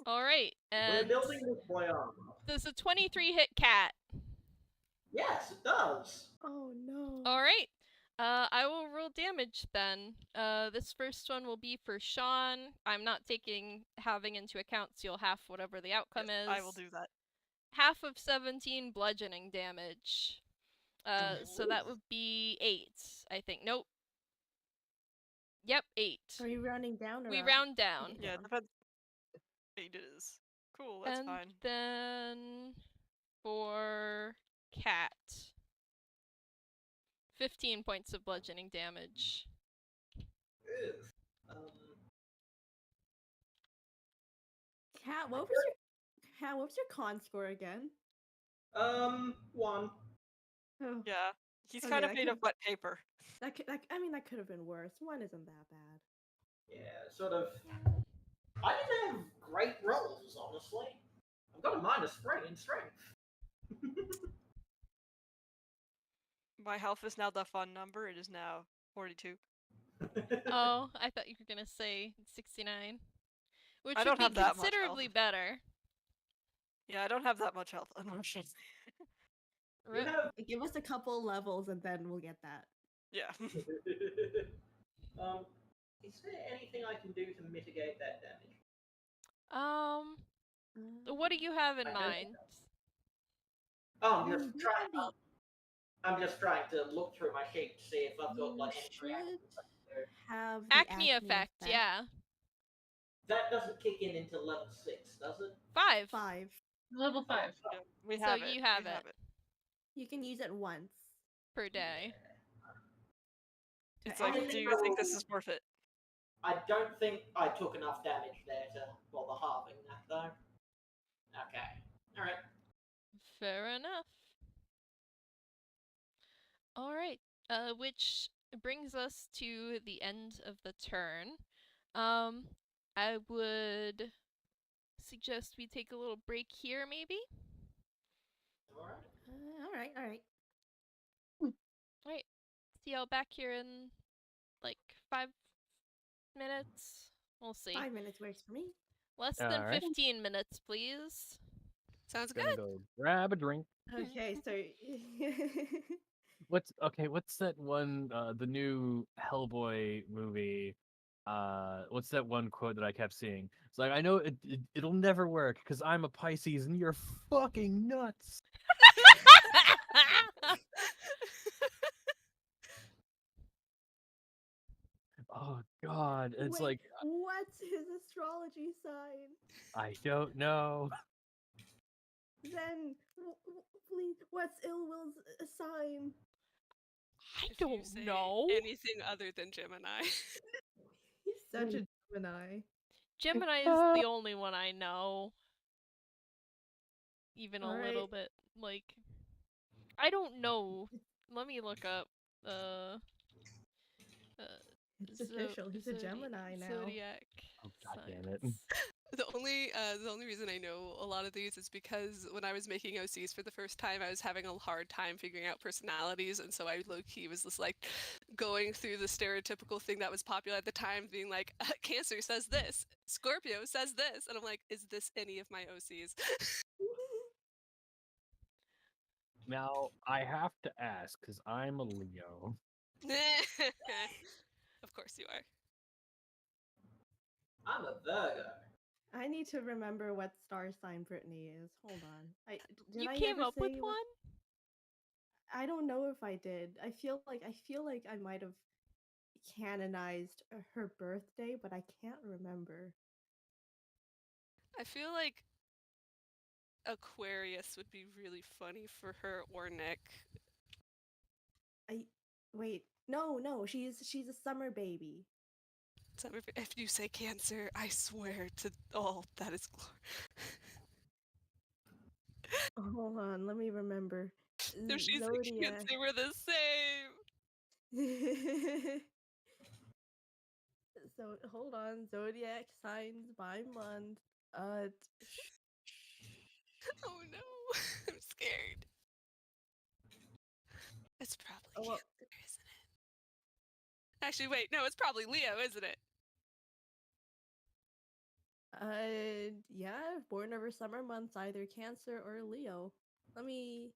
[SPEAKER 1] All right,
[SPEAKER 4] We're
[SPEAKER 1] and
[SPEAKER 4] building this boy armor.
[SPEAKER 1] does a 23 hit Cat?
[SPEAKER 4] Yes, it does.
[SPEAKER 2] Oh no.
[SPEAKER 1] All right. I will roll damage then. This first one will be for Shaun. I'm not having into account, so you'll half whatever the outcome
[SPEAKER 7] Yes,
[SPEAKER 1] is.
[SPEAKER 7] I will do that.
[SPEAKER 1] Half of 17 bludgeoning damage. So that would be 8, I think. Nope. Yep, 8.
[SPEAKER 2] Are you rounding down or
[SPEAKER 1] We
[SPEAKER 2] up?
[SPEAKER 1] round down.
[SPEAKER 2] Okay.
[SPEAKER 7] Yeah,
[SPEAKER 2] down.
[SPEAKER 7] depends. 8 is cool. That's
[SPEAKER 1] And
[SPEAKER 7] fine.
[SPEAKER 1] then for Cat. 15 points of bludgeoning damage.
[SPEAKER 4] Ew.
[SPEAKER 2] Cat, what was your con score again?
[SPEAKER 4] 1.
[SPEAKER 2] Oh,
[SPEAKER 7] Yeah. He's
[SPEAKER 2] Okay,
[SPEAKER 7] kind of
[SPEAKER 2] that
[SPEAKER 7] made
[SPEAKER 2] could-
[SPEAKER 7] of wet paper.
[SPEAKER 2] that could have been worse. 1 isn't that bad.
[SPEAKER 4] Yeah, sort of. I didn't have great rolls, honestly. I've got a -3 in strength.
[SPEAKER 7] My health is now the fun number. It is now 42.
[SPEAKER 1] Oh, I thought you were gonna say 69. Which
[SPEAKER 7] I
[SPEAKER 1] would
[SPEAKER 7] don't
[SPEAKER 1] be
[SPEAKER 7] have that much
[SPEAKER 1] considerably
[SPEAKER 7] health.
[SPEAKER 1] better.
[SPEAKER 7] Yeah, I don't have that much health, unfortunately.
[SPEAKER 4] You
[SPEAKER 1] Rip.
[SPEAKER 4] have.
[SPEAKER 2] Give us a couple levels and then we'll get that.
[SPEAKER 7] Yeah.
[SPEAKER 4] Is there anything I can do to mitigate that damage?
[SPEAKER 1] What do you have in
[SPEAKER 4] I don't
[SPEAKER 1] mind?
[SPEAKER 4] Oh,
[SPEAKER 2] I mean,
[SPEAKER 4] I'm just
[SPEAKER 2] we
[SPEAKER 4] trying.
[SPEAKER 2] can
[SPEAKER 4] I'm just trying to look through my sheet to see if I've got
[SPEAKER 2] You
[SPEAKER 4] like any
[SPEAKER 2] should
[SPEAKER 4] reactions I can do.
[SPEAKER 2] have the
[SPEAKER 1] Acne effect, yeah.
[SPEAKER 4] That doesn't kick in until level 6, does it?
[SPEAKER 1] 5.
[SPEAKER 2] 5.
[SPEAKER 6] Level 5.
[SPEAKER 7] Yeah, we
[SPEAKER 1] So
[SPEAKER 7] have it.
[SPEAKER 1] you have
[SPEAKER 7] we
[SPEAKER 1] it.
[SPEAKER 7] have it.
[SPEAKER 2] You can use it once.
[SPEAKER 1] Per day.
[SPEAKER 7] It's
[SPEAKER 2] I
[SPEAKER 7] like,
[SPEAKER 2] think
[SPEAKER 7] do
[SPEAKER 2] I
[SPEAKER 7] you think
[SPEAKER 4] will-
[SPEAKER 7] this is worth it?
[SPEAKER 4] I don't think I took enough damage there to bother halving that though. Okay. Alright.
[SPEAKER 1] Fair enough. Alright, which brings us to the end of the turn. I would suggest we take a little break here, maybe?
[SPEAKER 4] Alright.
[SPEAKER 2] Alright.
[SPEAKER 1] Alright, see y'all back here in, like, 5 minutes? We'll see.
[SPEAKER 2] 5 minutes works for me.
[SPEAKER 1] Less than
[SPEAKER 3] Alright.
[SPEAKER 1] 15 minutes, please.
[SPEAKER 5] Sounds
[SPEAKER 3] Gonna
[SPEAKER 5] good.
[SPEAKER 3] go grab a drink.
[SPEAKER 2] Okay, so
[SPEAKER 3] What's that one the new Hellboy movie? What's that one quote that I kept seeing? It's like, I know it'll never work because I'm a Pisces and you're fucking nuts. Oh god, it's
[SPEAKER 2] Wait,
[SPEAKER 3] like
[SPEAKER 2] what's his astrology sign?
[SPEAKER 3] I don't know.
[SPEAKER 2] Then, please, what's Yllwyl's sign?
[SPEAKER 1] I
[SPEAKER 5] If you
[SPEAKER 1] don't
[SPEAKER 5] say
[SPEAKER 1] know.
[SPEAKER 5] anything other than Gemini.
[SPEAKER 2] He's such a Gemini.
[SPEAKER 1] Gemini is the only one I know. Even a little
[SPEAKER 2] Alright.
[SPEAKER 1] bit. Like, I don't know. Let me look up.
[SPEAKER 2] It's official. He's a Gemini now.
[SPEAKER 1] Zodiac.
[SPEAKER 3] Oh, God damn it.
[SPEAKER 1] signs.
[SPEAKER 5] The only reason I know a lot of these is because when I was making OCs for the first time, I was having a hard time figuring out personalities, and so I low-key was just like going through the stereotypical thing that was popular at the time, being like, Cancer says this, Scorpio says this, and I'm like, is this any of my OCs?
[SPEAKER 3] Now I have to ask because I'm a Leo.
[SPEAKER 5] Of course you are.
[SPEAKER 4] I'm a Virgo.
[SPEAKER 2] I need to remember what star sign Brittany is. Hold on. Did
[SPEAKER 1] You
[SPEAKER 2] I
[SPEAKER 1] came
[SPEAKER 2] ever
[SPEAKER 1] up with
[SPEAKER 2] say
[SPEAKER 1] one?
[SPEAKER 2] I don't know if I did. I feel like I might have canonized her birthday, but I can't remember.
[SPEAKER 5] I feel like Aquarius would be really funny for her or Nick.
[SPEAKER 2] Wait. No, she's a summer baby.
[SPEAKER 5] If you say Cancer, I swear to all that is glory.
[SPEAKER 2] Hold on, let me remember.
[SPEAKER 5] If she's a
[SPEAKER 2] Zodiac.
[SPEAKER 5] Cancer, we're the same.
[SPEAKER 2] So hold on, zodiac signs by month.
[SPEAKER 5] Oh no, I'm scared. It's probably
[SPEAKER 2] Oh, well,
[SPEAKER 5] Cancer, isn't it? Actually, wait, no, it's probably Leo, isn't it?
[SPEAKER 2] yeah, born over summer months, either Cancer or Leo. Let me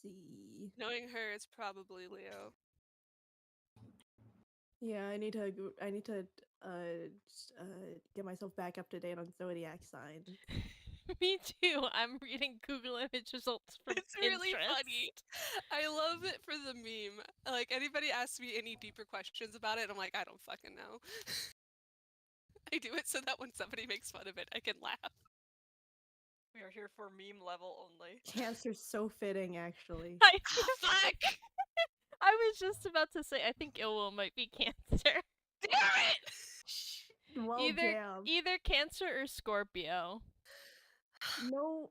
[SPEAKER 2] see.
[SPEAKER 5] Knowing her, it's probably Leo.
[SPEAKER 2] Yeah, I need to get myself back up to date on zodiac signs.
[SPEAKER 1] Me too. I'm reading Google image results from
[SPEAKER 5] It's really
[SPEAKER 1] Pinterest.
[SPEAKER 5] funny. I love it for the meme. Like, anybody asks me any deeper questions about it, I'm like, I don't fucking know. I do it so that when somebody makes fun of it, I can laugh.
[SPEAKER 7] We are here for meme level only.
[SPEAKER 2] Cancer's so fitting, actually.
[SPEAKER 1] I,
[SPEAKER 5] Fuck!
[SPEAKER 1] I was just about to say, I think Yllwyll might be Cancer.
[SPEAKER 5] Damn it!
[SPEAKER 2] Well,
[SPEAKER 1] either
[SPEAKER 2] damn.
[SPEAKER 1] either Cancer or Scorpio.
[SPEAKER 2] No.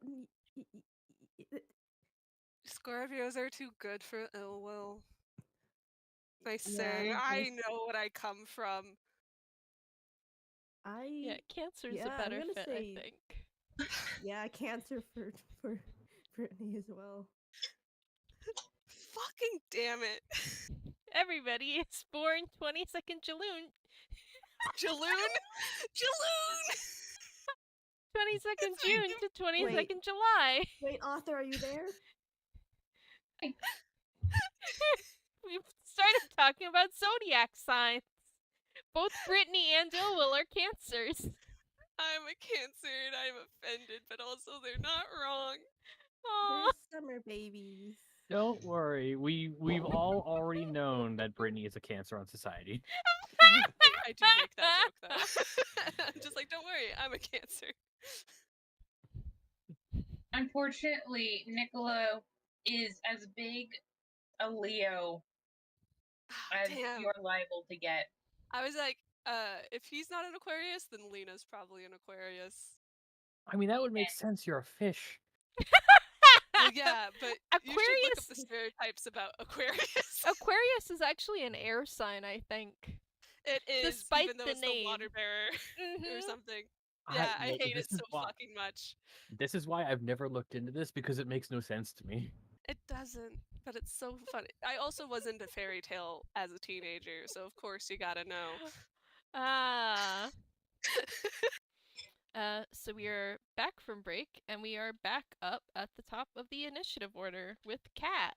[SPEAKER 5] Scorpios are too good for Yllwyll. I
[SPEAKER 2] Yeah,
[SPEAKER 5] say, I know what I come from.
[SPEAKER 1] Yeah, Cancer's
[SPEAKER 2] yeah,
[SPEAKER 1] a
[SPEAKER 2] I'm
[SPEAKER 1] better
[SPEAKER 2] gonna
[SPEAKER 1] fit,
[SPEAKER 2] say-
[SPEAKER 1] I think.
[SPEAKER 2] Yeah, Cancer for Brittany as well.
[SPEAKER 5] Fucking damn it.
[SPEAKER 1] Everybody is born 22nd Jaloon.
[SPEAKER 5] Jaloon? Jaloon!
[SPEAKER 1] 22nd
[SPEAKER 5] It's
[SPEAKER 1] June
[SPEAKER 5] like-
[SPEAKER 1] to 22nd
[SPEAKER 2] Wait.
[SPEAKER 1] July.
[SPEAKER 2] Wait, author, are you there?
[SPEAKER 1] We've started talking about zodiac signs. Both Brittany and Yllwyll are Cancers.
[SPEAKER 5] I'm a Cancer and I'm offended, but also they're not wrong.
[SPEAKER 1] Aww.
[SPEAKER 2] They're summer babies.
[SPEAKER 3] Don't worry, we've all already known that Brittany is a Cancer on society.
[SPEAKER 5] I do make that joke though. I'm just like, don't worry, I'm a Cancer.
[SPEAKER 6] Unfortunately, Nikola is as big a Leo as
[SPEAKER 5] Damn.
[SPEAKER 6] you're liable to get.
[SPEAKER 5] I was like, if he's not an Aquarius, then Lina's probably an Aquarius.
[SPEAKER 3] I mean, that would make sense. You're a fish.
[SPEAKER 5] Well, yeah, but you should look up the
[SPEAKER 1] Aquarius-
[SPEAKER 5] stereotypes about Aquarius.
[SPEAKER 1] Aquarius is actually an air sign, I think.
[SPEAKER 5] It is,
[SPEAKER 1] Despite
[SPEAKER 5] even though
[SPEAKER 1] the
[SPEAKER 5] it's the
[SPEAKER 1] name.
[SPEAKER 5] water bearer or
[SPEAKER 1] Mhm.
[SPEAKER 5] something. Yeah, I hate it
[SPEAKER 3] this is
[SPEAKER 5] so
[SPEAKER 3] why-
[SPEAKER 5] fucking much.
[SPEAKER 3] This is why I've never looked into this, because it makes no sense to me.
[SPEAKER 5] It doesn't, but it's so funny. I also was into fairy tale as a teenager, so of course you gotta know.
[SPEAKER 1] Ah. So we are back from break, and we are back up at the top of the initiative order with Cat.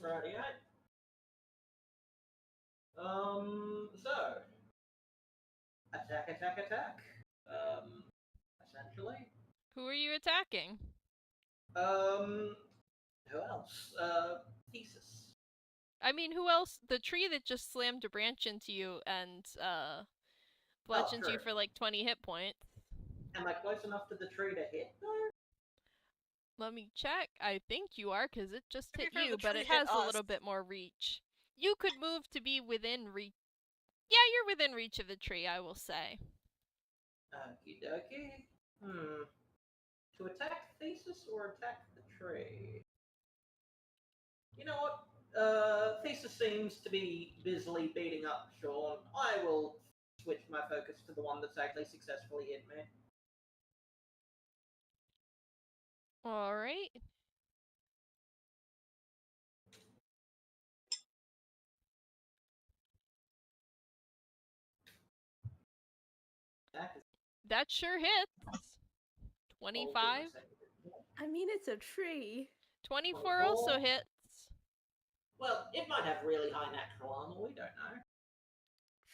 [SPEAKER 4] Righty, so attack. Essentially.
[SPEAKER 1] Who are you attacking?
[SPEAKER 4] Who else? Thesis.
[SPEAKER 1] I mean, who else? The tree that just slammed a branch into you and bludgeoned you
[SPEAKER 4] sure.
[SPEAKER 1] for like 20 hit points.
[SPEAKER 4] Am I close enough to the tree to hit though?
[SPEAKER 1] Let me check. I think you are, because it just
[SPEAKER 5] To be
[SPEAKER 1] hit
[SPEAKER 5] fair,
[SPEAKER 1] you,
[SPEAKER 5] the
[SPEAKER 1] but
[SPEAKER 5] tree
[SPEAKER 1] it
[SPEAKER 5] hit
[SPEAKER 1] has a little
[SPEAKER 5] us.
[SPEAKER 1] bit more reach. You could move to be within reach. Yeah, you're within reach of the tree, I will say.
[SPEAKER 4] Okie dokie. To attack Thesis or attack the tree? You know what? Thesis seems to be busily beating up Shaun. I will switch my focus to the one that's actually successfully hit me.
[SPEAKER 1] Alright.
[SPEAKER 4] Attack is
[SPEAKER 1] That sure hits. 25.
[SPEAKER 2] I mean, it's a tree.
[SPEAKER 1] 24 also
[SPEAKER 4] 24.
[SPEAKER 1] hits.
[SPEAKER 4] Well, it might have really high natural armor, we don't know.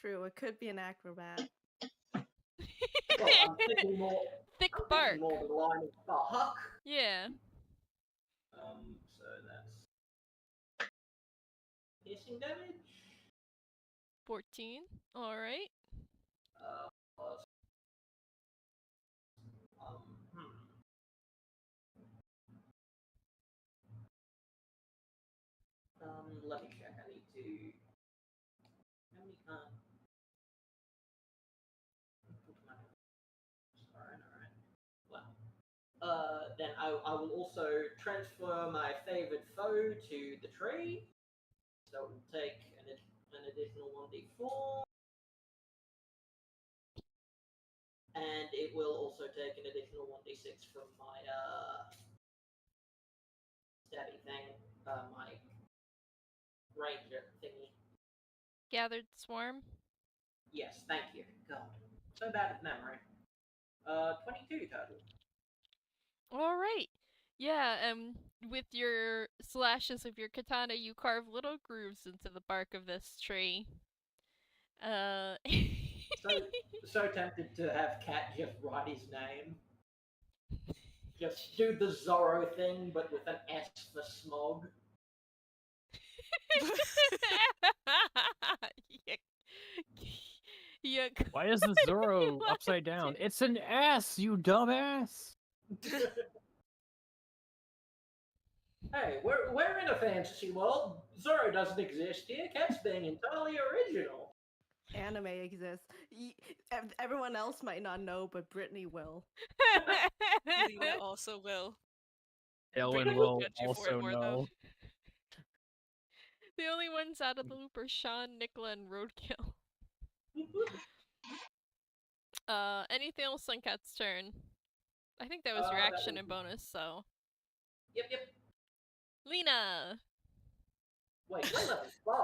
[SPEAKER 2] True, it could be an acrobat.
[SPEAKER 4] Well, I'm thinking more,
[SPEAKER 1] Thick
[SPEAKER 4] I'm
[SPEAKER 1] bark.
[SPEAKER 4] thinking more the line of bark.
[SPEAKER 1] Yeah.
[SPEAKER 4] So that's piercing damage.
[SPEAKER 1] 14. Alright.
[SPEAKER 4] Plus, let me check. I need to. How many? Alright. Well, then I will also transfer my favorite foe to the tree. So it will take an additional 1d4. And it will also take an additional 1d6 from my stabby thing, my ranger thingy.
[SPEAKER 1] Gathered swarm.
[SPEAKER 4] Yes, thank you. God, so bad with memory. 22 total.
[SPEAKER 1] Alright. Yeah, with your slashes of your katana, you carve little grooves into the bark of this tree.
[SPEAKER 4] So tempted to have Cat just write his name. Just do the Zorro thing, but with an S for smog.
[SPEAKER 1] You
[SPEAKER 3] Why is the Zoro
[SPEAKER 1] want
[SPEAKER 3] upside
[SPEAKER 1] to.
[SPEAKER 3] down? It's an S, you dumbass.
[SPEAKER 4] Hey, we're in a fantasy world. Zoro doesn't exist here. Cat's being entirely original.
[SPEAKER 2] Anime exists. Everyone else might not know, but Brittany will.
[SPEAKER 5] Lina also will.
[SPEAKER 3] Ellen
[SPEAKER 5] Brittany
[SPEAKER 3] will
[SPEAKER 5] judge you for it
[SPEAKER 3] also
[SPEAKER 5] more, though.
[SPEAKER 3] know.
[SPEAKER 1] The only ones out of the loop are Shaun, Nikola, and Roadkill. Anything else on Cat's turn? I think that was your
[SPEAKER 4] That
[SPEAKER 1] action
[SPEAKER 4] was
[SPEAKER 1] and bonus, so.
[SPEAKER 4] Yep.
[SPEAKER 1] Lina!
[SPEAKER 4] Wait, we're level 5.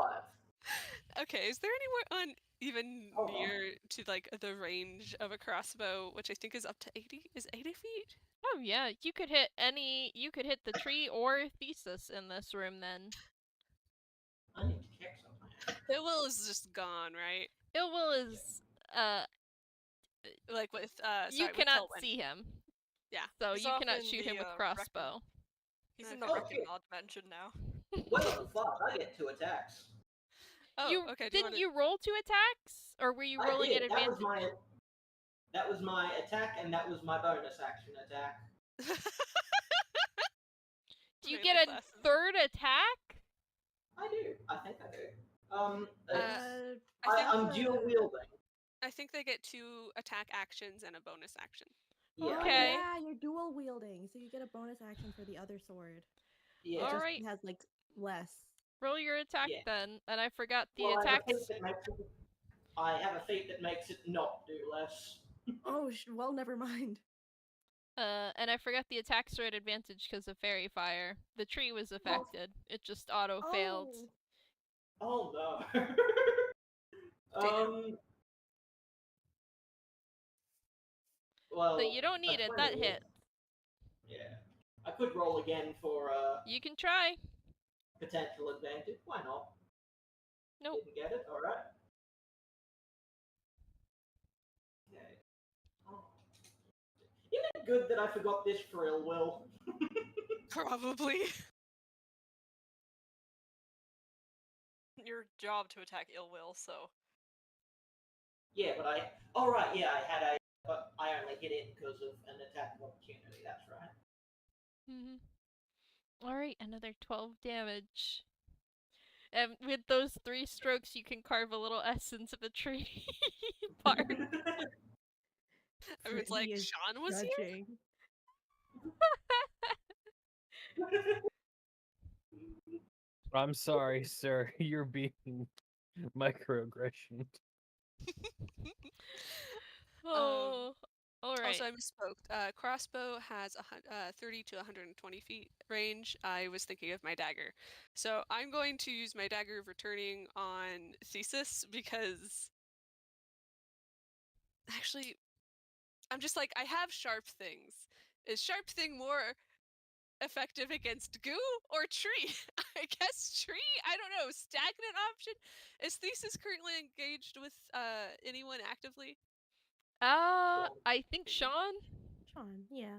[SPEAKER 5] Okay, is there anywhere on even
[SPEAKER 4] Hold on.
[SPEAKER 5] near to like the range of a crossbow, which I think is up to 80? Is 80 feet?
[SPEAKER 1] Oh yeah, you could hit the tree or Thesis in this room then.
[SPEAKER 4] I need to check something.
[SPEAKER 5] Yllwyll is just gone, right?
[SPEAKER 1] Yllwyll is,
[SPEAKER 5] Like with
[SPEAKER 1] you
[SPEAKER 5] sorry, with
[SPEAKER 1] cannot
[SPEAKER 5] Yllwyll.
[SPEAKER 1] see him.
[SPEAKER 5] Yeah.
[SPEAKER 1] So
[SPEAKER 7] He's
[SPEAKER 1] you
[SPEAKER 7] off
[SPEAKER 1] cannot
[SPEAKER 7] in
[SPEAKER 1] shoot him
[SPEAKER 7] the,
[SPEAKER 1] with
[SPEAKER 7] Reckon-
[SPEAKER 1] crossbow.
[SPEAKER 7] He's in the
[SPEAKER 5] Okay.
[SPEAKER 4] Oh,
[SPEAKER 7] Reckon
[SPEAKER 4] shit.
[SPEAKER 7] Law dimension now.
[SPEAKER 4] We're level 5. I get 2 attacks.
[SPEAKER 5] Oh, okay. Do you
[SPEAKER 1] Didn't
[SPEAKER 5] wanna...
[SPEAKER 1] you roll 2 attacks? Or were you
[SPEAKER 4] I
[SPEAKER 1] rolling
[SPEAKER 4] did.
[SPEAKER 1] at advantage?
[SPEAKER 4] That was my attack, and that was my bonus action attack.
[SPEAKER 1] Do you
[SPEAKER 5] Melee
[SPEAKER 1] get a
[SPEAKER 5] classes.
[SPEAKER 1] third attack?
[SPEAKER 4] I do. I think I do.
[SPEAKER 5] I think
[SPEAKER 4] I'm dual wielding.
[SPEAKER 5] I think they get 2 attack actions and a bonus action.
[SPEAKER 4] Yeah.
[SPEAKER 2] Oh,
[SPEAKER 1] Okay.
[SPEAKER 2] yeah, you're dual wielding, so you get a bonus action for the other sword.
[SPEAKER 4] Yeah.
[SPEAKER 2] It just
[SPEAKER 1] Alright.
[SPEAKER 2] has like less.
[SPEAKER 1] Roll your attack
[SPEAKER 4] Yeah.
[SPEAKER 1] then. And I forgot the
[SPEAKER 4] Well,
[SPEAKER 1] attacks.
[SPEAKER 4] I have a feat that makes it not do less.
[SPEAKER 2] Oh, well, never mind.
[SPEAKER 1] And I forgot the attacks are at advantage because of fairy fire. The tree was affected. It just auto failed.
[SPEAKER 4] Oh no. Well,
[SPEAKER 1] But you don't need it. That hit.
[SPEAKER 4] Yeah. I could roll again for
[SPEAKER 1] You can try.
[SPEAKER 4] potential advantage. Why not?
[SPEAKER 1] Nope.
[SPEAKER 4] Didn't get it. All right. Okay. Oh. Isn't it good that I forgot this for Yllwyll?
[SPEAKER 5] Probably.
[SPEAKER 7] Your job to attack Yllwyll, so.
[SPEAKER 4] Yeah, but I. Oh right, yeah, but I only hit it because of an attack of opportunity. That's right.
[SPEAKER 1] Alright, another 12 damage. And with those 3 strokes, you can carve a little S into the tree part.
[SPEAKER 5] Everyone's like,
[SPEAKER 2] Brittany is
[SPEAKER 5] Shaun was here?
[SPEAKER 2] judging.
[SPEAKER 3] I'm sorry, sir. You're being microaggression.
[SPEAKER 1] Oh, alright.
[SPEAKER 5] Also, I misspoke. Crossbow has 30 to 120 feet range. I was thinking of my dagger. So I'm going to use my dagger of returning on Thesis because... Actually, I'm just like, I have sharp things. Is sharp thing more effective against goo or tree? I guess tree? I don't know. Stagnant option? Is Thesis currently engaged with anyone actively?
[SPEAKER 1] I think Shaun?
[SPEAKER 2] Shaun, yeah.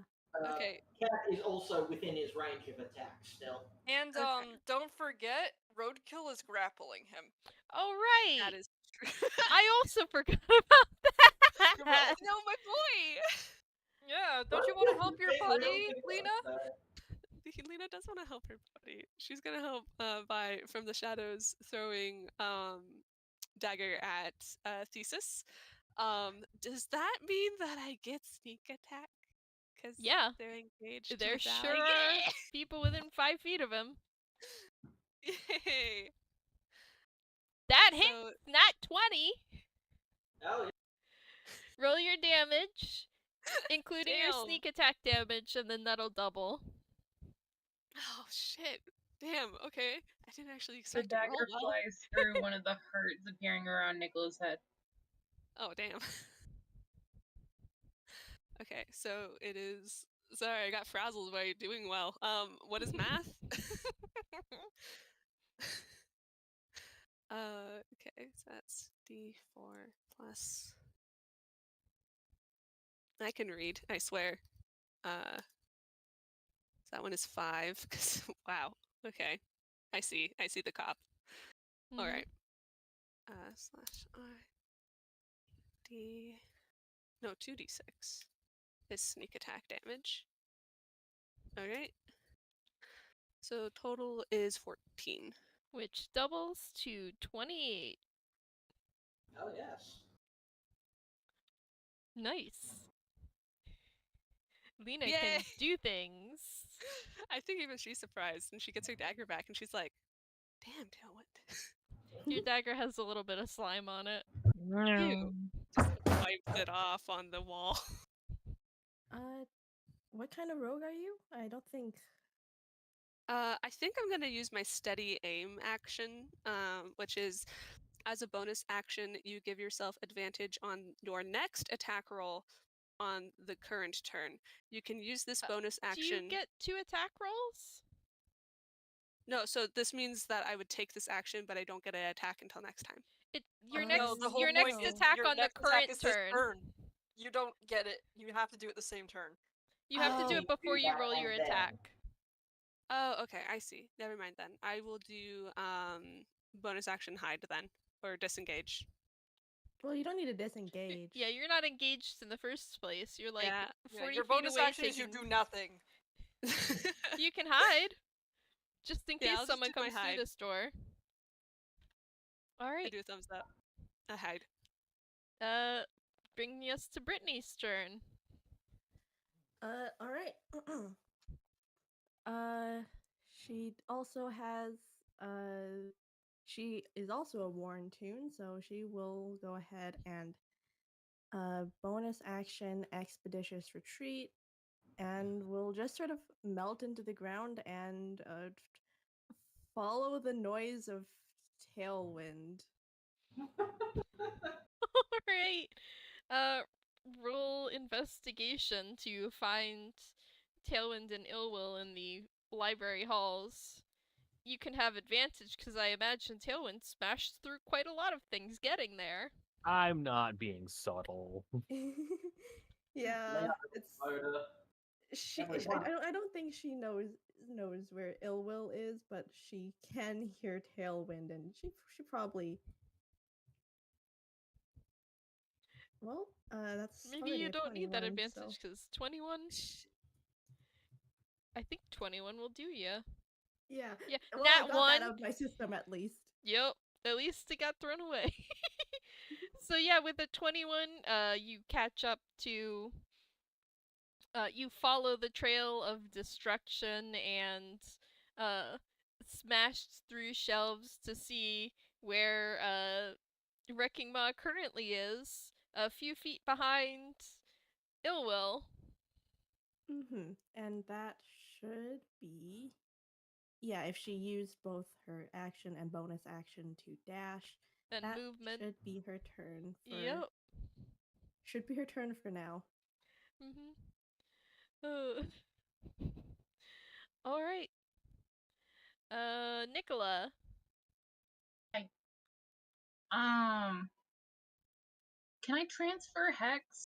[SPEAKER 5] Okay.
[SPEAKER 4] Cat is also within his range of attack still.
[SPEAKER 7] And
[SPEAKER 5] Okay.
[SPEAKER 7] don't forget, Roadkill is grappling him.
[SPEAKER 1] Alright!
[SPEAKER 5] That is true.
[SPEAKER 1] I also forgot about that!
[SPEAKER 5] No, my boy!
[SPEAKER 7] Yeah, don't you want to help your buddy, Lina?
[SPEAKER 5] Lina does want to help her buddy. She's gonna help by from the shadows throwing dagger at Thesis. Does that mean that I get sneak attack? Because
[SPEAKER 1] Yeah.
[SPEAKER 5] they're engaged.
[SPEAKER 1] There
[SPEAKER 5] with
[SPEAKER 1] sure
[SPEAKER 5] ally?
[SPEAKER 1] are people within 5 feet of him.
[SPEAKER 5] Yay!
[SPEAKER 1] That hit!
[SPEAKER 5] So,
[SPEAKER 1] Not 20!
[SPEAKER 4] Oh, yeah.
[SPEAKER 1] Roll your damage, including your
[SPEAKER 5] Damn.
[SPEAKER 1] sneak attack damage, and then that'll double.
[SPEAKER 5] oh shit! Damn. Okay, I didn't actually
[SPEAKER 6] The
[SPEAKER 5] expect to roll
[SPEAKER 6] dagger
[SPEAKER 5] well.
[SPEAKER 6] flies through one of the hurts appearing around Nikola's head.
[SPEAKER 5] Oh damn. Okay, so it is. Sorry, I got frazzled by doing well. What is math? Okay, so that's D4 plus. I can read, I swear. That one is 5. 'Cause wow. Okay, I see the cop.
[SPEAKER 1] Mhm.
[SPEAKER 5] All right. Slash I. No, 2d6 is sneak attack damage. Alright. So total is 14.
[SPEAKER 1] Which doubles to 28.
[SPEAKER 4] Oh yes.
[SPEAKER 1] Nice. Lina
[SPEAKER 5] Yay!
[SPEAKER 1] can do things.
[SPEAKER 5] I think even she's surprised, and she gets her dagger back, and she's like, "Damn, Tailwind."
[SPEAKER 1] Your dagger has a little bit of slime on it.
[SPEAKER 5] Ew. Just wipes it off on the wall.
[SPEAKER 2] What kind of rogue are you? I don't think.
[SPEAKER 5] I think I'm gonna use my steady aim action, which is as a bonus action, you give yourself advantage on your next attack roll on the current turn. You can use this bonus
[SPEAKER 1] Do
[SPEAKER 5] action.
[SPEAKER 1] you get 2 attack rolls?
[SPEAKER 5] No, so this means that I would take this action, but I don't get an attack until next time.
[SPEAKER 1] Your
[SPEAKER 2] Oh,
[SPEAKER 1] next
[SPEAKER 7] No, the whole
[SPEAKER 1] your
[SPEAKER 7] point
[SPEAKER 1] next
[SPEAKER 7] is
[SPEAKER 1] attack
[SPEAKER 7] your
[SPEAKER 1] on the
[SPEAKER 7] next attack
[SPEAKER 1] current
[SPEAKER 7] is this
[SPEAKER 1] turn.
[SPEAKER 7] turn. You don't get it. You have to do it the same turn.
[SPEAKER 1] You have to do
[SPEAKER 2] Oh.
[SPEAKER 1] it before you
[SPEAKER 4] that
[SPEAKER 1] roll your
[SPEAKER 4] and then-
[SPEAKER 1] attack.
[SPEAKER 5] Oh, okay, I see. Never mind then. I will do bonus action hide then, or disengage.
[SPEAKER 2] Well, you don't need to disengage.
[SPEAKER 1] Yeah, you're not engaged in the first place. You're like
[SPEAKER 5] Yeah.
[SPEAKER 1] 40
[SPEAKER 7] your
[SPEAKER 1] feet
[SPEAKER 7] bonus
[SPEAKER 1] away
[SPEAKER 7] action is you
[SPEAKER 1] taking...
[SPEAKER 7] do nothing.
[SPEAKER 1] You can hide. Just in
[SPEAKER 5] Yeah,
[SPEAKER 1] case
[SPEAKER 5] I'll just
[SPEAKER 1] someone
[SPEAKER 5] do my
[SPEAKER 1] comes through
[SPEAKER 5] hide.
[SPEAKER 1] this door.
[SPEAKER 5] I
[SPEAKER 1] Alright.
[SPEAKER 5] do a thumbs up. I hide.
[SPEAKER 1] Bringing us to Brittany's turn.
[SPEAKER 2] All right. She also has. She is also a worn tune, so she will go ahead and bonus action expeditious retreat, and will just sort of melt into the ground and follow the noise of tailwind.
[SPEAKER 1] Alright. Roll investigation to find Tailwind and Yllwyll in the library halls. You can have advantage because I imagine Tailwind smashed through quite a lot of things getting there.
[SPEAKER 3] I'm not being subtle.
[SPEAKER 2] Yeah, it's
[SPEAKER 4] Motor.
[SPEAKER 2] she.
[SPEAKER 4] Everyone.
[SPEAKER 2] I don't think she knows where Yllwyll is, but she can hear tailwind, and she probably. Well, that's
[SPEAKER 1] Maybe
[SPEAKER 2] already
[SPEAKER 1] you
[SPEAKER 2] a
[SPEAKER 1] don't need that
[SPEAKER 2] 21,
[SPEAKER 1] advantage because 21. I think 21 will do ya.
[SPEAKER 2] Yeah.
[SPEAKER 1] Yeah,
[SPEAKER 2] Well,
[SPEAKER 1] nat
[SPEAKER 2] I got
[SPEAKER 1] 1.
[SPEAKER 2] that out of my system at least.
[SPEAKER 1] Yep, at least it got thrown away. So yeah, with a 21, you catch up to. You follow the trail of destruction and smashed through shelves to see where Wrecking Maw currently is, a few feet behind Yllwyll.
[SPEAKER 2] Mm-hmm. And that should be. Yeah, if she used both her action and bonus action to dash,
[SPEAKER 1] And
[SPEAKER 2] that
[SPEAKER 1] movement.
[SPEAKER 2] should be her turn for.
[SPEAKER 1] Yep.
[SPEAKER 2] Should be her turn for now.
[SPEAKER 1] Alright. Nikola.
[SPEAKER 6] Can I transfer hex?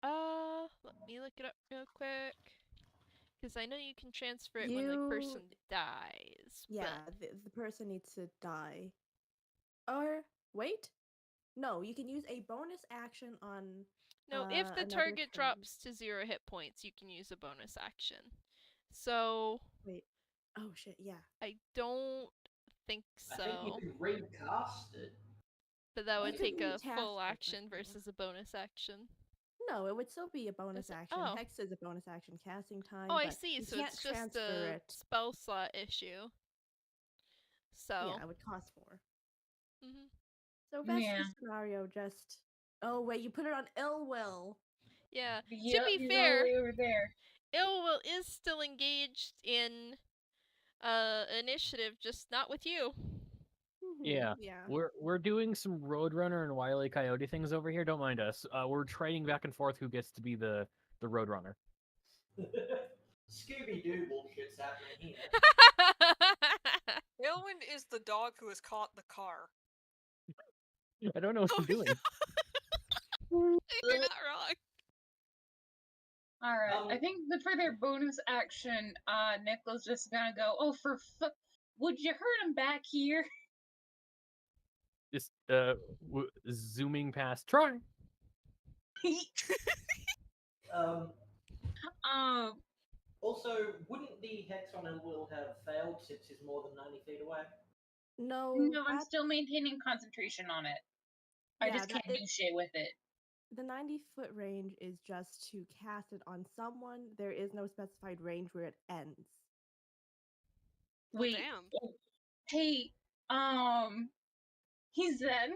[SPEAKER 1] Let me look it up real quick. Because I know you can transfer it when the person dies.
[SPEAKER 2] Yeah, the person needs to die. Or wait, no, you can use a bonus action on.
[SPEAKER 1] No, if the
[SPEAKER 2] another
[SPEAKER 1] target
[SPEAKER 2] turn.
[SPEAKER 1] drops to 0 hit points, you can use a bonus action. So
[SPEAKER 2] Wait. Oh shit! Yeah.
[SPEAKER 1] I don't think so.
[SPEAKER 4] I think you could recast it.
[SPEAKER 1] But that would
[SPEAKER 2] You could
[SPEAKER 1] take a
[SPEAKER 2] recast
[SPEAKER 1] full
[SPEAKER 2] it, but
[SPEAKER 1] action
[SPEAKER 2] yeah.
[SPEAKER 1] versus a bonus action.
[SPEAKER 2] No, it would still be a bonus
[SPEAKER 1] it?
[SPEAKER 2] action.
[SPEAKER 1] Oh.
[SPEAKER 2] Hex is a bonus action casting time.
[SPEAKER 1] Oh, I
[SPEAKER 2] but
[SPEAKER 1] see.
[SPEAKER 2] You
[SPEAKER 1] So
[SPEAKER 2] can't
[SPEAKER 1] it's just
[SPEAKER 2] transfer
[SPEAKER 1] a
[SPEAKER 2] it.
[SPEAKER 1] spell slot issue. So.
[SPEAKER 2] Yeah, it would cost more.
[SPEAKER 1] Mhm.
[SPEAKER 2] So best
[SPEAKER 6] Yeah.
[SPEAKER 2] case scenario, just. Oh wait, you put it on Yllwyll.
[SPEAKER 1] Yeah.
[SPEAKER 6] Yep,
[SPEAKER 1] To be
[SPEAKER 6] he's
[SPEAKER 1] fair,
[SPEAKER 6] all the way over there.
[SPEAKER 1] Yllwyll is still engaged in initiative, just not with you.
[SPEAKER 3] Yeah.
[SPEAKER 2] Yeah.
[SPEAKER 3] We're doing some Roadrunner and Wile E. Coyote things over here. Don't mind us. We're trading back and forth who gets to be the Roadrunner.
[SPEAKER 4] Scooby Doo bullshit's happening here.
[SPEAKER 7] Whirlwind is the dog who has caught the car.
[SPEAKER 3] I don't know what I'm doing.
[SPEAKER 5] You're not wrong.
[SPEAKER 6] Alright, I think that for their bonus action, Nicola's just gonna go, oh, would you hurt him back here?
[SPEAKER 3] Just zooming past. Try.
[SPEAKER 4] Um,
[SPEAKER 6] um,
[SPEAKER 4] also, wouldn't the hex on Yllwyll have failed since it's more than 90 feet away?
[SPEAKER 2] No,
[SPEAKER 6] no, I'm
[SPEAKER 2] that-
[SPEAKER 6] still maintaining concentration on it. I
[SPEAKER 2] yeah,
[SPEAKER 6] just
[SPEAKER 2] that-
[SPEAKER 6] can't do shit with it.
[SPEAKER 2] the 90-foot range is just to cast it on someone. There is no specified range where it ends.
[SPEAKER 5] Oh,
[SPEAKER 6] Wait.
[SPEAKER 5] damn.
[SPEAKER 6] oh, Hey, he's Zen.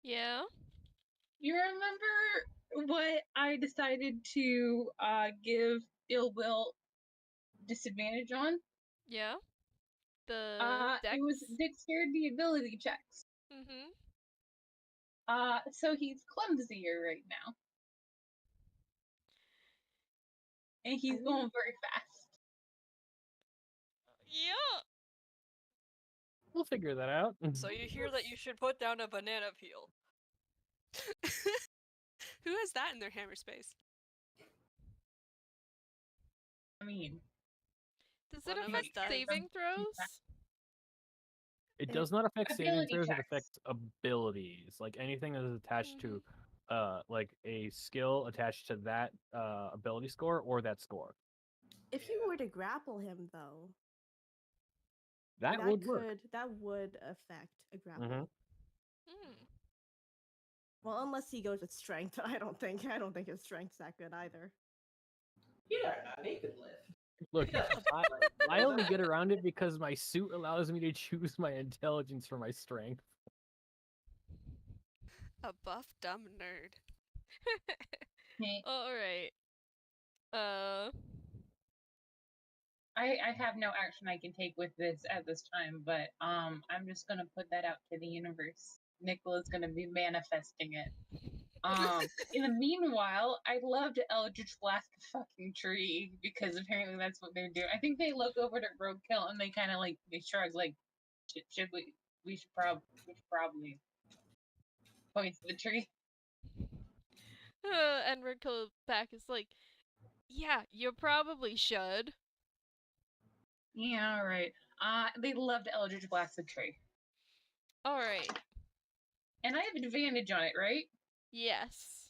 [SPEAKER 1] Yeah.
[SPEAKER 6] You remember what I decided to give Yllwyll disadvantage on?
[SPEAKER 1] Yeah. The dex.
[SPEAKER 6] It was dexterity ability checks.
[SPEAKER 1] Mm-hmm.
[SPEAKER 6] So he's clumsier right now. And he's going very fast.
[SPEAKER 1] Yeah.
[SPEAKER 3] We'll figure that out.
[SPEAKER 7] So you hear that you should put down a banana peel.
[SPEAKER 5] Who has that in their hammer space?
[SPEAKER 6] I mean,
[SPEAKER 1] Does it
[SPEAKER 5] One of us
[SPEAKER 1] affect
[SPEAKER 5] does.
[SPEAKER 1] saving throws?
[SPEAKER 3] It does not affect saving
[SPEAKER 6] Ability
[SPEAKER 3] throws. It
[SPEAKER 6] checks.
[SPEAKER 3] affects abilities, like anything that is attached to, like a skill attached to that ability score or that score.
[SPEAKER 2] If you were to grapple him, though,
[SPEAKER 3] That would work.
[SPEAKER 2] that would affect a grapple.
[SPEAKER 3] Mhm.
[SPEAKER 1] Hmm.
[SPEAKER 2] Well, unless he goes with strength, I don't think his strength's that good either.
[SPEAKER 4] You don't know, he could live.
[SPEAKER 3] Look,
[SPEAKER 4] He doesn't
[SPEAKER 3] I,
[SPEAKER 4] play.
[SPEAKER 3] I only get around it because my suit allows me to choose my intelligence for my strength.
[SPEAKER 5] A buff dumb nerd.
[SPEAKER 6] hey,
[SPEAKER 1] All right.
[SPEAKER 6] I have no action I can take with this at this time, but I'm just gonna put that out to the universe. Nicola's gonna be manifesting it. In the meanwhile, I'd love to Eldritch Blast the fucking tree because apparently that's what they're doing. I think they look over to Roadkill and they kind of like they shrug like, should we should probably point to the tree.
[SPEAKER 1] And Rico back is like, yeah, you probably should.
[SPEAKER 6] Yeah, all right. They love to Eldritch Blast the tree,
[SPEAKER 1] All right.
[SPEAKER 6] and I have advantage on it, right?
[SPEAKER 1] Yes.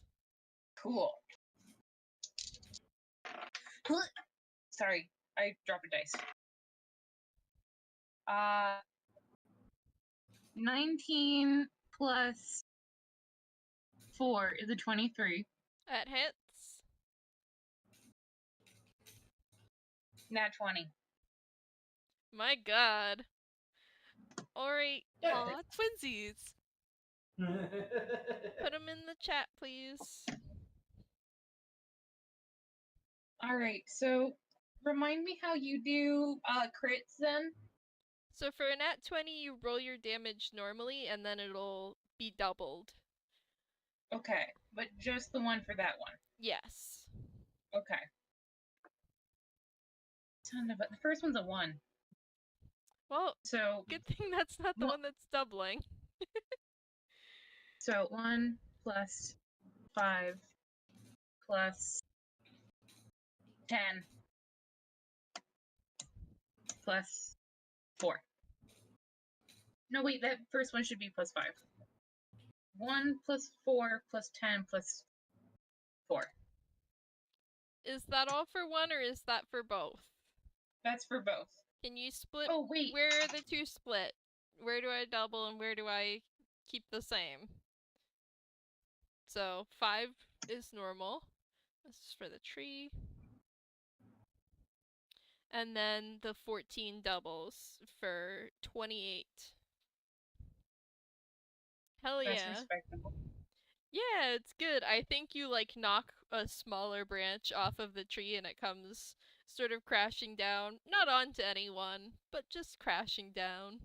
[SPEAKER 6] Cool. Sorry, I dropped a dice. 19 plus 4 is a 23.
[SPEAKER 1] That hits.
[SPEAKER 6] Nat 20.
[SPEAKER 1] My God. All right.
[SPEAKER 5] Aw, twinsies.
[SPEAKER 1] Put them in the chat, please.
[SPEAKER 6] All right, so remind me how you do crits then.
[SPEAKER 1] So for a nat 20, you roll your damage normally, and then it'll be doubled.
[SPEAKER 6] Okay, but just the one for that one.
[SPEAKER 1] Yes.
[SPEAKER 6] Okay. Son of a, the first one's a 1.
[SPEAKER 1] Well,
[SPEAKER 6] So
[SPEAKER 1] good thing that's not the
[SPEAKER 6] Well-
[SPEAKER 1] one that's doubling.
[SPEAKER 6] 1 plus 5 plus 10 plus 4. No, wait, that first one should be plus 5. 1 plus 4 plus 10 plus 4.
[SPEAKER 1] Is that all for one, or is that for both?
[SPEAKER 6] That's for both.
[SPEAKER 1] Can you split?
[SPEAKER 6] Oh, wait.
[SPEAKER 1] Where are the two split? Where do I double and where do I keep the same? So 5 is normal. This is for the tree. And then the 14 doubles for 28. Hell
[SPEAKER 6] That's
[SPEAKER 1] yeah.
[SPEAKER 6] respectable.
[SPEAKER 1] Yeah, it's good. I think you like knock a smaller branch off of the tree and it comes sort of crashing down. Not onto anyone, but just crashing down.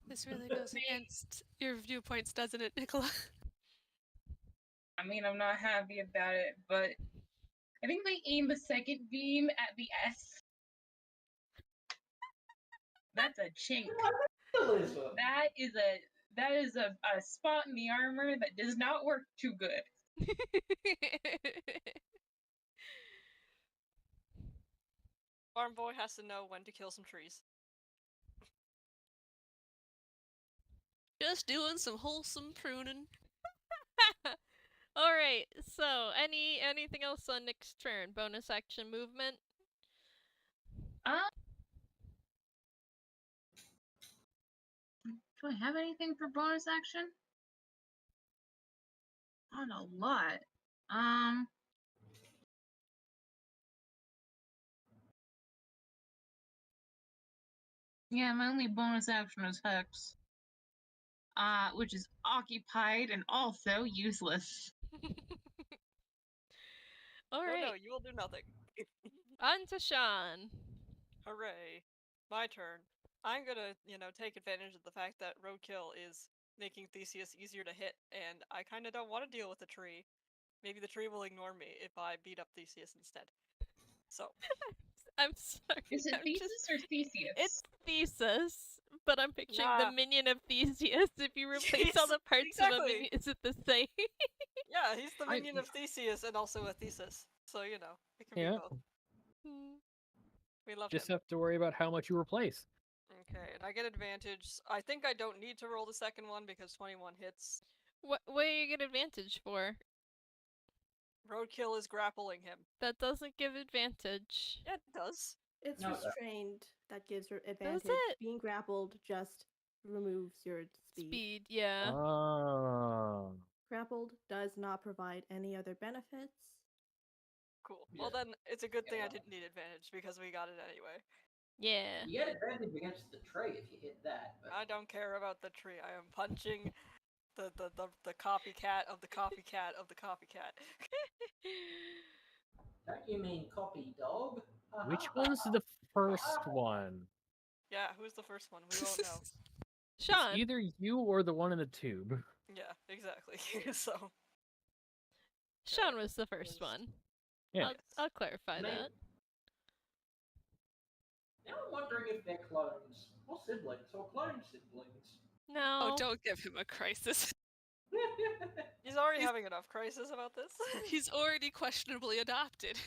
[SPEAKER 5] This really goes against your viewpoints, doesn't it, Nikola?
[SPEAKER 6] I mean, I'm not happy about it, but I think they aim the second beam at the S. That's a chink. That is a spot in the armor that does not work too good.
[SPEAKER 7] Farm boy has to know when to kill some trees.
[SPEAKER 5] Just doing some wholesome pruning.
[SPEAKER 1] All right. So, anything else on Nick's turn? Bonus action movement.
[SPEAKER 6] Do I have anything for bonus action? Not a lot. Yeah, my only bonus action is Hex. Which is occupied and also useless.
[SPEAKER 1] All
[SPEAKER 7] Oh
[SPEAKER 1] right.
[SPEAKER 7] no, you will do nothing.
[SPEAKER 1] On to Shaun.
[SPEAKER 7] Hooray. My turn. I'm gonna, take advantage of the fact that roadkill is making Theseus easier to hit, and I kinda don't want to deal with the tree. Maybe the tree will ignore me if I beat up Theseus instead. So,
[SPEAKER 1] I'm sorry.
[SPEAKER 6] Is it
[SPEAKER 1] I'm
[SPEAKER 6] Thesis
[SPEAKER 1] just...
[SPEAKER 6] or Theseus?
[SPEAKER 1] It's Thesis, but I'm picturing the
[SPEAKER 7] Nah.
[SPEAKER 1] minion of Theseus. If you replace all
[SPEAKER 7] Yes,
[SPEAKER 1] the parts of a
[SPEAKER 7] exactly.
[SPEAKER 1] minion, is it the same?
[SPEAKER 7] yeah, he's the
[SPEAKER 3] I-
[SPEAKER 7] minion of Theseus and also a Thesis. So, it can
[SPEAKER 3] Yeah.
[SPEAKER 7] be both.
[SPEAKER 1] Hmm.
[SPEAKER 7] We love
[SPEAKER 3] Just
[SPEAKER 7] him.
[SPEAKER 3] have to worry about how much you replace.
[SPEAKER 7] Okay, and I get advantage. I think I don't need to roll the second one because 21 hits.
[SPEAKER 1] What do you get advantage for?
[SPEAKER 7] Roadkill is grappling him.
[SPEAKER 1] That doesn't give advantage.
[SPEAKER 7] Yeah, it does.
[SPEAKER 2] It's
[SPEAKER 4] No,
[SPEAKER 2] restrained. That gives her advantage.
[SPEAKER 1] it?
[SPEAKER 2] Being grappled just removes your speed.
[SPEAKER 1] Speed, yeah.
[SPEAKER 3] Oh.
[SPEAKER 2] Grappled does not provide any other benefits.
[SPEAKER 7] Cool.
[SPEAKER 4] Yeah.
[SPEAKER 7] Well then, it's a good thing I
[SPEAKER 4] Yeah.
[SPEAKER 7] didn't need advantage because we got it anyway.
[SPEAKER 1] Yeah.
[SPEAKER 4] You get advantage against the tree if you hit that. But
[SPEAKER 7] I don't care about the tree. I am punching the copycat of the copycat of the copycat.
[SPEAKER 4] don't you mean copy dog?
[SPEAKER 3] Which one's the first one?
[SPEAKER 7] Yeah, who's the first one? We won't know.
[SPEAKER 1] Shaun.
[SPEAKER 3] Either you or the one in the tube.
[SPEAKER 7] Yeah, exactly. So.
[SPEAKER 1] Shaun was the first one.
[SPEAKER 3] Yeah.
[SPEAKER 1] I'll clarify
[SPEAKER 4] Maybe.
[SPEAKER 1] that.
[SPEAKER 4] Now I'm wondering if they're clones or siblings or clone siblings.
[SPEAKER 1] No.
[SPEAKER 5] Oh, don't give him a crisis.
[SPEAKER 7] He's already having enough crisis about this.
[SPEAKER 5] He's already questionably adopted.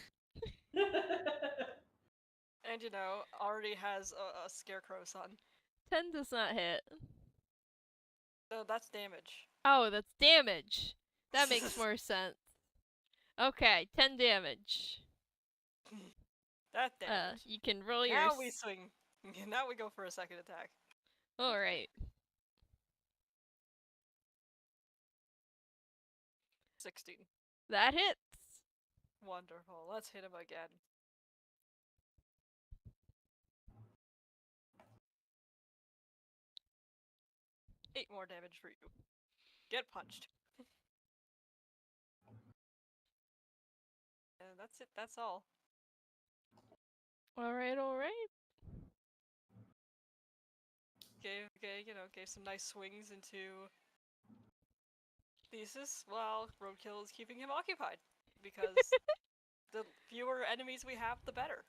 [SPEAKER 7] And already has a scarecrow son.
[SPEAKER 1] 10 does not hit.
[SPEAKER 7] So that's damage.
[SPEAKER 1] Oh, that's damage. That makes more sense. Okay, 10 damage.
[SPEAKER 7] That damage.
[SPEAKER 1] You can roll your...
[SPEAKER 7] Now we swing. Now we go for a second attack.
[SPEAKER 1] Alright.
[SPEAKER 7] 16.
[SPEAKER 1] That hits.
[SPEAKER 7] Wonderful. Let's hit him again. Eight more damage for you. Get punched. And that's it. That's all.
[SPEAKER 1] Alright.
[SPEAKER 7] Gave some nice swings into Thesis while Roadkill is keeping him occupied. Because the fewer enemies we have, the better.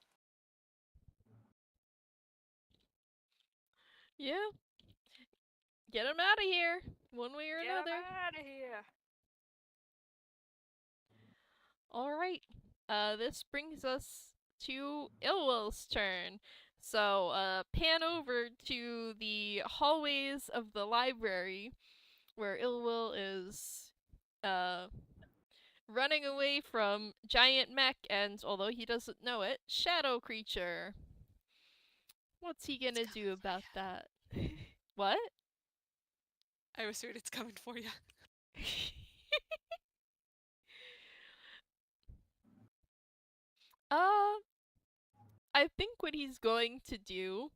[SPEAKER 1] Yeah. Get him out of here. One way or another.
[SPEAKER 7] Get him out of here.
[SPEAKER 1] Alright. This brings us to Yllwyl's turn. So, pan over to the hallways of the library where Yllwyll is, running away from giant mech and, although he doesn't know it, shadow creature. What's he gonna do about that? What?
[SPEAKER 5] I was sure it's coming for you.
[SPEAKER 1] I think what he's going to do...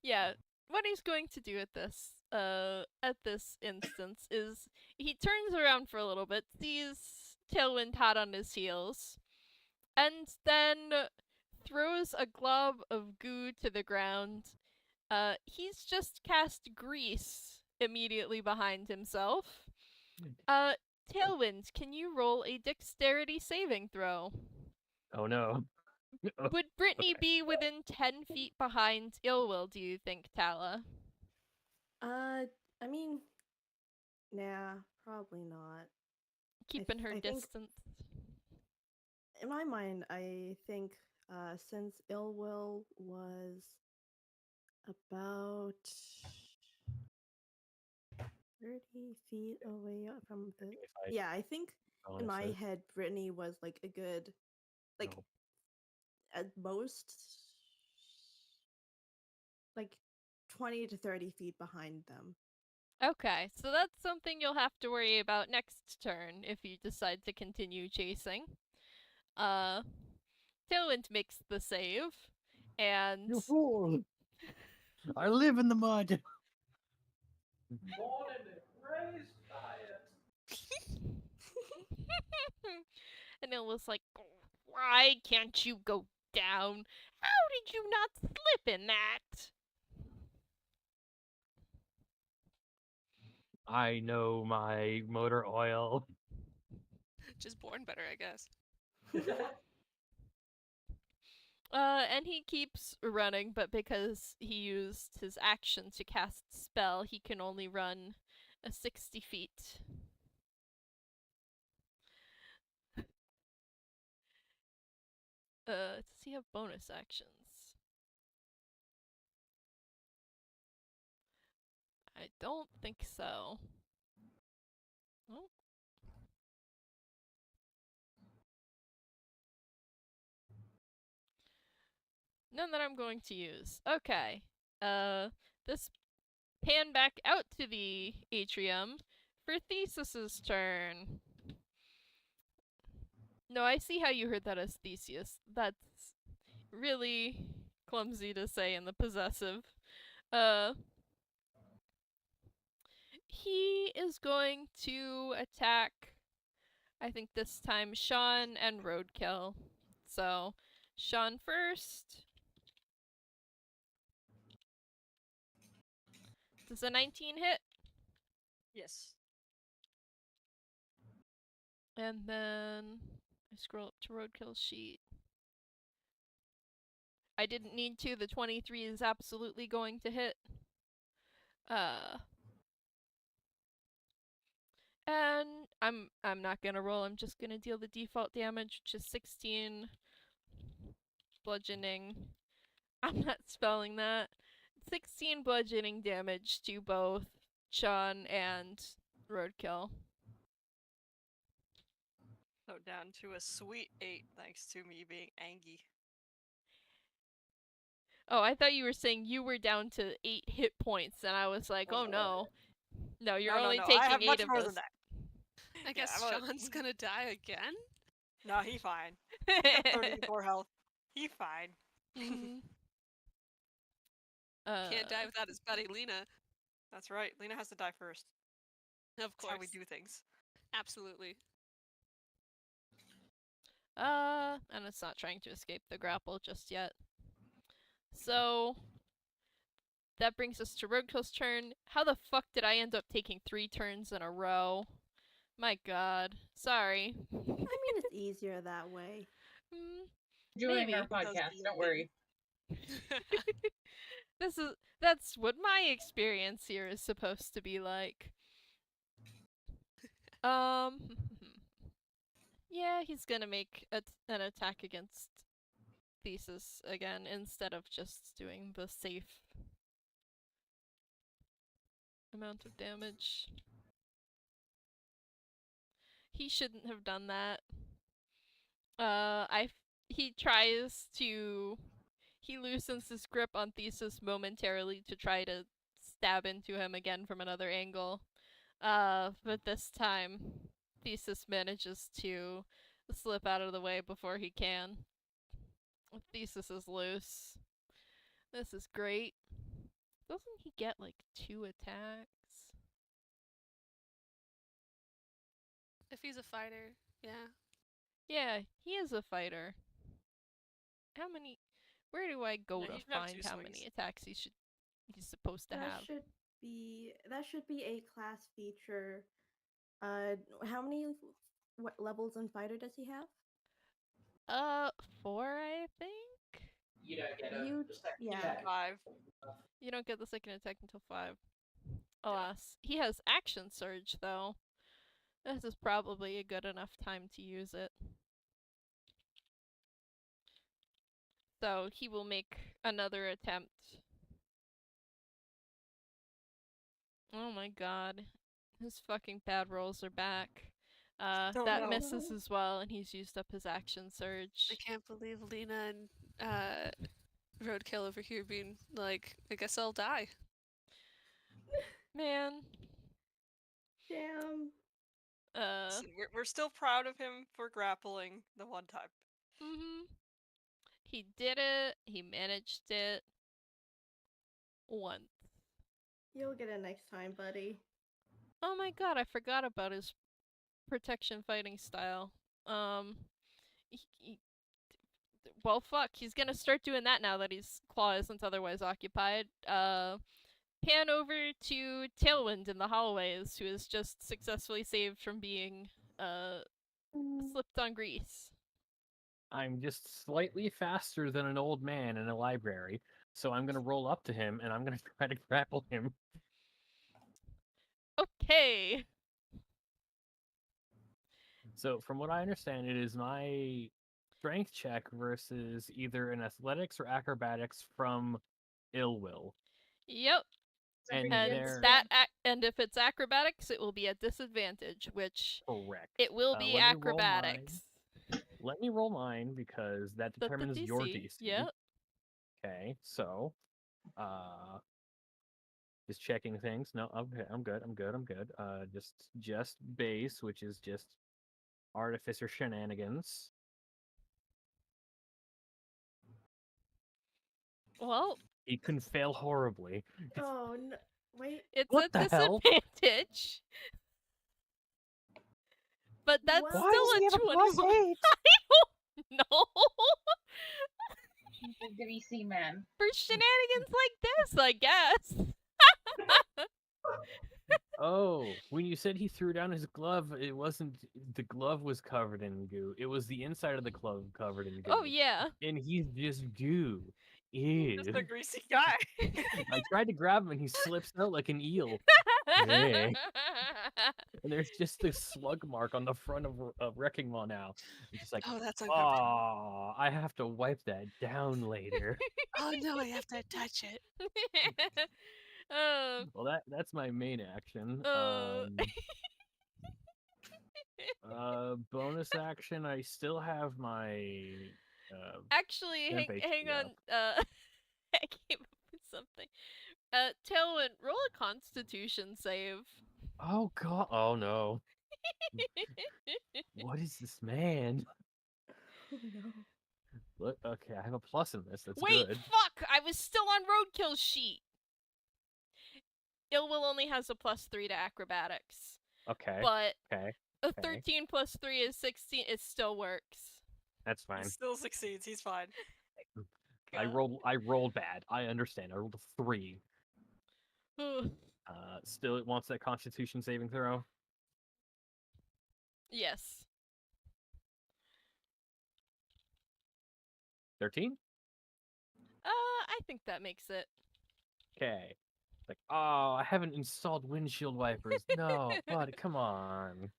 [SPEAKER 1] Yeah, what he's going to do at this instance is he turns around for a little bit, sees Tailwind hot on his heels, and then throws a glob of goo to the ground. He's just cast grease immediately behind himself. Tailwind, can you roll a dexterity saving throw?
[SPEAKER 3] Oh no.
[SPEAKER 1] Would Brittany
[SPEAKER 3] Okay.
[SPEAKER 1] be within 10 feet behind Yllwyll, do you think, Tala?
[SPEAKER 2] I mean, nah, probably not.
[SPEAKER 1] Keeping her
[SPEAKER 2] I think-
[SPEAKER 1] distance.
[SPEAKER 2] In my mind, I think since Yllwyll was about 30 feet away from the.
[SPEAKER 3] If I
[SPEAKER 2] Yeah, I think in my
[SPEAKER 3] bonuses.
[SPEAKER 2] head, Brittany was like a good, like
[SPEAKER 3] No.
[SPEAKER 2] at most, like 20 to 30 feet behind them.
[SPEAKER 1] Okay, so that's something you'll have to worry about next turn if you decide to continue chasing. Tailwind makes the save, and
[SPEAKER 3] You fool! I live in the mud.
[SPEAKER 4] Born and raised by it.
[SPEAKER 1] and it was like, why can't you go down? How did you not slip in that?
[SPEAKER 3] I know my motor oil.
[SPEAKER 5] Just born better, I guess.
[SPEAKER 1] And he keeps running, but because he used his action to cast spell, he can only run 60 feet. Does he have bonus actions? I don't think so. Oh. None that I'm going to use. Okay. This pan back out to the atrium for Thesis's turn. No, I see how you heard that as Theseus. That's really clumsy to say in the possessive. He is going to attack, I think this time, Shaun and Roadkill. So, Shaun first. Does a 19 hit?
[SPEAKER 7] Yes.
[SPEAKER 1] And then I scroll up to Roadkill's sheet. I didn't need to. The 23 is absolutely going to hit. And I'm not gonna roll. I'm just gonna deal the default damage, which is 16 bludgeoning. I'm not spelling that. 16 bludgeoning damage to both Shaun and Roadkill.
[SPEAKER 7] So down to a sweet 8, thanks to me being angry.
[SPEAKER 1] Oh, I thought you were saying you were down to 8 hit points, and I was like, oh no. No, you're only
[SPEAKER 7] I
[SPEAKER 1] taking
[SPEAKER 7] have
[SPEAKER 1] 8
[SPEAKER 7] much
[SPEAKER 1] of
[SPEAKER 7] more
[SPEAKER 1] this.
[SPEAKER 7] than that.
[SPEAKER 5] I guess
[SPEAKER 7] I'm a-
[SPEAKER 5] Shaun's gonna die again?
[SPEAKER 7] No, he fine. He got 34 health. He fine.
[SPEAKER 1] Mhm.
[SPEAKER 5] Can't die without his buddy Lina.
[SPEAKER 7] That's right. Lina has to die first.
[SPEAKER 5] Of
[SPEAKER 7] That's how we
[SPEAKER 5] course.
[SPEAKER 7] do things.
[SPEAKER 5] Absolutely.
[SPEAKER 1] And it's not trying to escape the grapple just yet. So, that brings us to Roadkill's turn. How the fuck did I end up taking 3 turns in a row? My god. Sorry.
[SPEAKER 2] I mean, it's easier that way.
[SPEAKER 6] Doing
[SPEAKER 1] Maybe.
[SPEAKER 6] our podcast, don't worry.
[SPEAKER 1] That's what my experience here is supposed to be like. Yeah, he's gonna make an attack against Thesis again instead of just doing the safe amount of damage. He shouldn't have done that. He loosens his grip on Thesis momentarily to try to stab into him again from another angle. But this time, Thesis manages to slip out of the way before he can. Thesis is loose. This is great. Doesn't he get like 2 attacks?
[SPEAKER 5] If he's a fighter, yeah.
[SPEAKER 1] Yeah, he is a fighter. How many? Where do I go
[SPEAKER 7] Yeah,
[SPEAKER 1] to
[SPEAKER 7] he should have
[SPEAKER 1] find
[SPEAKER 7] 2
[SPEAKER 1] how
[SPEAKER 7] swings.
[SPEAKER 1] many attacks he's supposed to have?
[SPEAKER 2] That should be a class feature. How many what levels in fighter does he have?
[SPEAKER 1] 4, I think.
[SPEAKER 4] You don't get
[SPEAKER 2] You-
[SPEAKER 4] the second
[SPEAKER 2] yeah.
[SPEAKER 4] attack.
[SPEAKER 7] 5.
[SPEAKER 1] You don't get the second attack until 5. Alas. He has action surge though. This is probably a good enough time to use it. So he will make another attempt Oh my god. His fucking bad rolls are back.
[SPEAKER 7] Don't
[SPEAKER 1] That
[SPEAKER 7] know.
[SPEAKER 1] misses as well, and he's used up his action
[SPEAKER 5] I
[SPEAKER 1] surge.
[SPEAKER 5] can't believe Lina and Roadkill over here being like, I guess I'll die.
[SPEAKER 1] Man.
[SPEAKER 2] Damn.
[SPEAKER 7] We're still proud of him for grappling the one time.
[SPEAKER 1] He did it. He managed it. Once.
[SPEAKER 2] You'll get it next time, buddy.
[SPEAKER 1] Oh my god, I forgot about his protection fighting style. Well, fuck, he's gonna start doing that now that his claw isn't otherwise occupied. Pan over to Tailwind in the hallways, who has just successfully saved from being, slipped on grease.
[SPEAKER 3] I'm just slightly faster than an old man in a library, so I'm gonna roll up to him and I'm gonna try to grapple him.
[SPEAKER 1] Okay.
[SPEAKER 3] So, from what I understand, it is my strength check versus either an athletics or acrobatics from Yllwyll.
[SPEAKER 1] Yep.
[SPEAKER 3] And
[SPEAKER 1] And
[SPEAKER 3] there,
[SPEAKER 1] and if it's acrobatics, it will be a disadvantage, which
[SPEAKER 3] correct.
[SPEAKER 1] it will be
[SPEAKER 3] let me roll mine.
[SPEAKER 1] acrobatics.
[SPEAKER 3] Let me roll mine because that
[SPEAKER 1] That's the
[SPEAKER 3] determines your
[SPEAKER 1] DC.
[SPEAKER 3] DC.
[SPEAKER 1] Yep.
[SPEAKER 3] Okay, so, just checking things. No, okay, I'm good. Just base, which is just artificer shenanigans.
[SPEAKER 1] Well,
[SPEAKER 3] He can fail horribly.
[SPEAKER 2] Oh no! Wait.
[SPEAKER 1] it's
[SPEAKER 3] What
[SPEAKER 1] a
[SPEAKER 3] the hell?
[SPEAKER 1] disadvantage. But that's
[SPEAKER 2] What?
[SPEAKER 3] Why
[SPEAKER 1] still
[SPEAKER 3] does he have a
[SPEAKER 1] a 21.
[SPEAKER 3] +8?
[SPEAKER 1] No.
[SPEAKER 6] He's a greasy man.
[SPEAKER 1] For shenanigans like this, I guess.
[SPEAKER 3] Oh, when you said he threw down his glove, it wasn't the glove was covered in goo. It was the inside of the glove covered in goo.
[SPEAKER 1] Oh yeah.
[SPEAKER 3] And he's just goo. Ew.
[SPEAKER 7] Just a greasy guy.
[SPEAKER 3] I tried to grab him and he slips out like an eel. Hey. And there's just this slug mark on the front of Wrecking Ball now. I'm just like,
[SPEAKER 5] Oh, that's uncomfortable.
[SPEAKER 3] oh, I have to wipe that down later.
[SPEAKER 5] Oh no, I have to touch it.
[SPEAKER 3] Well, that's my main action. Bonus action, I still have my.
[SPEAKER 1] Actually,
[SPEAKER 3] temp
[SPEAKER 1] hang
[SPEAKER 3] HP
[SPEAKER 1] on.
[SPEAKER 3] up.
[SPEAKER 1] I came up with something. Tailwind, roll a Constitution save.
[SPEAKER 3] Oh god! Oh no! What is this man?
[SPEAKER 2] Oh no.
[SPEAKER 3] Look, okay, I have a plus in this. That's
[SPEAKER 1] Wait,
[SPEAKER 3] good.
[SPEAKER 1] fuck! I was still on Roadkill's sheet. Yllwyll only has a +3 to acrobatics,
[SPEAKER 3] Okay.
[SPEAKER 1] but
[SPEAKER 3] Okay.
[SPEAKER 1] a
[SPEAKER 3] okay.
[SPEAKER 1] 13 + 3 is 16. It still works.
[SPEAKER 3] That's
[SPEAKER 7] He
[SPEAKER 3] fine.
[SPEAKER 7] still succeeds. He's fine.
[SPEAKER 3] I rolled bad. I understand. I rolled a 3. Still, it wants that Constitution saving throw.
[SPEAKER 1] Yes.
[SPEAKER 3] 13.
[SPEAKER 1] I think that makes it.
[SPEAKER 3] Okay. Like, oh, I haven't installed windshield wipers. No, but come on.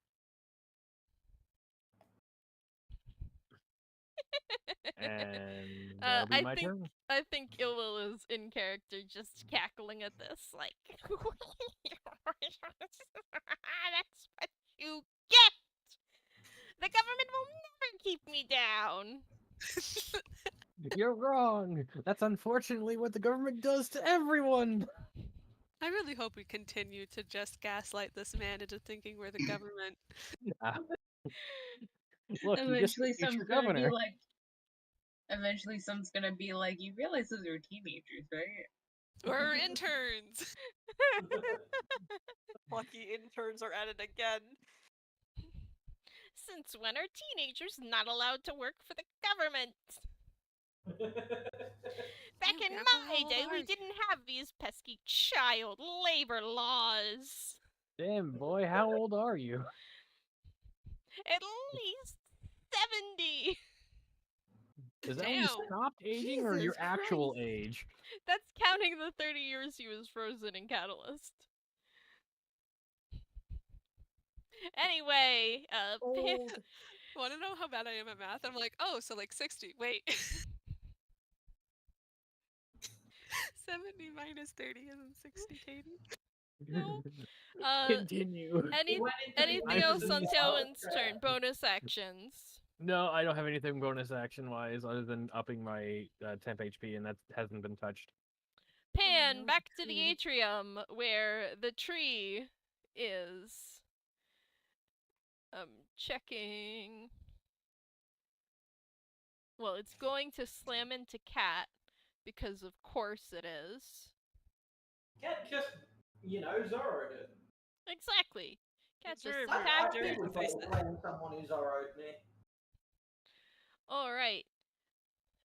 [SPEAKER 3] And that'll be my turn.
[SPEAKER 1] I think Yllwyll is in character, just cackling at this, like, that's what you get. The government will never keep me down.
[SPEAKER 3] You're wrong. That's unfortunately what the government does to everyone.
[SPEAKER 5] I really hope we continue to just gaslight this man into thinking we're the government.
[SPEAKER 3] Look, you just
[SPEAKER 6] Eventually,
[SPEAKER 3] your
[SPEAKER 6] someone's gonna
[SPEAKER 3] governor.
[SPEAKER 6] be like. Eventually, someone's gonna be like, "You realize those are teenagers, right?"
[SPEAKER 5] We're interns.
[SPEAKER 7] Lucky interns are at it again.
[SPEAKER 1] Since when are teenagers not allowed to work for the government? Back in my day, we didn't have these pesky child labor laws.
[SPEAKER 3] Damn, boy, how old are you?
[SPEAKER 1] At least 70.
[SPEAKER 3] Is that when you
[SPEAKER 5] Damn.
[SPEAKER 3] stopped aging or
[SPEAKER 2] Jesus
[SPEAKER 3] your actual
[SPEAKER 2] Christ.
[SPEAKER 3] age?
[SPEAKER 1] That's counting the 30 years he was frozen in Catalyst. Anyway,
[SPEAKER 2] Old.
[SPEAKER 5] Want to know how bad I am at math? I'm like, oh, so like 60. Wait. 70 minus 30 isn't 60, Katie.
[SPEAKER 1] No.
[SPEAKER 3] Continue.
[SPEAKER 1] Any
[SPEAKER 4] Went into the
[SPEAKER 1] anything
[SPEAKER 3] I'm
[SPEAKER 1] else on
[SPEAKER 4] Noticia's
[SPEAKER 1] Tailwind's
[SPEAKER 4] trap.
[SPEAKER 1] turn? Bonus actions.
[SPEAKER 3] No, I don't have anything bonus action wise other than upping my temp HP, and that hasn't been touched.
[SPEAKER 1] Pan
[SPEAKER 2] no,
[SPEAKER 1] back
[SPEAKER 2] the
[SPEAKER 1] to the
[SPEAKER 2] tree.
[SPEAKER 1] atrium where the tree is. Checking. Well, it's going to slam into Cat because of course it is.
[SPEAKER 4] Cat just, Zorroed it.
[SPEAKER 1] Exactly. Cat
[SPEAKER 7] It's
[SPEAKER 1] just
[SPEAKER 7] very rude.
[SPEAKER 4] I
[SPEAKER 1] attacked
[SPEAKER 7] Dare
[SPEAKER 1] it.
[SPEAKER 4] think we
[SPEAKER 7] face
[SPEAKER 4] probably
[SPEAKER 7] it.
[SPEAKER 4] blame someone who Zorroed me.
[SPEAKER 1] All right.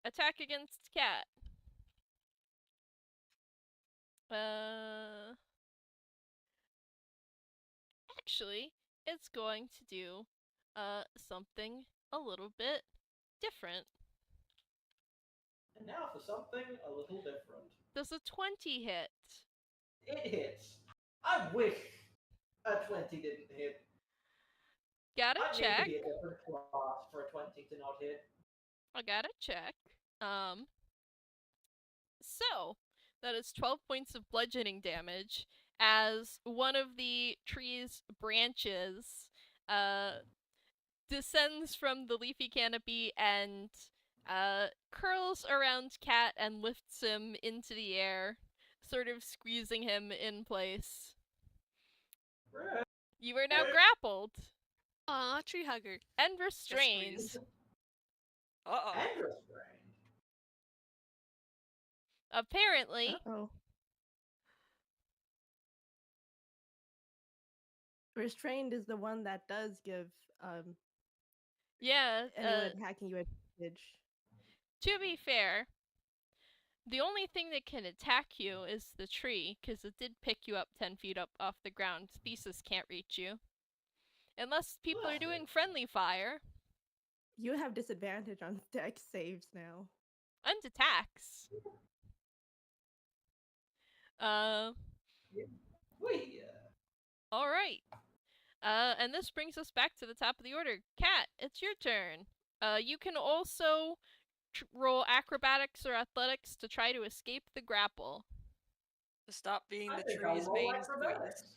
[SPEAKER 1] Attack against Cat. Actually, it's going to do something a little bit different.
[SPEAKER 4] And now for something a little different.
[SPEAKER 1] Does a 20 hit?
[SPEAKER 4] It hits. I wish a 20 didn't hit.
[SPEAKER 1] Gotta
[SPEAKER 4] I need to
[SPEAKER 1] check.
[SPEAKER 4] be a different class for a 20 to not hit.
[SPEAKER 1] I gotta check. So that is 12 points of bludgeoning damage as one of the tree's branches descends from the leafy canopy and curls around Cat and lifts him into the air, sort of squeezing him in place.
[SPEAKER 4] Right.
[SPEAKER 1] You are now grappled
[SPEAKER 5] Aw, tree hugger.
[SPEAKER 1] and restrained.
[SPEAKER 7] squeeze. Uh-oh.
[SPEAKER 4] And restrained.
[SPEAKER 1] Apparently,
[SPEAKER 2] Uh-oh. Restrained is the one that does give
[SPEAKER 1] yeah,
[SPEAKER 2] anyone attacking you advantage.
[SPEAKER 1] to be fair, the only thing that can attack you is the tree, because it did pick you up 10 feet up off the ground. Thesis can't reach you. Unless people are doing friendly fire
[SPEAKER 2] You have disadvantage on dex saves now.
[SPEAKER 1] and attacks.
[SPEAKER 4] We,
[SPEAKER 1] Alright. And this brings us back to the top of the order. Cat, it's your turn. You can also roll acrobatics or athletics to try to escape the grapple.
[SPEAKER 7] To stop being
[SPEAKER 4] I
[SPEAKER 7] the
[SPEAKER 4] think I'll
[SPEAKER 7] tree's
[SPEAKER 4] roll
[SPEAKER 7] main
[SPEAKER 4] acrobatics.
[SPEAKER 7] squeeze.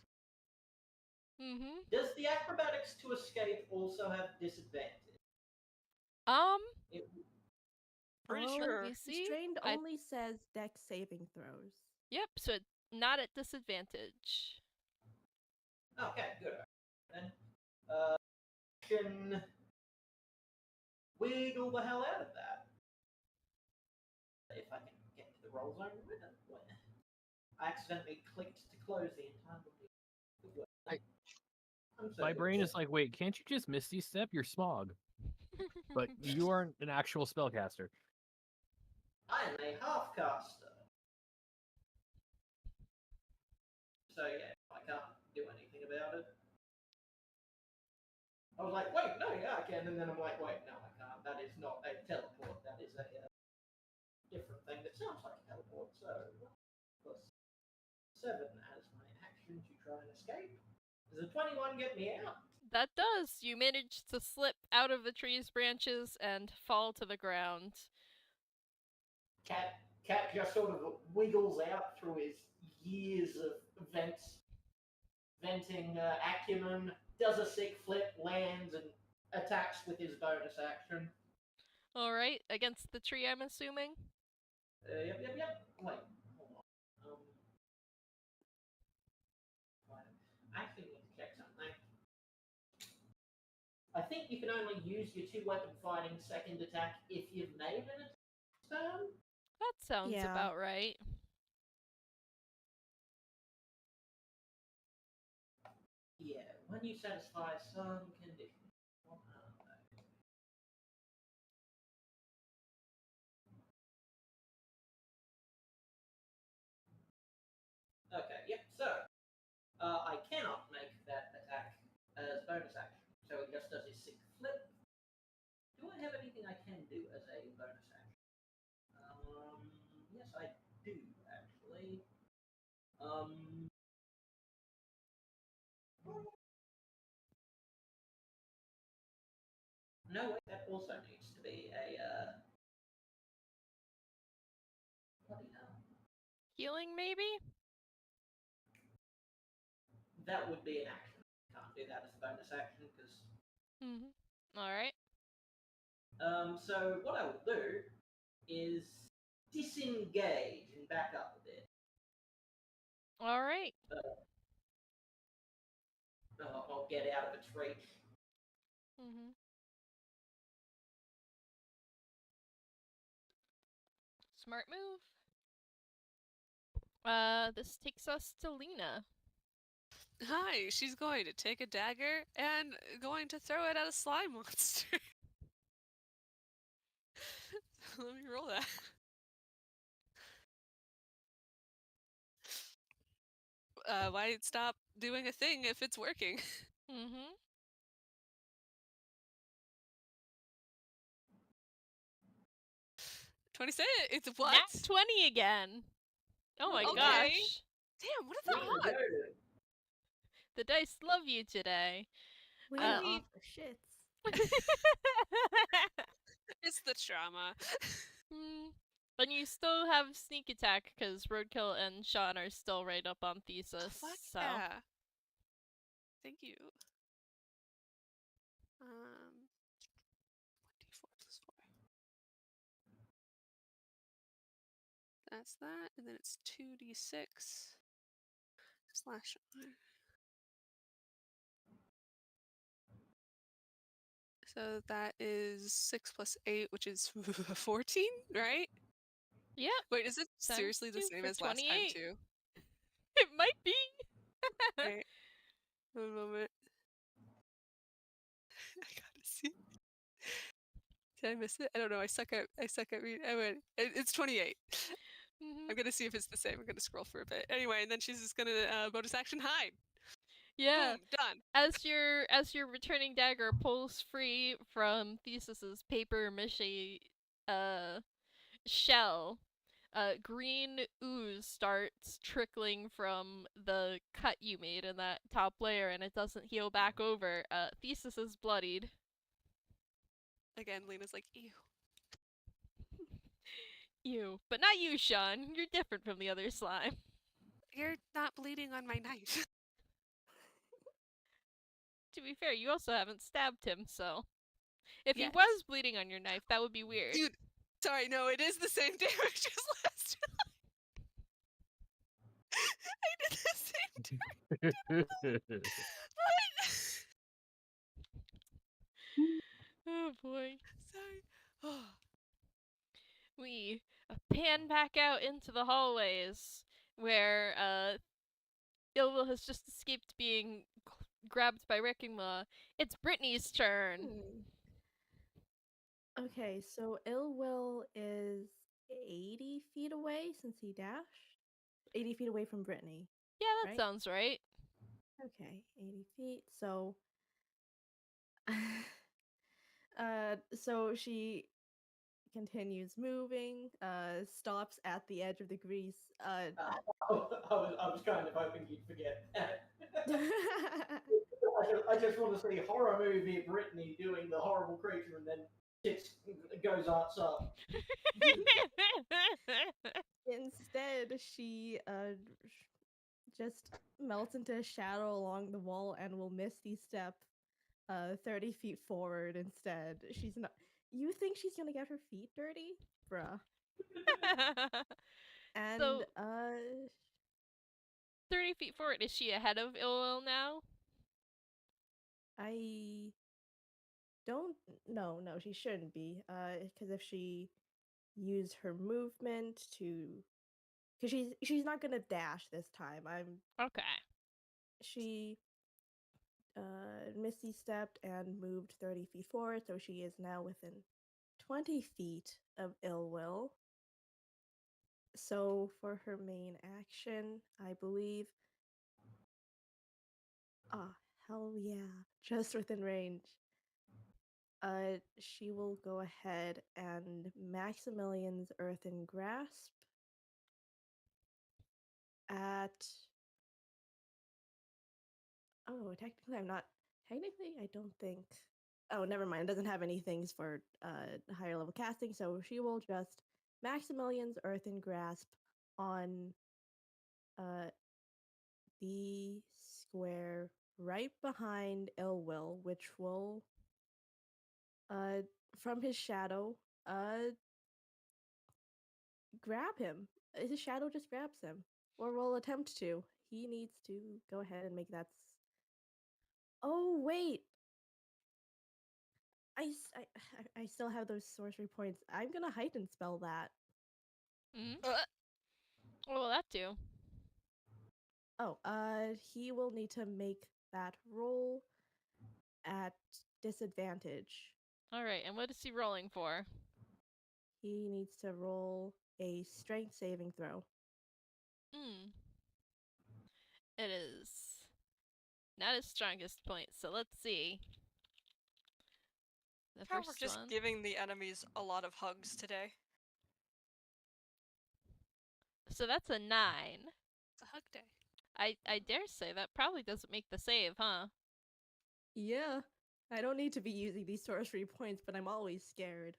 [SPEAKER 1] Mm-hmm.
[SPEAKER 4] Does the acrobatics to escape also have disadvantage? It,
[SPEAKER 7] Pretty
[SPEAKER 2] Oh,
[SPEAKER 7] sure.
[SPEAKER 1] You see?
[SPEAKER 2] Restrained
[SPEAKER 1] I-
[SPEAKER 2] only says dex saving throws.
[SPEAKER 1] Yep, so it's not at disadvantage.
[SPEAKER 4] okay, good. Then, can wiggle the hell out of that. If I can get to the roll zone with it. I accidentally clicked to close the entire
[SPEAKER 3] My brain is like, wait, can't you just Misty Step? You're Smog. But you aren't an actual spellcaster.
[SPEAKER 4] I am a half caster. So yeah, I can't do anything about it. I was like, wait, no, yeah, I can. And then I'm like, wait, no, I can't. That is not a teleport. That is a different thing that sounds like a teleport. So, plus 7 as my action to try and escape. Does a 21 get me out?
[SPEAKER 1] That does. You manage to slip out of the tree's branches and fall to the ground.
[SPEAKER 4] Cat just sort of wiggles out through his years of venting acumen, does a sick flip, lands, and attacks with his bonus action.
[SPEAKER 1] Alright, against the tree, I'm assuming?
[SPEAKER 4] Yep. Wait, hold on. I actually need to check something. I think you can only use your 2-weapon fighting second attack if you've made an attack turn.
[SPEAKER 1] That sounds
[SPEAKER 2] Yeah.
[SPEAKER 1] about right.
[SPEAKER 4] Yeah, when you satisfy some condition. What are they? Okay, yep, so I cannot make that attack as bonus action, so it just does a sick flip. Do I have anything I can do as a bonus action? Yes, I do, actually. No, wait, that also needs to be a, bloody hell.
[SPEAKER 1] Healing, maybe?
[SPEAKER 4] that would be an action. Can't do that as a bonus action because.
[SPEAKER 1] All right.
[SPEAKER 4] So what I will do is disengage and back up a bit.
[SPEAKER 1] All right.
[SPEAKER 4] I'll get out of its reach.
[SPEAKER 1] Smart move. This takes us to Lina.
[SPEAKER 5] Hi, she's going to take a dagger and going to throw it at a slime monster. Let me roll that. Why stop doing a thing if it's working? 26. It's what?
[SPEAKER 1] Nat 20 again. Oh my
[SPEAKER 5] Okay.
[SPEAKER 1] gosh.
[SPEAKER 5] Damn, what are the
[SPEAKER 4] Lina,
[SPEAKER 5] odds?
[SPEAKER 4] go.
[SPEAKER 1] The dice love you today.
[SPEAKER 2] Lina
[SPEAKER 5] mean-
[SPEAKER 2] off the shits.
[SPEAKER 5] It's the trauma.
[SPEAKER 1] And you still have sneak attack because Roadkill and Shaun are still right up on Thesis.
[SPEAKER 5] Fuck
[SPEAKER 1] so
[SPEAKER 5] yeah. Thank you. 1d4 plus 4. That's that, and then it's 2d6 slash R. So that is 6 plus 8, which is 14, right?
[SPEAKER 1] yeah,
[SPEAKER 5] Wait, is it
[SPEAKER 1] Times
[SPEAKER 5] seriously the
[SPEAKER 1] 2
[SPEAKER 5] same
[SPEAKER 1] for
[SPEAKER 5] as last time
[SPEAKER 1] 28.
[SPEAKER 5] too?
[SPEAKER 1] It might be.
[SPEAKER 5] Right. One moment. I gotta see. Did I miss it? I don't know. I suck at reading. It's 28. I'm gonna see if it's the same. I'm gonna scroll for a bit. Anyway, and then she's just gonna bonus action hide.
[SPEAKER 1] Yeah.
[SPEAKER 5] Boom, done.
[SPEAKER 1] As your returning dagger pulls free from Thesis's paper mache shell, green ooze starts trickling from the cut you made in that top layer, and it doesn't heal back over. Thesis is bloodied.
[SPEAKER 5] Again, Lina's like, ew.
[SPEAKER 1] You, but not you, Shaun. You're different from the other slime.
[SPEAKER 5] You're not bleeding on my knife.
[SPEAKER 1] To be fair, you also haven't stabbed him, so if he
[SPEAKER 5] Yes.
[SPEAKER 1] was bleeding on your knife, that would be weird.
[SPEAKER 5] Dude, sorry, no, it is the same damage as last time. I did the same. What?
[SPEAKER 1] Oh boy.
[SPEAKER 5] Sorry. Oh.
[SPEAKER 1] We pan back out into the hallways where Yllwyll has just escaped being grabbed by Wrecking Maw. It's Brittany's turn.
[SPEAKER 2] Okay, so Yllwyll is 80 feet away since he dashed. 80 feet away from Brittany.
[SPEAKER 1] Yeah, that
[SPEAKER 2] Right?
[SPEAKER 1] sounds right.
[SPEAKER 2] Okay, 80 feet. So, so she continues moving, stops at the edge of the grease.
[SPEAKER 4] I was kind of hoping you'd forget that. I just want to see horror movie Brittany doing the horrible creature and then goes arts up.
[SPEAKER 2] Instead, she just melts into a shadow along the wall and will misty step 30 feet forward instead. She's not. You think she's gonna get her feet dirty? Bruh. And,
[SPEAKER 1] So- 30 feet forward, is she ahead of Yllwyll now?
[SPEAKER 2] I don't. No, she shouldn't be. Because if she used her movement to. Because she's not gonna dash this time.
[SPEAKER 1] Okay.
[SPEAKER 2] She misty stepped and moved 30 feet forward, so she is now within 20 feet of Yllwyll. So for her main action, I believe. Ah, hell yeah. Just within range. She will go ahead and Maximilian's Earthen Grasp at. Oh, technically, I'm not. Technically, I don't think. Oh, never mind. It doesn't have any things for higher level casting, so she will just Maximilian's Earthen Grasp on the square right behind Yllwyll, which will, from his shadow, grab him. His shadow just grabs him, or will attempt to. He needs to go ahead and make that. Oh wait, I still have those sorcery points. I'm gonna heighten spell that.
[SPEAKER 1] Mm? What will that do?
[SPEAKER 2] Oh, he will need to make that roll at disadvantage.
[SPEAKER 1] All right, and what is he rolling for?
[SPEAKER 2] He needs to roll a strength saving throw.
[SPEAKER 1] It is not his strongest point, so let's see. The
[SPEAKER 7] How we're
[SPEAKER 1] first
[SPEAKER 7] just
[SPEAKER 1] one.
[SPEAKER 7] giving the enemies a lot of hugs today.
[SPEAKER 1] So that's a 9.
[SPEAKER 5] It's a hug day.
[SPEAKER 1] I dare say that probably doesn't make the save, huh?
[SPEAKER 2] Yeah, I don't need to be using these sorcery points, but I'm always scared.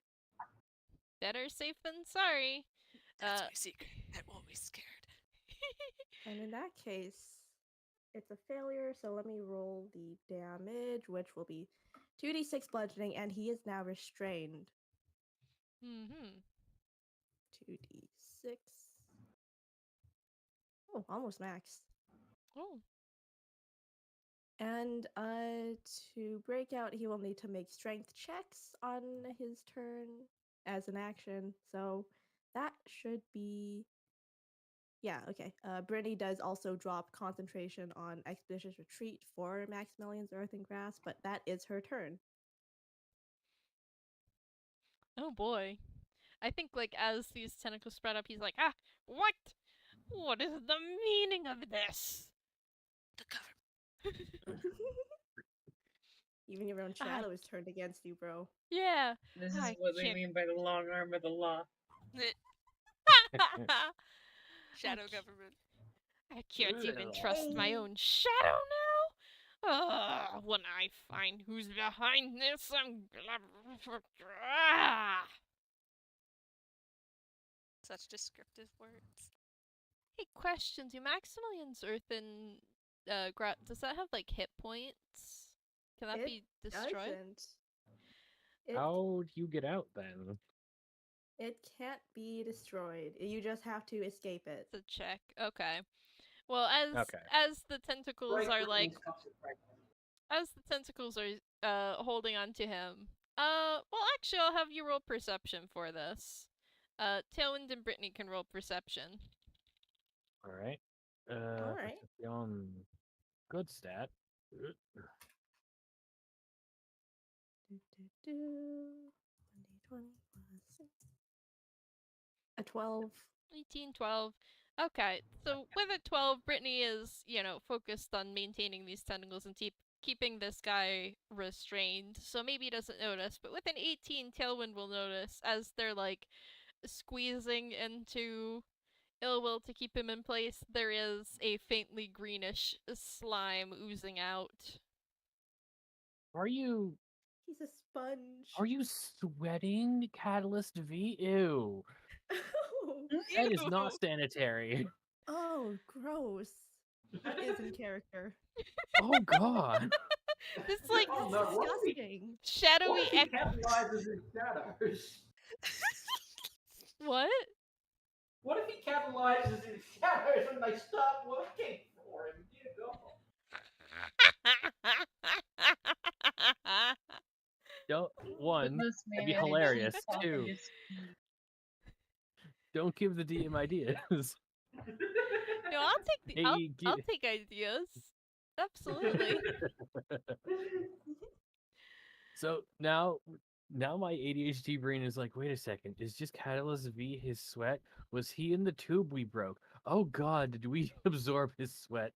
[SPEAKER 1] Better safe than sorry.
[SPEAKER 5] That's my secret. I'm always scared.
[SPEAKER 2] And in that case, it's a failure, so let me roll the damage, which will be 2d6 bludgeoning, and he is now restrained. 2d6. Oh, almost max.
[SPEAKER 1] Oh.
[SPEAKER 2] And to break out, he will need to make strength checks on his turn as an action. So that should be. Yeah, okay. Brittany does also drop concentration on Expeditious Retreat for Maximilian's Earth and Grass, but that is her turn.
[SPEAKER 1] Oh boy. I think like as these tentacles spread up, he's like, ah, what? What is the meaning of this?
[SPEAKER 5] The cover.
[SPEAKER 2] Even your own shadow is turned against you, bro.
[SPEAKER 1] Yeah.
[SPEAKER 6] This is
[SPEAKER 1] I
[SPEAKER 6] what they
[SPEAKER 1] can't-
[SPEAKER 6] mean by the long arm of the law.
[SPEAKER 5] Shadow government.
[SPEAKER 1] I can't even trust my own shadow now. When I find who's behind this, I'm gonna.
[SPEAKER 5] Such descriptive words.
[SPEAKER 1] Hey, question: do Maximilian's Earth and does that have like hit points? Can that
[SPEAKER 2] It
[SPEAKER 1] be destroyed?
[SPEAKER 2] Doesn't.
[SPEAKER 3] How do you get out then?
[SPEAKER 2] It can't be destroyed. You just have to escape it.
[SPEAKER 1] It's a check. Okay. Well,
[SPEAKER 3] Okay.
[SPEAKER 1] as the tentacles
[SPEAKER 4] Great
[SPEAKER 1] are like
[SPEAKER 4] Britain's concentrating.
[SPEAKER 1] as the tentacles are holding on to him. Well, actually, I'll have you roll perception for this. Tailwind and Brittany can roll perception.
[SPEAKER 3] All right.
[SPEAKER 2] All right.
[SPEAKER 3] Perception. Good stat.
[SPEAKER 2] Do, do, do. 1d20 plus 6. A 12.
[SPEAKER 1] 18, 12. Okay, so with a 12, Brittany is, focused on maintaining these tentacles and keeping this guy restrained, so maybe he doesn't notice. But with an 18, Tailwind will notice as they're, like, squeezing into Yllwyll to keep him in place. There is a faintly greenish slime oozing out.
[SPEAKER 3] Are you
[SPEAKER 2] He's a sponge.
[SPEAKER 3] sweating, Catalyst V? Ew. That is not sanitary.
[SPEAKER 2] Oh, gross. That is in character.
[SPEAKER 3] Oh god.
[SPEAKER 1] This, like,
[SPEAKER 4] Oh, no, what if he-
[SPEAKER 2] Disgusting.
[SPEAKER 1] shadowy
[SPEAKER 4] What if he capitalizes his shadows?
[SPEAKER 1] What?
[SPEAKER 4] What if he capitalizes his shadows and they start working for him? Dear God.
[SPEAKER 3] Don't
[SPEAKER 6] But
[SPEAKER 3] one.
[SPEAKER 6] this
[SPEAKER 3] That'd be
[SPEAKER 6] man is
[SPEAKER 3] hilarious,
[SPEAKER 6] talking
[SPEAKER 3] too.
[SPEAKER 6] his-
[SPEAKER 3] Don't give the DM ideas.
[SPEAKER 1] No, I'll take
[SPEAKER 3] Hey,
[SPEAKER 1] I'll take ideas. Absolutely.
[SPEAKER 3] So now my ADHD brain is like, wait a second, is just Catalyst V his sweat? Was he in the tube we broke? Oh god, did we absorb his sweat?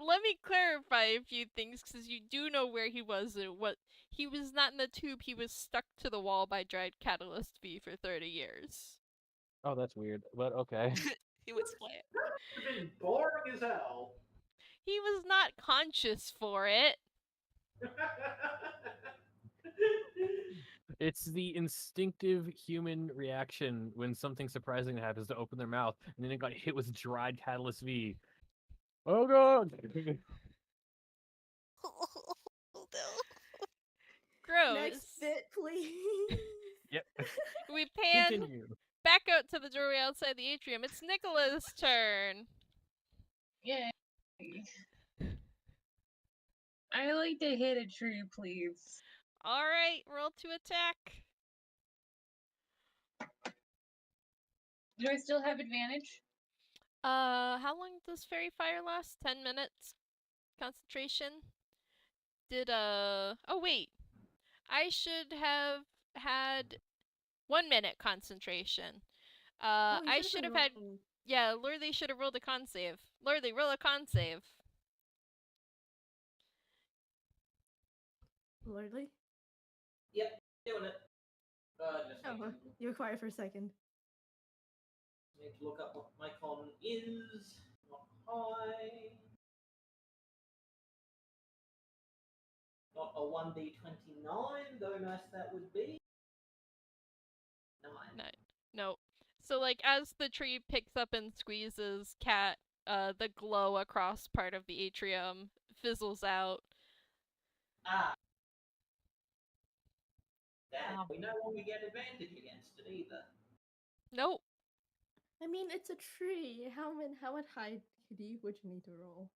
[SPEAKER 1] Let me clarify a few things, because you do know where he was and what he was not in the tube. He was stuck to the wall by dried Catalyst V for 30 years.
[SPEAKER 3] Oh, that's weird, but okay.
[SPEAKER 5] He was flat.
[SPEAKER 4] It's been boring as hell.
[SPEAKER 1] He was not conscious for it.
[SPEAKER 3] It's the instinctive human reaction when something surprising happens to open their mouth, and then it got hit with dried Catalyst V. Oh god!
[SPEAKER 5] Oh no.
[SPEAKER 1] Gross.
[SPEAKER 2] Next bit, please.
[SPEAKER 3] Yep.
[SPEAKER 1] We pan
[SPEAKER 3] Continue.
[SPEAKER 1] back out to the doorway outside the atrium. It's Nikola's turn.
[SPEAKER 6] Yay. I like to hit a tree, please.
[SPEAKER 1] All right, roll to attack.
[SPEAKER 6] Do I still have advantage?
[SPEAKER 1] How long does fairy fire last? 10 minutes. Concentration. Oh wait. I should have had 1 minute concentration.
[SPEAKER 2] Oh, you
[SPEAKER 1] I
[SPEAKER 2] should've
[SPEAKER 1] should
[SPEAKER 2] been
[SPEAKER 1] have had.
[SPEAKER 2] rolling.
[SPEAKER 1] Yeah, Lordly should have rolled a con save. Lordly, roll a con save.
[SPEAKER 2] Lordly?
[SPEAKER 4] Yep, doing it. Just
[SPEAKER 2] Oh,
[SPEAKER 4] need,
[SPEAKER 2] you were quiet for a second.
[SPEAKER 4] need to look up what my con is. Not high. Not a 1d29, though nice that would be. 9.
[SPEAKER 1] No. So like as the tree picks up and squeezes Cat, the glow across part of the atrium fizzles out.
[SPEAKER 4] Ah. That
[SPEAKER 6] Oh.
[SPEAKER 4] we no longer get advantage against it either.
[SPEAKER 1] Nope.
[SPEAKER 2] I mean, it's a tree. How high would you need to roll?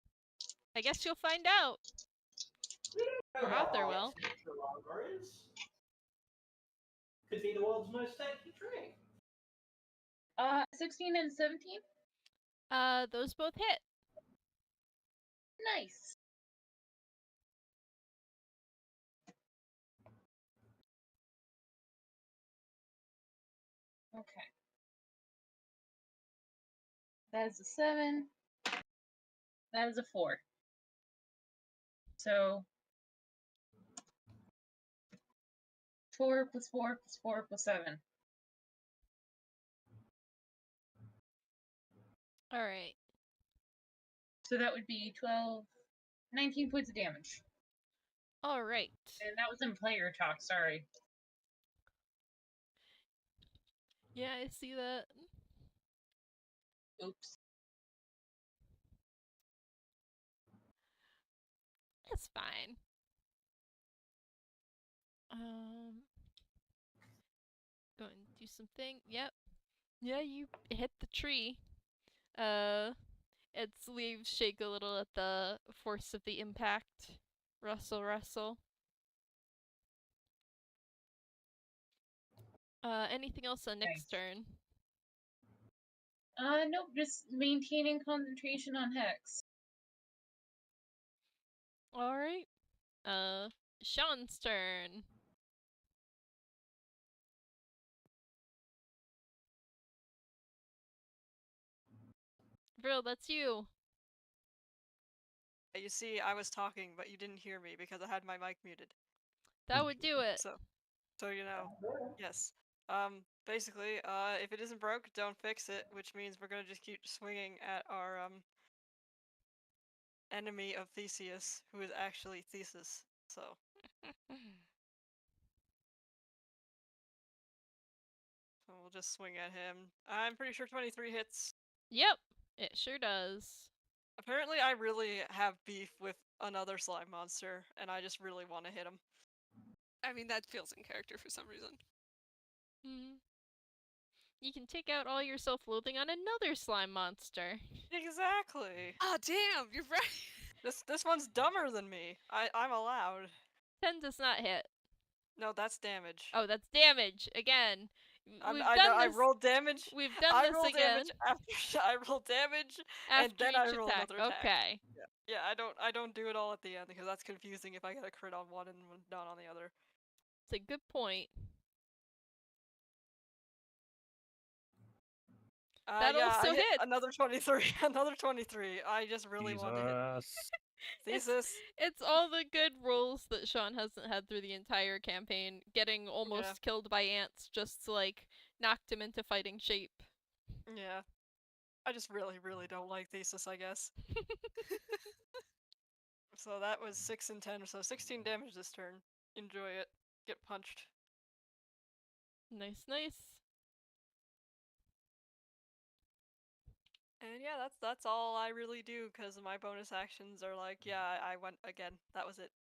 [SPEAKER 1] I guess you'll find out.
[SPEAKER 4] Know
[SPEAKER 1] Or
[SPEAKER 4] how
[SPEAKER 1] Arthur
[SPEAKER 4] high
[SPEAKER 1] will.
[SPEAKER 4] its natural armor is. Could be the world's most tanky tree.
[SPEAKER 6] 16 and 17?
[SPEAKER 1] Those both hit.
[SPEAKER 6] Nice. Okay. That is a 7. That is a 4. So 4 plus 4 plus 4 plus 7.
[SPEAKER 1] All right.
[SPEAKER 6] So that would be 12, 19 points of damage.
[SPEAKER 1] All right.
[SPEAKER 6] And that was in player talk, sorry.
[SPEAKER 1] Yeah, I see that.
[SPEAKER 6] Oops.
[SPEAKER 1] It's fine. Go and do something. Yep. Yeah, you hit the tree. Its leaves shake a little at the force of the impact. Rustle, rustle. Anything else on Nick's turn?
[SPEAKER 6] Nope, just maintaining concentration on Hex.
[SPEAKER 1] Alright. Shaun's turn. Verl, that's you.
[SPEAKER 7] You see, I was talking, but you didn't hear me because I had my mic muted.
[SPEAKER 1] That would do it.
[SPEAKER 7] So you know, yes. Basically, if it isn't broke, don't fix it, which means we're gonna just keep swinging at our enemy of Theseus, who is actually Thesis. So we'll just swing at him. I'm pretty sure 23 hits.
[SPEAKER 1] Yep, it sure does.
[SPEAKER 7] Apparently, I really have beef with another slime monster, and I just really want to hit him.
[SPEAKER 5] I mean, that feels in character for some reason.
[SPEAKER 1] You can take out all your self-loathing on another slime monster.
[SPEAKER 7] Exactly.
[SPEAKER 5] Ah, damn, you're right.
[SPEAKER 7] This one's dumber than me. I'm allowed.
[SPEAKER 1] 10 does not hit.
[SPEAKER 7] No, that's damage.
[SPEAKER 1] Oh, that's damage again.
[SPEAKER 7] I rolled damage.
[SPEAKER 1] We've done
[SPEAKER 7] I
[SPEAKER 1] this
[SPEAKER 7] roll
[SPEAKER 1] again.
[SPEAKER 7] damage after I roll damage,
[SPEAKER 1] After
[SPEAKER 7] and then
[SPEAKER 1] each
[SPEAKER 7] I roll
[SPEAKER 1] attack.
[SPEAKER 7] another attack.
[SPEAKER 1] Okay.
[SPEAKER 7] Yeah, I don't do it all at the end because that's confusing if I get a crit on one and not on the other.
[SPEAKER 1] It's a good point. That
[SPEAKER 7] yeah,
[SPEAKER 1] also
[SPEAKER 7] I hit
[SPEAKER 1] hits.
[SPEAKER 7] another 23. Another 23. I just really want to hit Thesis.
[SPEAKER 1] It's all the good rolls that Shaun hasn't had through the entire campaign, getting almost killed by ants just like knocked him into fighting shape.
[SPEAKER 7] Yeah. I just really, really don't like Thesis, I guess. So that was 6 and 10, so 16 damage this turn. Enjoy it. Get punched.
[SPEAKER 1] Nice, nice.
[SPEAKER 7] And yeah, that's all I really do because my bonus actions are like, yeah, I went again. That was it.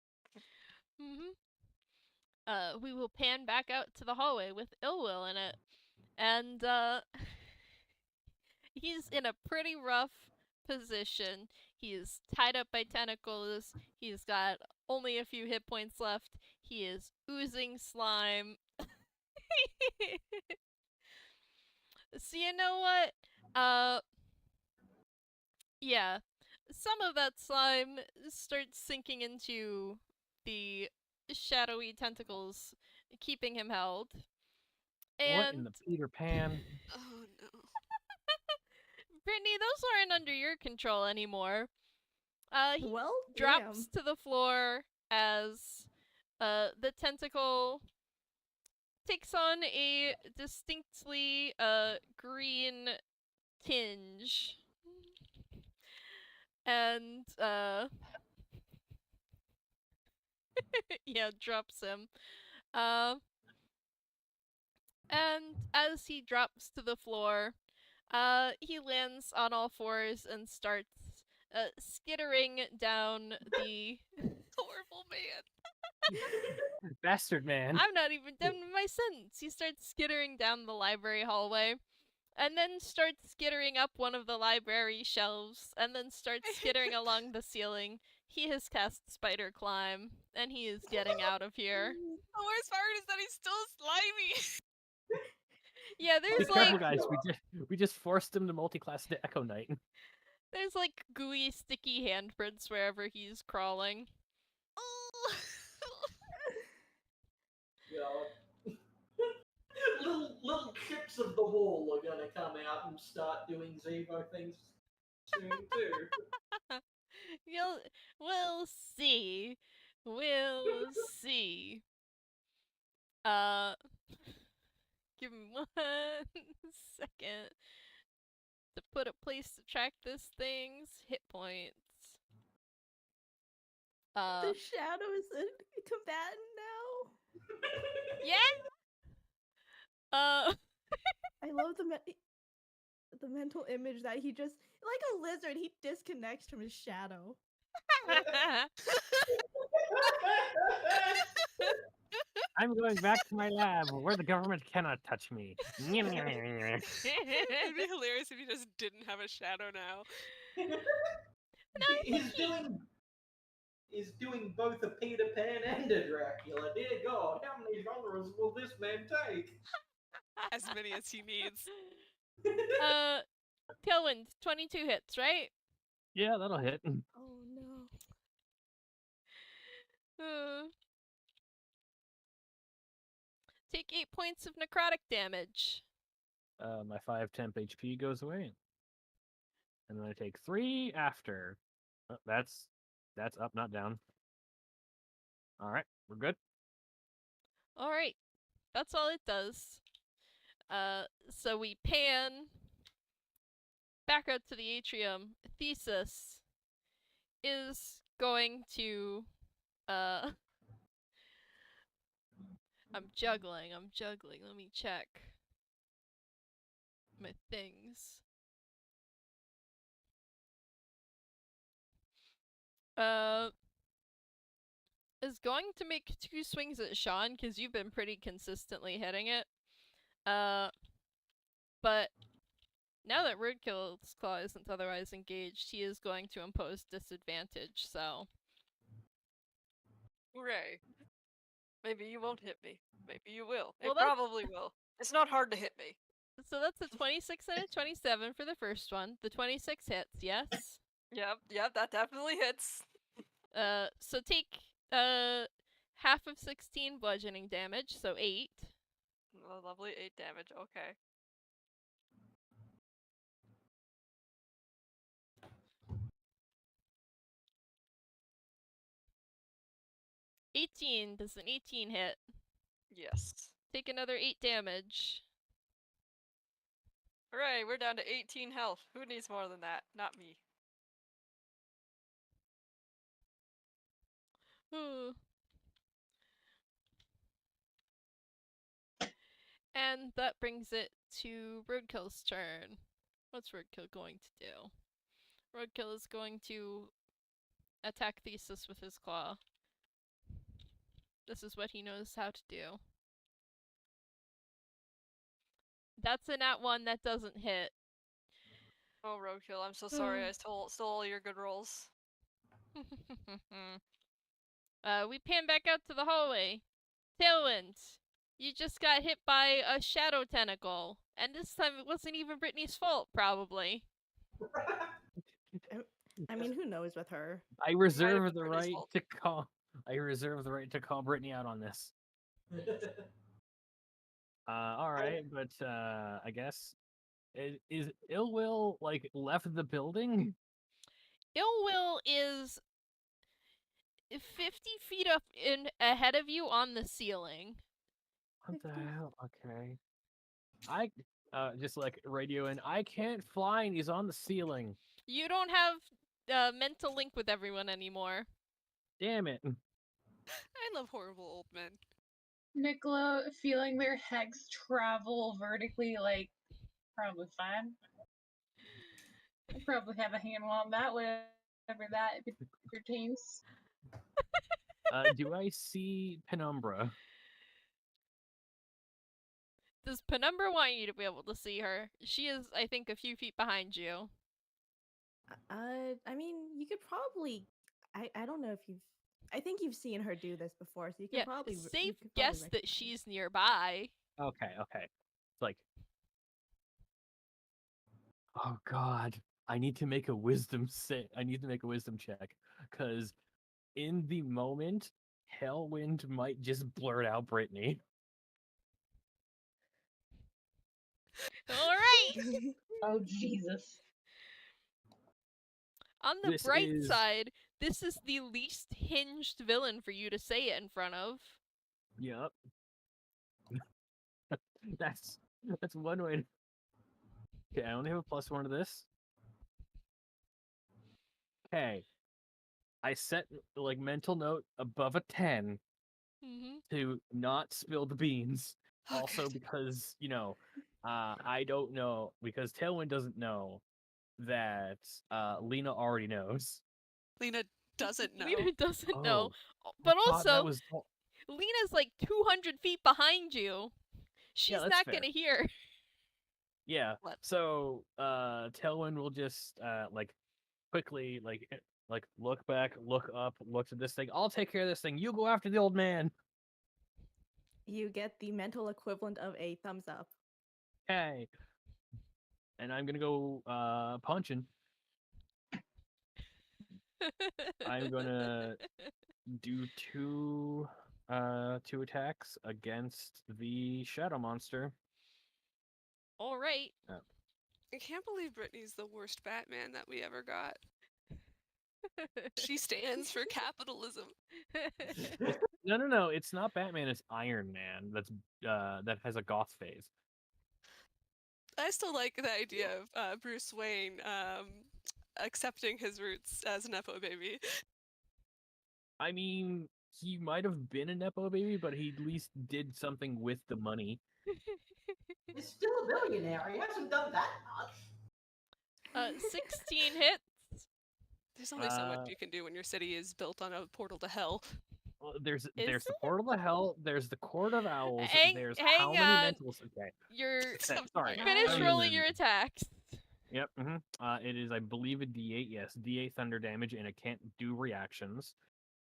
[SPEAKER 1] We will pan back out to the hallway with Yllwyll in it. And, he's in a pretty rough position. He is tied up by tentacles. He's got only a few hit points left. He is oozing slime. So you know what? Yeah. Some of that slime starts sinking into the shadowy tentacles, keeping him held.
[SPEAKER 3] What in
[SPEAKER 1] And
[SPEAKER 3] the Peter Pan?
[SPEAKER 5] Oh no.
[SPEAKER 1] Brittany, those aren't under your control anymore. He
[SPEAKER 2] Well,
[SPEAKER 1] drops to the floor as the tentacle takes on a distinctly green tinge. And yeah, drops him. And as he drops to the floor, he lands on all fours and starts skittering down the
[SPEAKER 5] Horrible man.
[SPEAKER 3] Bastard man.
[SPEAKER 1] I'm not even done with my sentence. He starts skittering down the library hallway, and then starts skittering up one of the library shelves, and then starts skittering along the ceiling. He has cast Spider Climb, and he is getting out of here.
[SPEAKER 5] The worst part is that he's still slimy.
[SPEAKER 1] Yeah,
[SPEAKER 3] Be
[SPEAKER 1] there's
[SPEAKER 3] careful,
[SPEAKER 1] like
[SPEAKER 3] guys. We just forced him to multi-class to Echo Knight.
[SPEAKER 1] there's like gooey, sticky handprints wherever he's crawling.
[SPEAKER 5] Oh.
[SPEAKER 4] Yeah. little chips of the wall are gonna come out and start doing Zevo things soon too.
[SPEAKER 1] We'll see. We'll see. Give me 1 second to put a place to track this thing's hit points.
[SPEAKER 2] the shadow is a combatant now.
[SPEAKER 1] Yeah.
[SPEAKER 2] I love the mental image that he just, like a lizard, he disconnects from his shadow.
[SPEAKER 3] I'm going back to my lab where the government cannot touch me.
[SPEAKER 5] It'd be hilarious if he just didn't have a shadow now.
[SPEAKER 4] He's doing both a Peter Pan and a Dracula. Dear God, how many genres will this man take?
[SPEAKER 5] As many as he needs.
[SPEAKER 1] Tailwind, 22 hits, right?
[SPEAKER 3] Yeah, that'll hit.
[SPEAKER 2] Oh no.
[SPEAKER 1] Take 8 points of necrotic damage.
[SPEAKER 3] My 5 temp HP goes away. And then I take 3 after. Oh, that's up, not down. Alright, we're good.
[SPEAKER 1] Alright. That's all it does. So we pan back out to the atrium. Thesis is going to I'm juggling. Let me check my things. Is going to make 2 swings at Shaun because you've been pretty consistently hitting it. But now that Roadkill's Claw isn't otherwise engaged, he is going to impose disadvantage, so.
[SPEAKER 7] Hooray. Maybe you won't hit me. Maybe you will.
[SPEAKER 1] Well,
[SPEAKER 7] It probably will. It's not hard to hit me.
[SPEAKER 1] So that's a 26 and a 27 for the first one. The 26 hits, yes?
[SPEAKER 7] Yep, that definitely hits.
[SPEAKER 1] So take half of 16 bludgeoning damage, so 8.
[SPEAKER 7] Oh, lovely 8 damage, okay.
[SPEAKER 1] Does an 18 hit?
[SPEAKER 7] Yes.
[SPEAKER 1] Take another 8 damage.
[SPEAKER 7] Hooray, we're down to 18 health. Who needs more than that? Not me.
[SPEAKER 1] And that brings it to Roadkill's turn. What's Roadkill going to do? Roadkill is going to attack Thesis with his claw. This is what he knows how to do. That's a nat 1 that doesn't hit.
[SPEAKER 7] Oh, Roadkill, I'm so sorry. I stole all your good rolls.
[SPEAKER 1] We pan back out to the hallway. Tailwind, you just got hit by a shadow tentacle. And this time it wasn't even Brittany's fault, probably.
[SPEAKER 2] I mean, who knows with her?
[SPEAKER 3] I
[SPEAKER 7] have
[SPEAKER 3] reserve
[SPEAKER 7] been
[SPEAKER 3] the
[SPEAKER 7] Brittany's
[SPEAKER 3] right
[SPEAKER 7] fault.
[SPEAKER 3] to call. I reserve the right to call Brittany out on this. All right, but I guess is Yllwyll like left the building?
[SPEAKER 1] Yllwyll is 50 feet up ahead of you on the ceiling.
[SPEAKER 3] What the hell? Okay. I just like radio in. I can't fly, and he's on the ceiling.
[SPEAKER 1] You don't have mental link with everyone anymore.
[SPEAKER 3] Damn it!
[SPEAKER 5] I love horrible old men.
[SPEAKER 6] Nikola feeling their hex travel vertically, like, probably fine. I probably have a handle on that, whatever that pertains.
[SPEAKER 3] Do I see Penumbra?
[SPEAKER 1] Does Penumbra want you to be able to see her? She is, I think, a few feet behind you.
[SPEAKER 2] I mean, you could probably. I don't know if you've. I think you've seen her do this before, so you could
[SPEAKER 1] Yeah,
[SPEAKER 2] probably. you
[SPEAKER 1] safe
[SPEAKER 2] could probably
[SPEAKER 1] guess that
[SPEAKER 2] recognize
[SPEAKER 1] she's nearby.
[SPEAKER 3] Okay. It's like, oh god, I need to make a wisdom I need to make a wisdom check, because in the moment, Hellwind might just blurt out Brittany.
[SPEAKER 1] All right.
[SPEAKER 6] Oh, Jesus.
[SPEAKER 1] On the
[SPEAKER 3] This
[SPEAKER 1] bright
[SPEAKER 3] is-
[SPEAKER 1] side, this is the least hinged villain for you to say it in front of.
[SPEAKER 3] Yup. that's one way. Okay, I only have a +1 to this. Okay. I set like mental note above a 10
[SPEAKER 1] Mm-hmm.
[SPEAKER 3] to not spill the beans.
[SPEAKER 5] Oh,
[SPEAKER 3] Also
[SPEAKER 5] good.
[SPEAKER 3] because, I don't know, because Tailwind doesn't know that Lina already knows.
[SPEAKER 5] Lina doesn't know.
[SPEAKER 1] Lina doesn't know.
[SPEAKER 3] Oh,
[SPEAKER 1] But
[SPEAKER 3] I thought that
[SPEAKER 1] also,
[SPEAKER 3] was...
[SPEAKER 1] Lena's like 200 feet behind you. She's
[SPEAKER 3] that's
[SPEAKER 1] not
[SPEAKER 3] fair.
[SPEAKER 1] gonna hear.
[SPEAKER 3] Yeah.
[SPEAKER 5] What?
[SPEAKER 3] So Tailwind will just quickly look back, look up, look to this thing. I'll take care of this thing. You go after the old man.
[SPEAKER 2] You get the mental equivalent of a thumbs up.
[SPEAKER 3] Okay. And I'm gonna go punching. I'm gonna do two attacks against the shadow monster.
[SPEAKER 1] All right.
[SPEAKER 5] I can't believe Brittany's the worst Batman that we ever got. She stands for capitalism.
[SPEAKER 3] No, it's not Batman, it's Iron Man. That has a goth phase.
[SPEAKER 5] I still like the idea of Bruce Wayne accepting his roots as a Nepo baby.
[SPEAKER 3] I mean, he might have been a Nepo baby, but he at least did something with the money.
[SPEAKER 4] He's still a billionaire. He hasn't done that much.
[SPEAKER 1] 16 hits.
[SPEAKER 5] There's only so much you can do when your city is built on a portal to hell.
[SPEAKER 3] Well, there's
[SPEAKER 1] Is
[SPEAKER 3] the portal to hell. There's the court of owls. There's
[SPEAKER 1] hang
[SPEAKER 3] how many
[SPEAKER 1] on.
[SPEAKER 3] mentals? Okay,
[SPEAKER 1] You're
[SPEAKER 3] sorry.
[SPEAKER 1] finish
[SPEAKER 3] I'm
[SPEAKER 1] rolling
[SPEAKER 3] in-
[SPEAKER 1] your attacks.
[SPEAKER 3] Yep. It is, I believe, a D8. Yes, D8 thunder damage, and it can't do reactions.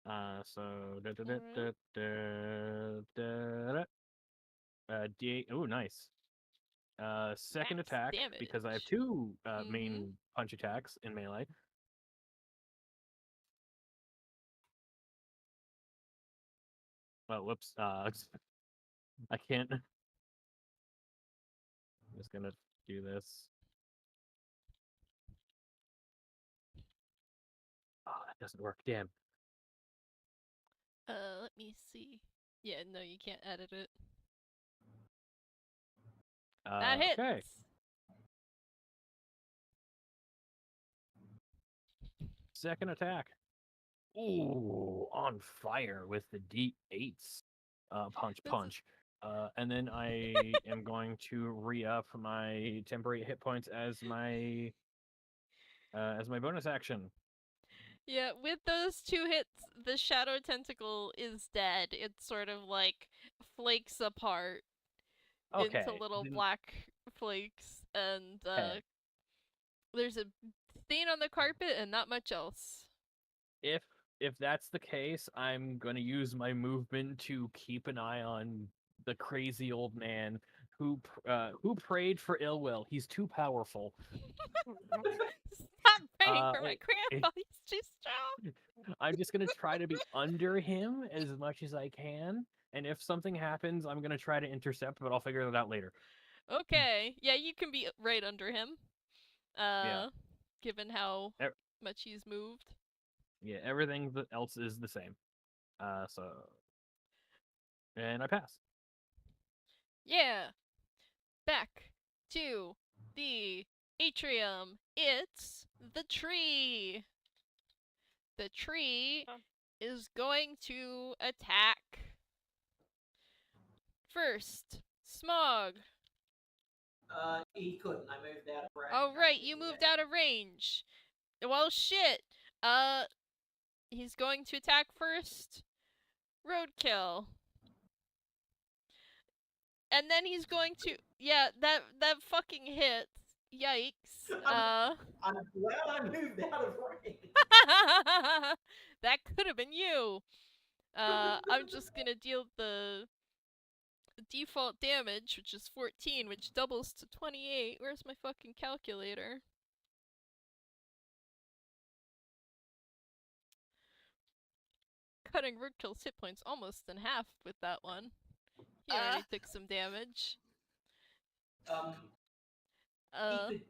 [SPEAKER 3] D8. Oh, nice. Second
[SPEAKER 1] Max
[SPEAKER 3] attack, because I have
[SPEAKER 1] damage.
[SPEAKER 3] two main punch attacks in melee. Oh, whoops. I can't. I'm just gonna do this. Oh, that doesn't work. Damn.
[SPEAKER 1] Let me see. Yeah, no, you can't edit it. That hits.
[SPEAKER 3] Okay. Second attack. Ooh, on fire with the D8s.
[SPEAKER 1] This is-
[SPEAKER 3] Punch. And then I am going to re-up my temporary hit points as my bonus action.
[SPEAKER 1] Yeah, with those 2 hits, the shadow tentacle is dead. It sort of like flakes apart into
[SPEAKER 3] Okay.
[SPEAKER 1] little
[SPEAKER 3] then-
[SPEAKER 1] black flakes, and
[SPEAKER 3] Okay.
[SPEAKER 1] there's a stain on the carpet and not much else.
[SPEAKER 3] If that's the case, I'm gonna use my movement to keep an eye on the crazy old man who prayed for Yllwyll. He's too powerful.
[SPEAKER 1] Stop praying for my
[SPEAKER 3] it-
[SPEAKER 1] grandpa. He's too strong.
[SPEAKER 3] I'm just gonna try to be under him as much as I can, and if something happens, I'm gonna try to intercept, but I'll figure that out later.
[SPEAKER 1] Okay. Yeah, you can be right under him.
[SPEAKER 3] Yeah.
[SPEAKER 1] Given how
[SPEAKER 3] Er-
[SPEAKER 1] much he's moved.
[SPEAKER 3] Yeah, everything else is the same. And I pass.
[SPEAKER 1] Yeah. Back to the atrium. It's the tree. The tree
[SPEAKER 7] Huh.
[SPEAKER 1] is going to attack. First, Smog.
[SPEAKER 4] He couldn't. I moved out of range.
[SPEAKER 1] Oh right, you moved out of range. Well, shit. He's going to attack first. Roadkill. And then he's going to that fucking hit. Yikes.
[SPEAKER 4] I'm glad I moved out of range.
[SPEAKER 1] That could have been you. I'm just gonna deal the default damage, which is 14, which doubles to 28. Where's my fucking calculator? Cutting Roadkill's hit points almost in half with that one. He already took some damage.
[SPEAKER 4] He could.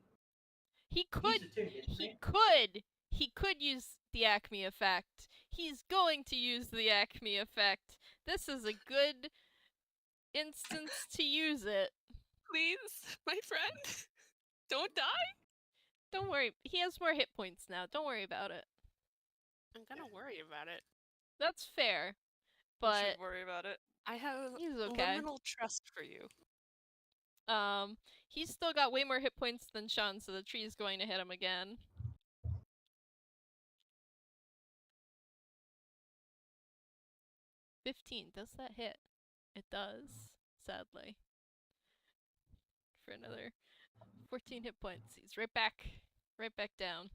[SPEAKER 1] He could.
[SPEAKER 4] He's attuned, isn't
[SPEAKER 1] He
[SPEAKER 4] he?
[SPEAKER 1] could. He could use the Acme effect. He's going to use the Acme effect. This is a good instance to use it.
[SPEAKER 5] Please, my friend, don't die.
[SPEAKER 1] Don't worry. He has more hit points now. Don't worry about it.
[SPEAKER 5] I'm gonna worry about it.
[SPEAKER 1] That's fair.
[SPEAKER 7] You
[SPEAKER 1] But
[SPEAKER 7] should worry about it.
[SPEAKER 5] I have
[SPEAKER 1] he's okay.
[SPEAKER 5] liminal trust for you.
[SPEAKER 1] He's still got way more hit points than Shaun, so the tree is going to hit him again. Does that hit? It does, sadly. For another 14 hit points. He's right back down.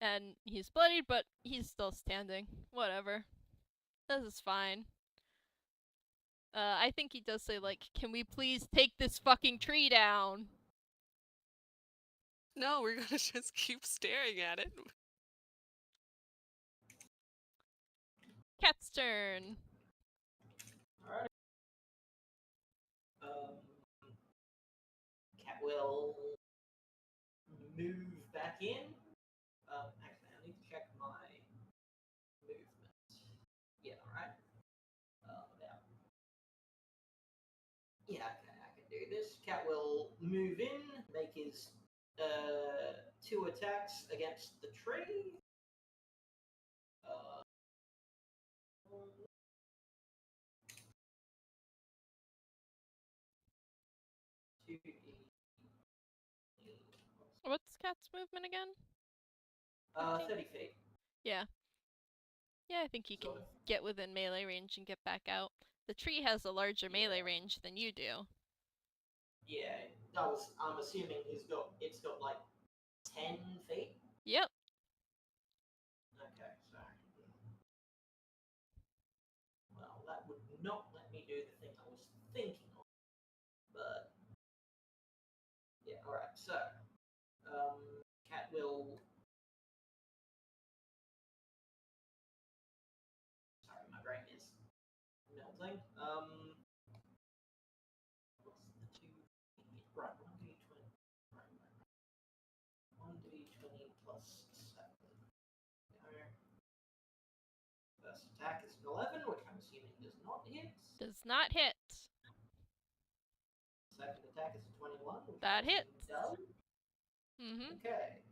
[SPEAKER 1] And he's bloodied, but he's still standing. Whatever. This is fine. I think he does say, like, can we please take this fucking tree down?
[SPEAKER 5] No, we're gonna just keep staring at it.
[SPEAKER 1] Cat's turn.
[SPEAKER 4] Alright. Cat will move back in. Actually, I need to check my movement. Yeah, alright. Yeah, okay, I can do this. Cat will move in, make his 2 attacks against the tree.
[SPEAKER 1] What's Cat's movement again?
[SPEAKER 4] 30 feet.
[SPEAKER 1] Yeah. Yeah, I think he can get within melee range and get back out. The tree has a larger melee range than you do.
[SPEAKER 4] Yeah, I'm assuming it's got like 10 feet.
[SPEAKER 1] Yep.
[SPEAKER 4] Okay, so well, that would not let me do the thing I was thinking of. But yeah, all right. So Cat will. Sorry, my brain is melting. What's the 2? Right, 1d20. Right. 1d20 plus 7. Okay. First attack is an 11, which I'm assuming does not hit.
[SPEAKER 1] Does not hit.
[SPEAKER 4] Second attack is a 21, which
[SPEAKER 1] That
[SPEAKER 4] I'm assuming
[SPEAKER 1] hits.
[SPEAKER 4] does.
[SPEAKER 1] Mm-hmm.
[SPEAKER 4] Okay.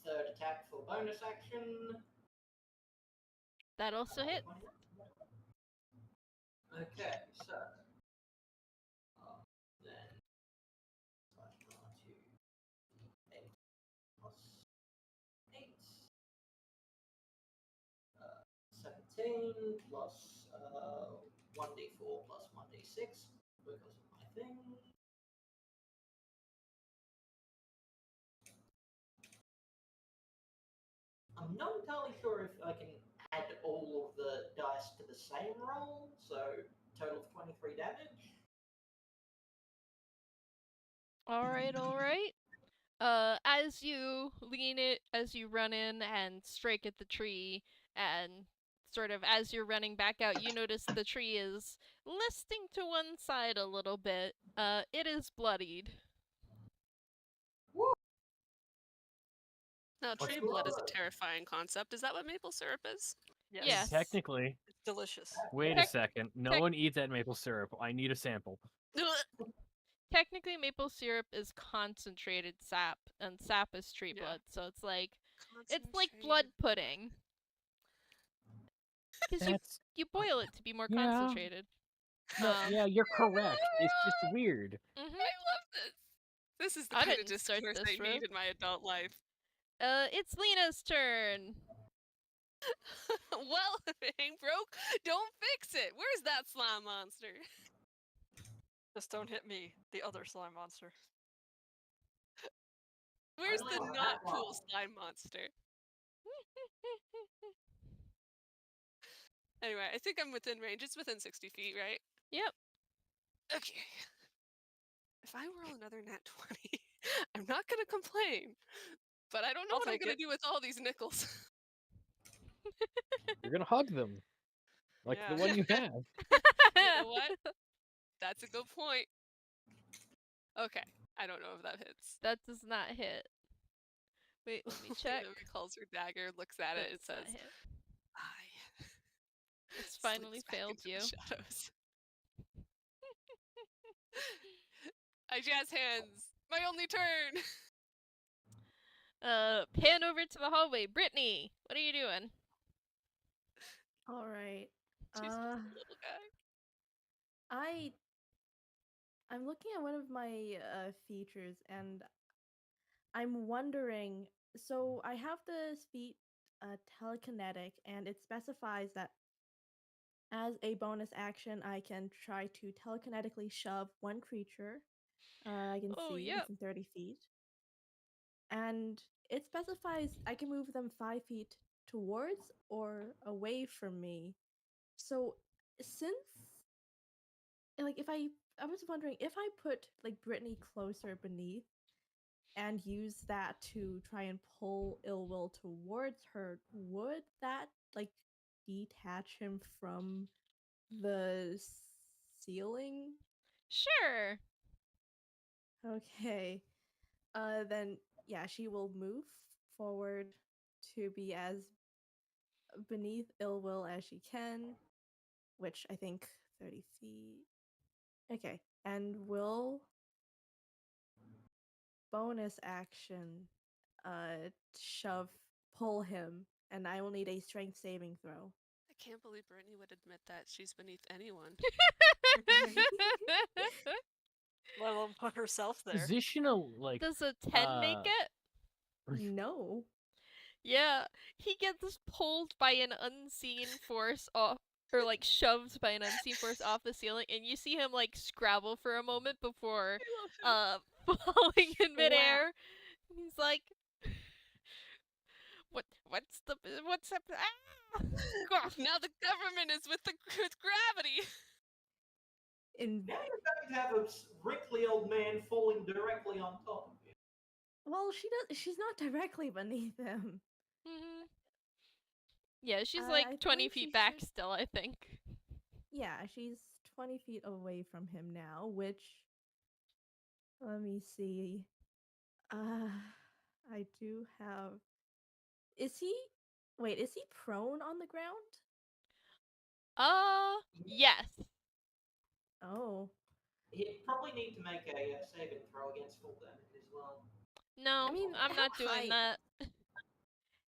[SPEAKER 4] Third attack for bonus action.
[SPEAKER 1] That also hits.
[SPEAKER 4] Okay, so then slash R2 8 plus 8, 17 plus 1d4 plus 1d6 because of my thing. I'm not entirely sure if I can add all of the dice to the same roll, so total of 23 damage.
[SPEAKER 1] All right, all right. As you lean it, as you run in and strike at the tree, and sort of as you're running back out, you notice the tree is listing to one side a little bit. It is bloodied.
[SPEAKER 5] Now,
[SPEAKER 4] What's
[SPEAKER 5] tree blood is a
[SPEAKER 4] blood?
[SPEAKER 5] terrifying concept. Is that what maple syrup is?
[SPEAKER 1] Yes.
[SPEAKER 3] Technically.
[SPEAKER 7] It's delicious.
[SPEAKER 3] Wait a
[SPEAKER 1] Tec-
[SPEAKER 3] second. No
[SPEAKER 1] tec-
[SPEAKER 3] one eats that maple syrup. I need a sample.
[SPEAKER 1] Technically, maple syrup is concentrated sap, and sap is tree
[SPEAKER 5] Yeah.
[SPEAKER 1] blood, so it's like blood pudding. Because
[SPEAKER 3] That's
[SPEAKER 1] you boil it to be more
[SPEAKER 3] Yeah.
[SPEAKER 1] concentrated.
[SPEAKER 3] no, yeah, you're correct. It's just weird.
[SPEAKER 1] Mhm.
[SPEAKER 5] I love this. This is the
[SPEAKER 1] I
[SPEAKER 5] kind of
[SPEAKER 1] didn't start
[SPEAKER 5] discourse
[SPEAKER 1] this,
[SPEAKER 5] I
[SPEAKER 1] Riv.
[SPEAKER 5] need in my adult life.
[SPEAKER 1] It's Lina's turn.
[SPEAKER 5] Well, if it ain't broke, don't fix it. Where's that slime monster?
[SPEAKER 7] Just don't hit me, the other slime monster.
[SPEAKER 5] Where's
[SPEAKER 4] really
[SPEAKER 5] the
[SPEAKER 4] want
[SPEAKER 5] not
[SPEAKER 4] that
[SPEAKER 5] cool
[SPEAKER 4] one.
[SPEAKER 5] slime monster? Anyway, I think I'm within range. It's within 60 feet, right?
[SPEAKER 1] Yep.
[SPEAKER 5] Okay. If I roll another nat 20, I'm not going to complain. But I don't know
[SPEAKER 7] I'll
[SPEAKER 5] what I'm
[SPEAKER 7] take
[SPEAKER 5] going
[SPEAKER 7] it.
[SPEAKER 5] to do with all these nickels.
[SPEAKER 3] You're gonna hug them. Like the
[SPEAKER 7] Yeah.
[SPEAKER 3] one you have.
[SPEAKER 5] You know what? That's a good point. Okay. I don't know if that hits.
[SPEAKER 1] That does not hit. Wait, let me check.
[SPEAKER 5] Lina recalls her dagger, looks at it,
[SPEAKER 1] That
[SPEAKER 5] it
[SPEAKER 1] does not
[SPEAKER 5] says,
[SPEAKER 1] hit.
[SPEAKER 5] I
[SPEAKER 1] It's finally
[SPEAKER 5] slips back
[SPEAKER 1] failed
[SPEAKER 5] into
[SPEAKER 1] you.
[SPEAKER 5] the shadows. I jazz hands. My only turn.
[SPEAKER 1] Pan over to the hallway. Brittany, what are you doing?
[SPEAKER 2] All right.
[SPEAKER 5] She's just a little guy.
[SPEAKER 2] I'm looking at one of my features and I'm wondering. So I have this feat telekinetic, and it specifies that as a bonus action, I can try to telekinetically shove one creature I can
[SPEAKER 1] Oh,
[SPEAKER 2] see
[SPEAKER 1] yep.
[SPEAKER 2] within 30 feet. And it specifies I can move them 5 feet towards or away from me. So since like if I was wondering if I put like Brittany closer beneath and use that to try and pull Yllwyll towards her, would that like detach him from the ceiling?
[SPEAKER 1] Sure.
[SPEAKER 2] Okay. Then yeah, she will move forward to be as beneath Yllwyll as she can, which I think 30 feet. Okay, and will bonus action shove pull him, and I will need a strength saving throw.
[SPEAKER 5] I can't believe Brittany would admit that she's beneath anyone.
[SPEAKER 7] Let alone put herself there.
[SPEAKER 3] Positional, like
[SPEAKER 1] Does a 10 make it?
[SPEAKER 2] No.
[SPEAKER 1] Yeah, he gets pulled by an unseen force off, or like shoved by an unseen force off the ceiling, and you see him like scrabble for a moment before falling in midair. And he's like, what's up? Ah!
[SPEAKER 5] Now the government is with gravity.
[SPEAKER 4] Now you're going to have a wrinkly old man falling directly on top of you.
[SPEAKER 2] Well, she's not directly beneath him.
[SPEAKER 1] Mhm. Yeah, she's
[SPEAKER 2] I
[SPEAKER 1] like 20
[SPEAKER 2] believe
[SPEAKER 1] feet
[SPEAKER 2] she
[SPEAKER 1] back
[SPEAKER 2] should-
[SPEAKER 1] still, I think.
[SPEAKER 2] Yeah, she's 20 feet away from him now, which let me see. I do have. Is he prone on the ground?
[SPEAKER 1] Yes.
[SPEAKER 2] Oh.
[SPEAKER 4] He'd probably need to make a saving throw against full damage as well.
[SPEAKER 1] No,
[SPEAKER 2] I mean,
[SPEAKER 1] I'm
[SPEAKER 2] how
[SPEAKER 1] not doing
[SPEAKER 2] high-
[SPEAKER 1] that.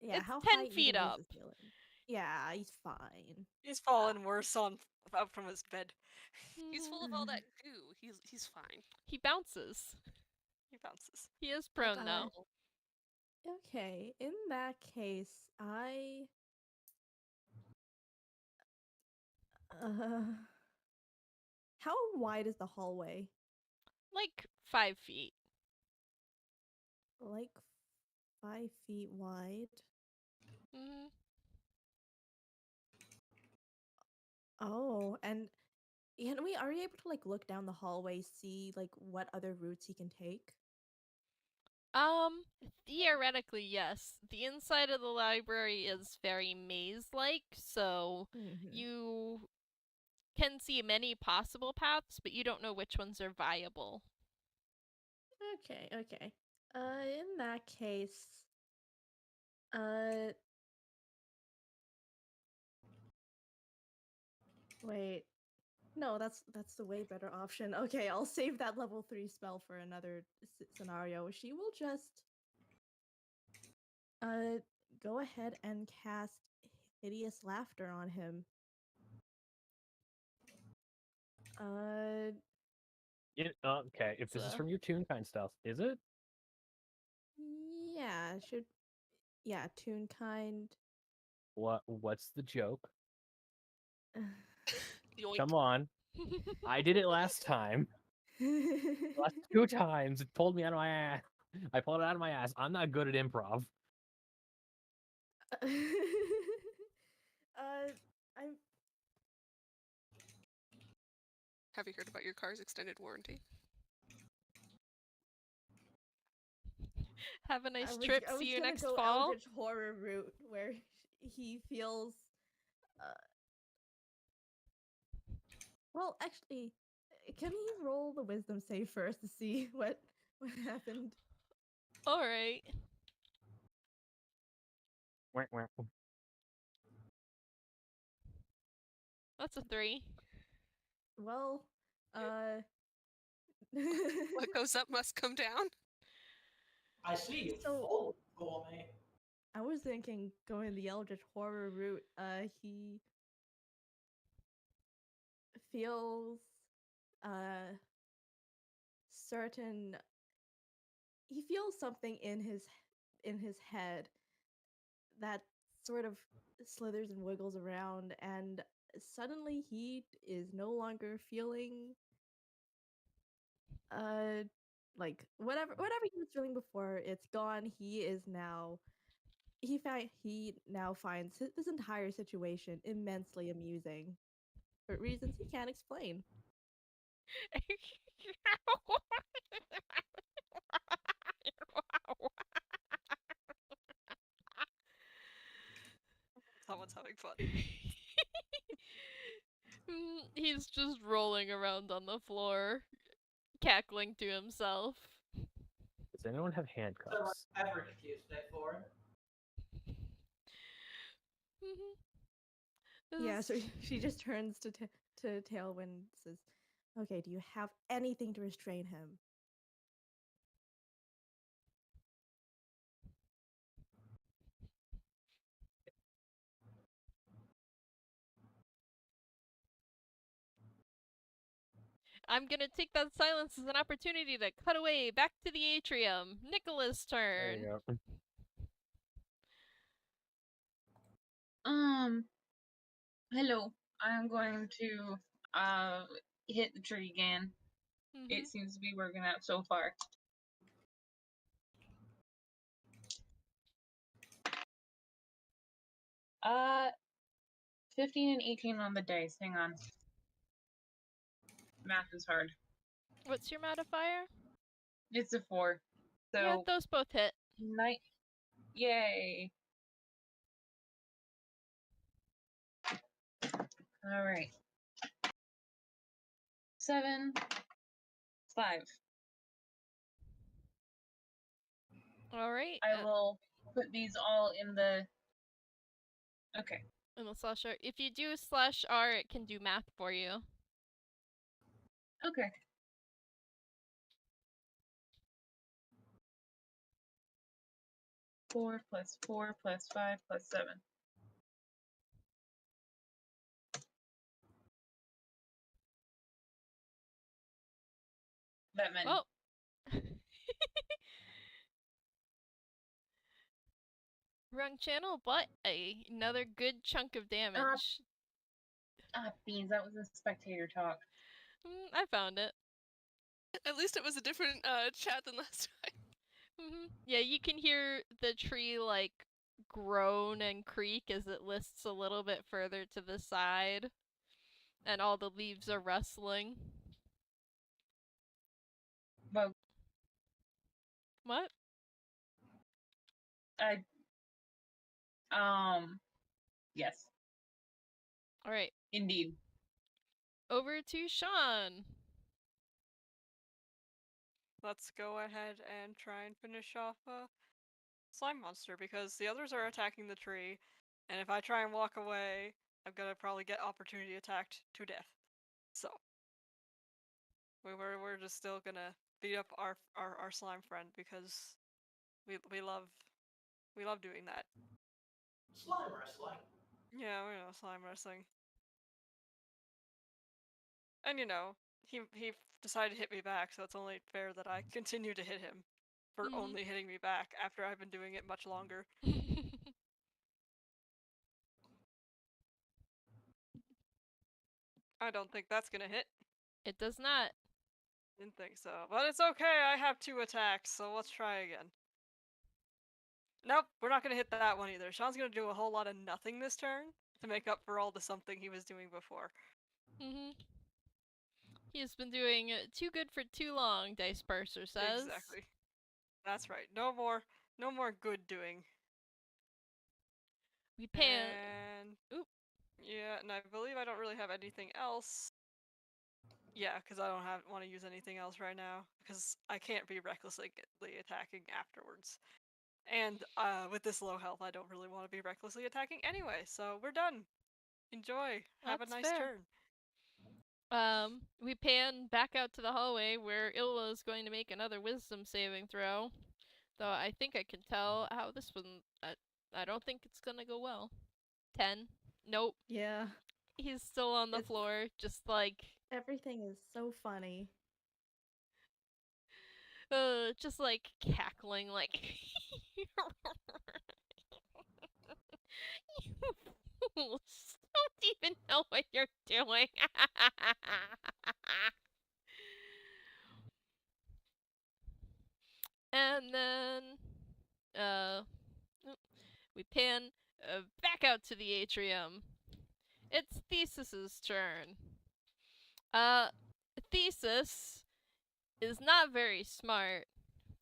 [SPEAKER 2] Yeah,
[SPEAKER 1] It's
[SPEAKER 2] how
[SPEAKER 1] 10
[SPEAKER 2] high
[SPEAKER 1] feet
[SPEAKER 2] even
[SPEAKER 1] up.
[SPEAKER 2] is the ceiling? Yeah, he's fine.
[SPEAKER 7] He's fallen worse up from his bed.
[SPEAKER 5] He's full of all that goo. He's fine.
[SPEAKER 1] He bounces.
[SPEAKER 7] He bounces.
[SPEAKER 1] He is
[SPEAKER 5] What
[SPEAKER 1] prone
[SPEAKER 5] the
[SPEAKER 1] now.
[SPEAKER 5] hell?
[SPEAKER 2] Okay, in that case, how wide is the hallway?
[SPEAKER 1] Like 5 feet.
[SPEAKER 2] Like 5 feet wide.
[SPEAKER 1] Hmm.
[SPEAKER 2] Oh, and are we able to like look down the hallway, see like what other routes he can take?
[SPEAKER 1] Theoretically, yes. The inside of the library is very maze-like, so
[SPEAKER 2] Mhm.
[SPEAKER 1] you can see many possible paths, but you don't know which ones are viable.
[SPEAKER 2] Okay, okay. In that case, uh, wait. No, that's the way better option. Okay, I'll save that level 3 spell for another scenario. She will just uh go ahead and cast hideous laughter on him.
[SPEAKER 3] Okay, if this is
[SPEAKER 1] So-
[SPEAKER 3] from your Toon kind stuff, is it?
[SPEAKER 2] Yeah, tune kind.
[SPEAKER 3] What's the joke?
[SPEAKER 5] Yoink.
[SPEAKER 3] Come on. I did it last time. Last 2 times. It pulled me out of my ass. I pulled it out of my ass. I'm not good at improv.
[SPEAKER 2] I'm
[SPEAKER 5] Have you heard about your car's extended warranty?
[SPEAKER 1] Have a nice
[SPEAKER 2] I was,
[SPEAKER 1] trip.
[SPEAKER 2] I was
[SPEAKER 1] See you
[SPEAKER 2] gonna
[SPEAKER 1] next
[SPEAKER 2] go
[SPEAKER 1] fall.
[SPEAKER 2] Eldritch horror route where he feels. Well, actually, can he roll the wisdom save first to see what happened?
[SPEAKER 1] All right.
[SPEAKER 3] Wah, wah.
[SPEAKER 1] That's a 3.
[SPEAKER 2] Well,
[SPEAKER 5] What goes up must come down.
[SPEAKER 4] I see you
[SPEAKER 2] So-
[SPEAKER 4] fall for me.
[SPEAKER 2] I was thinking going the Eldritch horror route. He feels certain. He feels something in his head that sort of slithers and wiggles around, and suddenly he is no longer feeling like whatever he was feeling before. It's gone. He now finds this entire situation immensely amusing for reasons he can't explain.
[SPEAKER 7] Someone's having fun.
[SPEAKER 1] He's just rolling around on the floor, cackling to himself.
[SPEAKER 3] Does anyone have
[SPEAKER 4] So
[SPEAKER 3] handcuffs?
[SPEAKER 4] average Tuesday for him.
[SPEAKER 2] Yeah, so
[SPEAKER 1] This-
[SPEAKER 2] she just turns to Tailwind and says, "Okay, do you have anything to restrain him?"
[SPEAKER 1] I'm gonna take that silence as an opportunity to cut away back to the atrium. Nicola's
[SPEAKER 3] There
[SPEAKER 1] turn.
[SPEAKER 3] you go.
[SPEAKER 6] Hello. I'm going to hit the tree again.
[SPEAKER 1] Mhm.
[SPEAKER 6] It seems to be working out so far. Uh 15 and 18 on the dice. Hang on. Math is hard.
[SPEAKER 1] What's your modifier?
[SPEAKER 6] It's a 4. So
[SPEAKER 1] Yeah, those both hit.
[SPEAKER 6] night. Yay. All right. 7, 5.
[SPEAKER 1] All right.
[SPEAKER 6] I will put these all in the. Okay.
[SPEAKER 1] And the slash R. If you do /R, it can do math for you.
[SPEAKER 6] Okay. Four plus 5 plus 7. That meant
[SPEAKER 1] Well. Wrong channel, but another good chunk of damage.
[SPEAKER 6] beans. That was a spectator talk.
[SPEAKER 1] I found it.
[SPEAKER 5] At least it was a different chat than last time.
[SPEAKER 1] Yeah, you can hear the tree like groan and creak as it lists a little bit further to the side, and all the leaves are rustling.
[SPEAKER 6] Well,
[SPEAKER 1] What?
[SPEAKER 6] Yes,
[SPEAKER 1] All right,
[SPEAKER 6] indeed.
[SPEAKER 1] over to Shaun.
[SPEAKER 7] Let's go ahead and try and finish off a slime monster because the others are attacking the tree, and if I try and walk away, I'm gonna probably get opportunity attacked to death. So we're just still gonna beat up our slime friend because we love doing that.
[SPEAKER 4] Slime wrestling.
[SPEAKER 7] Yeah, we know slime wrestling. And you know, he decided to hit me back, so it's only fair that I continue to hit him for only hitting me back after I've been doing it much longer. I don't think that's gonna hit.
[SPEAKER 1] It does not.
[SPEAKER 7] Didn't think so. But it's okay, I have 2 attacks, so let's try again. Nope, we're not gonna hit that one either. Shaun's gonna do a whole lot of nothing this turn to make up for all the something he was doing before.
[SPEAKER 1] He has been doing too good for too long, Dice Parser says.
[SPEAKER 7] Exactly. That's right. No more good doing.
[SPEAKER 1] We pan.
[SPEAKER 7] And
[SPEAKER 1] Oop.
[SPEAKER 7] yeah, and I believe I don't really have anything else. Yeah, because I don't want to use anything else right now because I can't be recklessly attacking afterwards. And with this low health, I don't really want to be recklessly attacking anyway. So we're done. Enjoy. Have a
[SPEAKER 1] That's
[SPEAKER 7] nice
[SPEAKER 1] fair.
[SPEAKER 7] turn.
[SPEAKER 1] We pan back out to the hallway where Yllwyll is going to make another wisdom saving throw. Though I think I can tell how this one. I don't think it's gonna go well. 10. Nope.
[SPEAKER 2] Yeah.
[SPEAKER 1] He's still on the
[SPEAKER 2] It's-
[SPEAKER 1] floor, just like.
[SPEAKER 2] Everything is so funny.
[SPEAKER 1] Just like cackling, like. You fools don't even know what you're doing. And then, we pan back out to the atrium. It's Thesis's turn. Thesis is not very smart,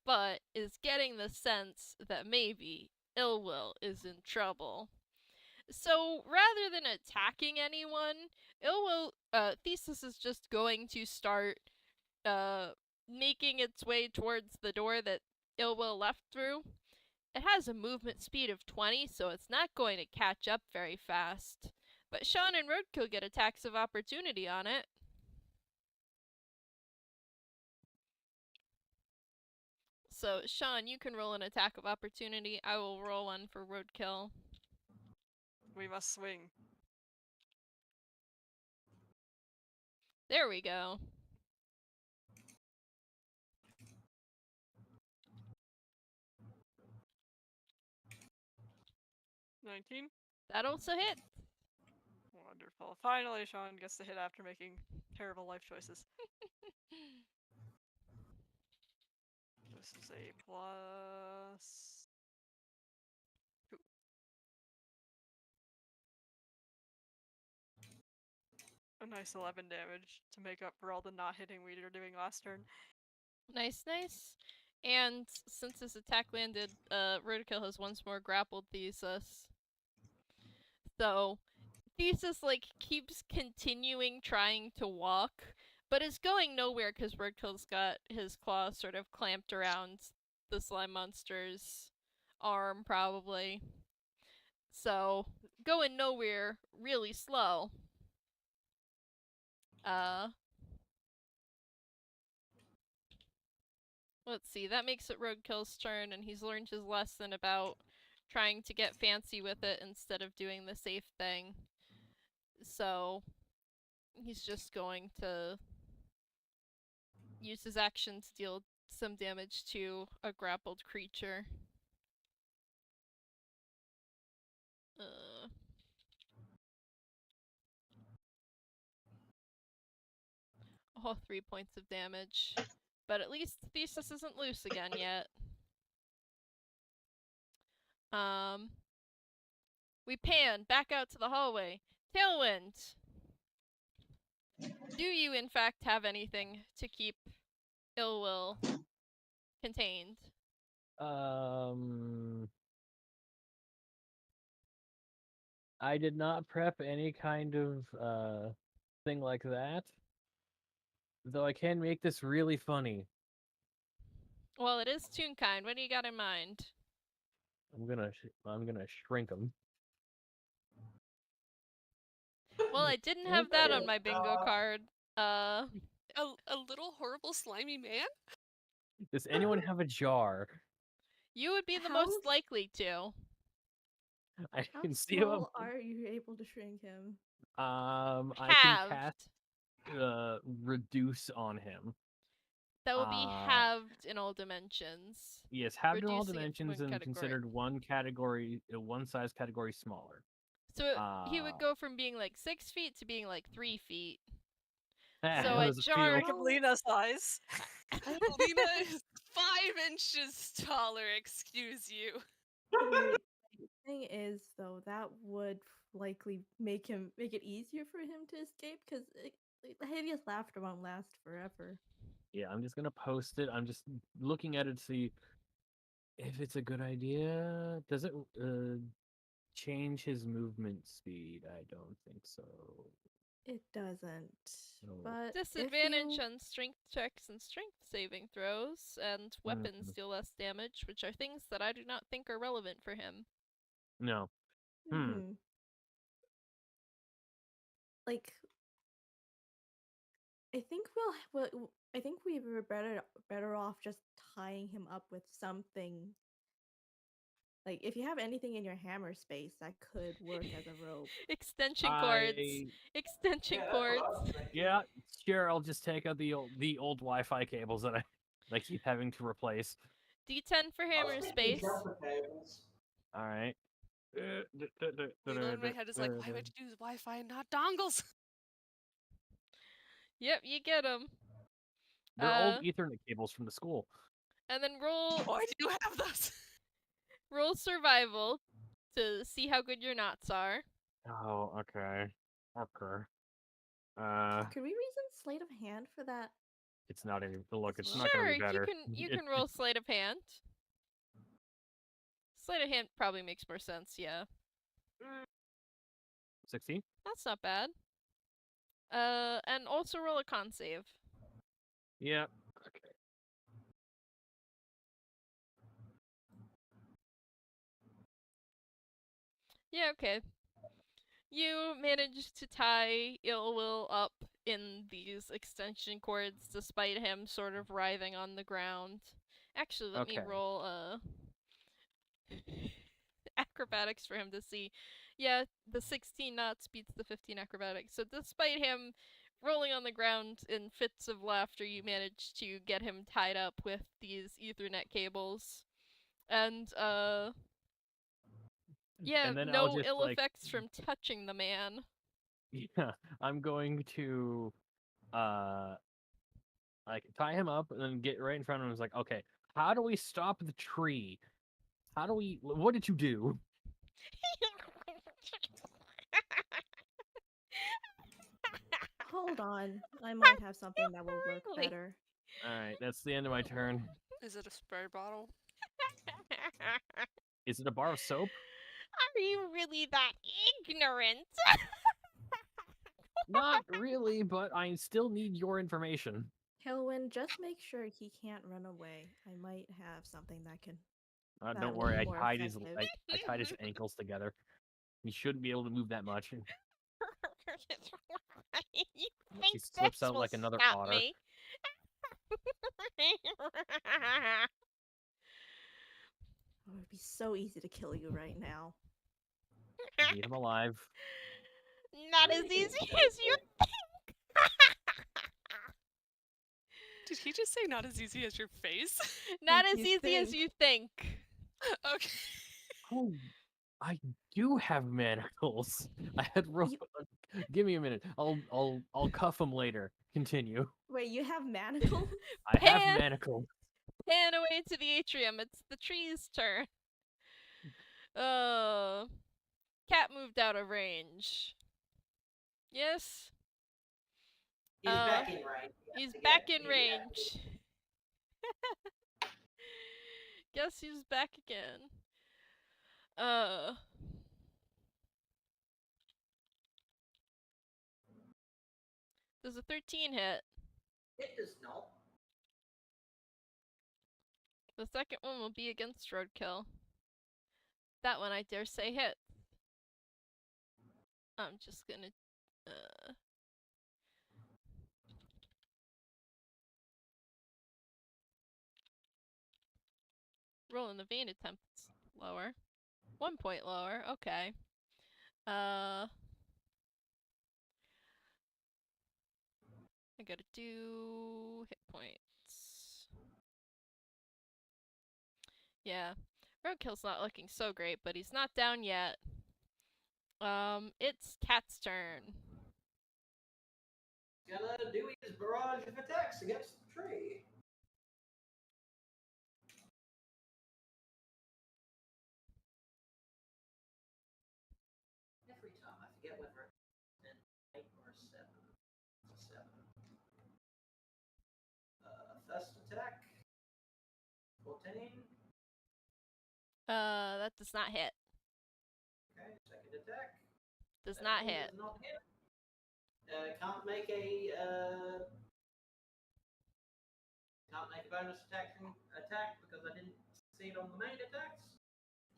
[SPEAKER 1] but is getting the sense that maybe Yllwyll is in trouble. So rather than attacking anyone, Thesis is just going to start making its way towards the door that Yllwyll left through. It has a movement speed of 20, so it's not going to catch up very fast. But Shaun and Roadkill get attacks of opportunity on it. So, Shaun, you can roll an attack of opportunity. I will roll one for Roadkill.
[SPEAKER 7] We must swing.
[SPEAKER 1] There we go.
[SPEAKER 7] $19.
[SPEAKER 1] That also hit.
[SPEAKER 7] Wonderful. Finally, Shaun gets to hit after making terrible life choices. This is a plus 2. A nice 11 damage to make up for all the not hitting we were doing last turn.
[SPEAKER 1] Nice, nice. And since this attack landed, Roadkill has once more grappled Thesis. So, Thesis, like, keeps continuing trying to walk, but is going nowhere because Roadkill's got his claws sort of clamped around the slime monster's arm, probably. So, going nowhere really slow. Let's see, that makes it Roadkill's turn, and he's learned his lesson about trying to get fancy with it instead of doing the safe thing. So, he's just going to use his action to deal some damage to a grappled creature. Oh, 3 points of damage. But at least Thesis isn't loose again yet. We pan back out to the hallway. Tailwind! Do you, in fact, have anything to keep Yllwyll contained?
[SPEAKER 3] I did not prep any kind of thing like that. Though I can make this really funny.
[SPEAKER 1] Well, it is Toonkind. What do you got in mind?
[SPEAKER 3] I'm gonna shrink them.
[SPEAKER 1] Well, I didn't have that on my bingo card.
[SPEAKER 5] A little horrible slimy man?
[SPEAKER 3] Does anyone have a jar?
[SPEAKER 1] You would be the
[SPEAKER 2] How
[SPEAKER 1] most likely to.
[SPEAKER 3] I
[SPEAKER 2] How
[SPEAKER 3] can see him.
[SPEAKER 2] small are you able to shrink him?
[SPEAKER 3] I can cast reduce on him.
[SPEAKER 1] That will be halved in all dimensions.
[SPEAKER 3] Yes, halved in all
[SPEAKER 1] reducing it to
[SPEAKER 3] dimensions
[SPEAKER 1] one
[SPEAKER 3] and
[SPEAKER 1] category.
[SPEAKER 3] considered one size category smaller.
[SPEAKER 1] So he would go from being like 6 feet to being like 3 feet. So
[SPEAKER 3] That
[SPEAKER 1] a
[SPEAKER 3] was
[SPEAKER 1] jar-
[SPEAKER 3] few.
[SPEAKER 7] Make him Lina size.
[SPEAKER 5] Lina is 5 inches taller, excuse you.
[SPEAKER 2] The thing is, though, that would likely make it easier for him to escape because the hideous laughter won't last forever.
[SPEAKER 3] Yeah, I'm just gonna post it. I'm just looking at it to see if it's a good idea. Does it change his movement speed? I don't think so.
[SPEAKER 2] It doesn't.
[SPEAKER 3] No.
[SPEAKER 2] But
[SPEAKER 1] Disadvantage on strength checks and strength saving throws, and weapons deal less damage, which are things that I do not think are relevant for him.
[SPEAKER 3] No.
[SPEAKER 2] Like, I think I think we were better off just tying him up with something. Like, if you have anything in your hammer space, that could work as a rope.
[SPEAKER 1] Extension cords. Extension cords.
[SPEAKER 3] Yeah, sure. I'll just take out the old Wi-Fi cables that I keep having to replace.
[SPEAKER 1] D10 for hammer space.
[SPEAKER 3] All right.
[SPEAKER 5] Lina in my head is like, why would you use Wi-Fi and not dongles?
[SPEAKER 1] Yep, you get them.
[SPEAKER 3] They're old Ethernet cables from the school.
[SPEAKER 1] And then roll.
[SPEAKER 5] Why do you have those?
[SPEAKER 1] Roll survival to see how good your knots are.
[SPEAKER 3] Oh, okay. Okay.
[SPEAKER 2] Could we reason sleight of hand for that?
[SPEAKER 3] It's not any. Look, it's
[SPEAKER 1] Sure,
[SPEAKER 3] not gonna be better.
[SPEAKER 1] you can roll sleight of hand. Sleight of hand probably makes more sense, yeah.
[SPEAKER 3] 16.
[SPEAKER 1] That's not bad. And also roll a con save.
[SPEAKER 3] Yeah. Okay.
[SPEAKER 1] Yeah, okay. You managed to tie Yllwyll up in these extension cords despite him sort of writhing on the ground. Actually, let me roll acrobatics for him to see. Yeah, the 16 knots beats the 15 acrobatics. So despite him rolling on the ground in fits of laughter, you managed to get him tied up with these Ethernet cables. And yeah,
[SPEAKER 3] and then
[SPEAKER 1] no ill effects from touching the man.
[SPEAKER 3] Yeah, I'm going to like tie him up and then get right in front of him. It's like, okay, how do we stop the tree? What did you do?
[SPEAKER 2] Hold on, I might have something that will work better.
[SPEAKER 3] All right, that's the end of my turn.
[SPEAKER 5] Is it a spray bottle?
[SPEAKER 3] Is it a bar of soap?
[SPEAKER 1] Are you really that ignorant?
[SPEAKER 3] Not really, but I still need your information.
[SPEAKER 2] Whirlwind, just make sure he can't run away. I might have something that can.
[SPEAKER 3] Don't worry, I tied his ankles together. He shouldn't be able to move that much.
[SPEAKER 1] You
[SPEAKER 3] He slips out like another otter.
[SPEAKER 1] Me?
[SPEAKER 2] Oh, it'd be so easy to kill you right now.
[SPEAKER 3] Leave him alive.
[SPEAKER 1] Not as easy as you think.
[SPEAKER 5] Did he just say not as easy as your face?
[SPEAKER 1] Not
[SPEAKER 2] Like
[SPEAKER 1] as
[SPEAKER 2] you
[SPEAKER 1] easy as
[SPEAKER 2] think.
[SPEAKER 1] you think.
[SPEAKER 5] Okay.
[SPEAKER 3] Oh, I do have manacles. I had rope. Give me a minute. I'll cuff them later. Continue.
[SPEAKER 2] Wait, you have manacles?
[SPEAKER 3] I have
[SPEAKER 1] Pan-
[SPEAKER 3] manacles.
[SPEAKER 1] Pan away to the atrium. It's the tree's turn. Cat moved out of range. Yes?
[SPEAKER 4] He's back in range.
[SPEAKER 1] He's
[SPEAKER 4] to
[SPEAKER 1] back
[SPEAKER 4] get-
[SPEAKER 1] in
[SPEAKER 4] he had to
[SPEAKER 1] range. Guess he's back again. Does a 13 hit?
[SPEAKER 4] It does not.
[SPEAKER 1] The second one will be against roadkill. That one I dare say hit. I'm just gonna roll in the vein attempts lower. 1 point lower, okay. I gotta do hit points. Yeah. Roadkill's not looking so great, but he's not down yet. It's Cat's turn.
[SPEAKER 4] Gonna do his barrage of attacks against the tree. Every time I forget whether it's an 8 or a 7. It's a 7. First attack. 14.
[SPEAKER 1] That does not hit.
[SPEAKER 4] Okay, second attack.
[SPEAKER 1] Does not
[SPEAKER 4] Does
[SPEAKER 1] hit.
[SPEAKER 4] not hit. Can't make a bonus attack because I didn't succeed on the main attacks.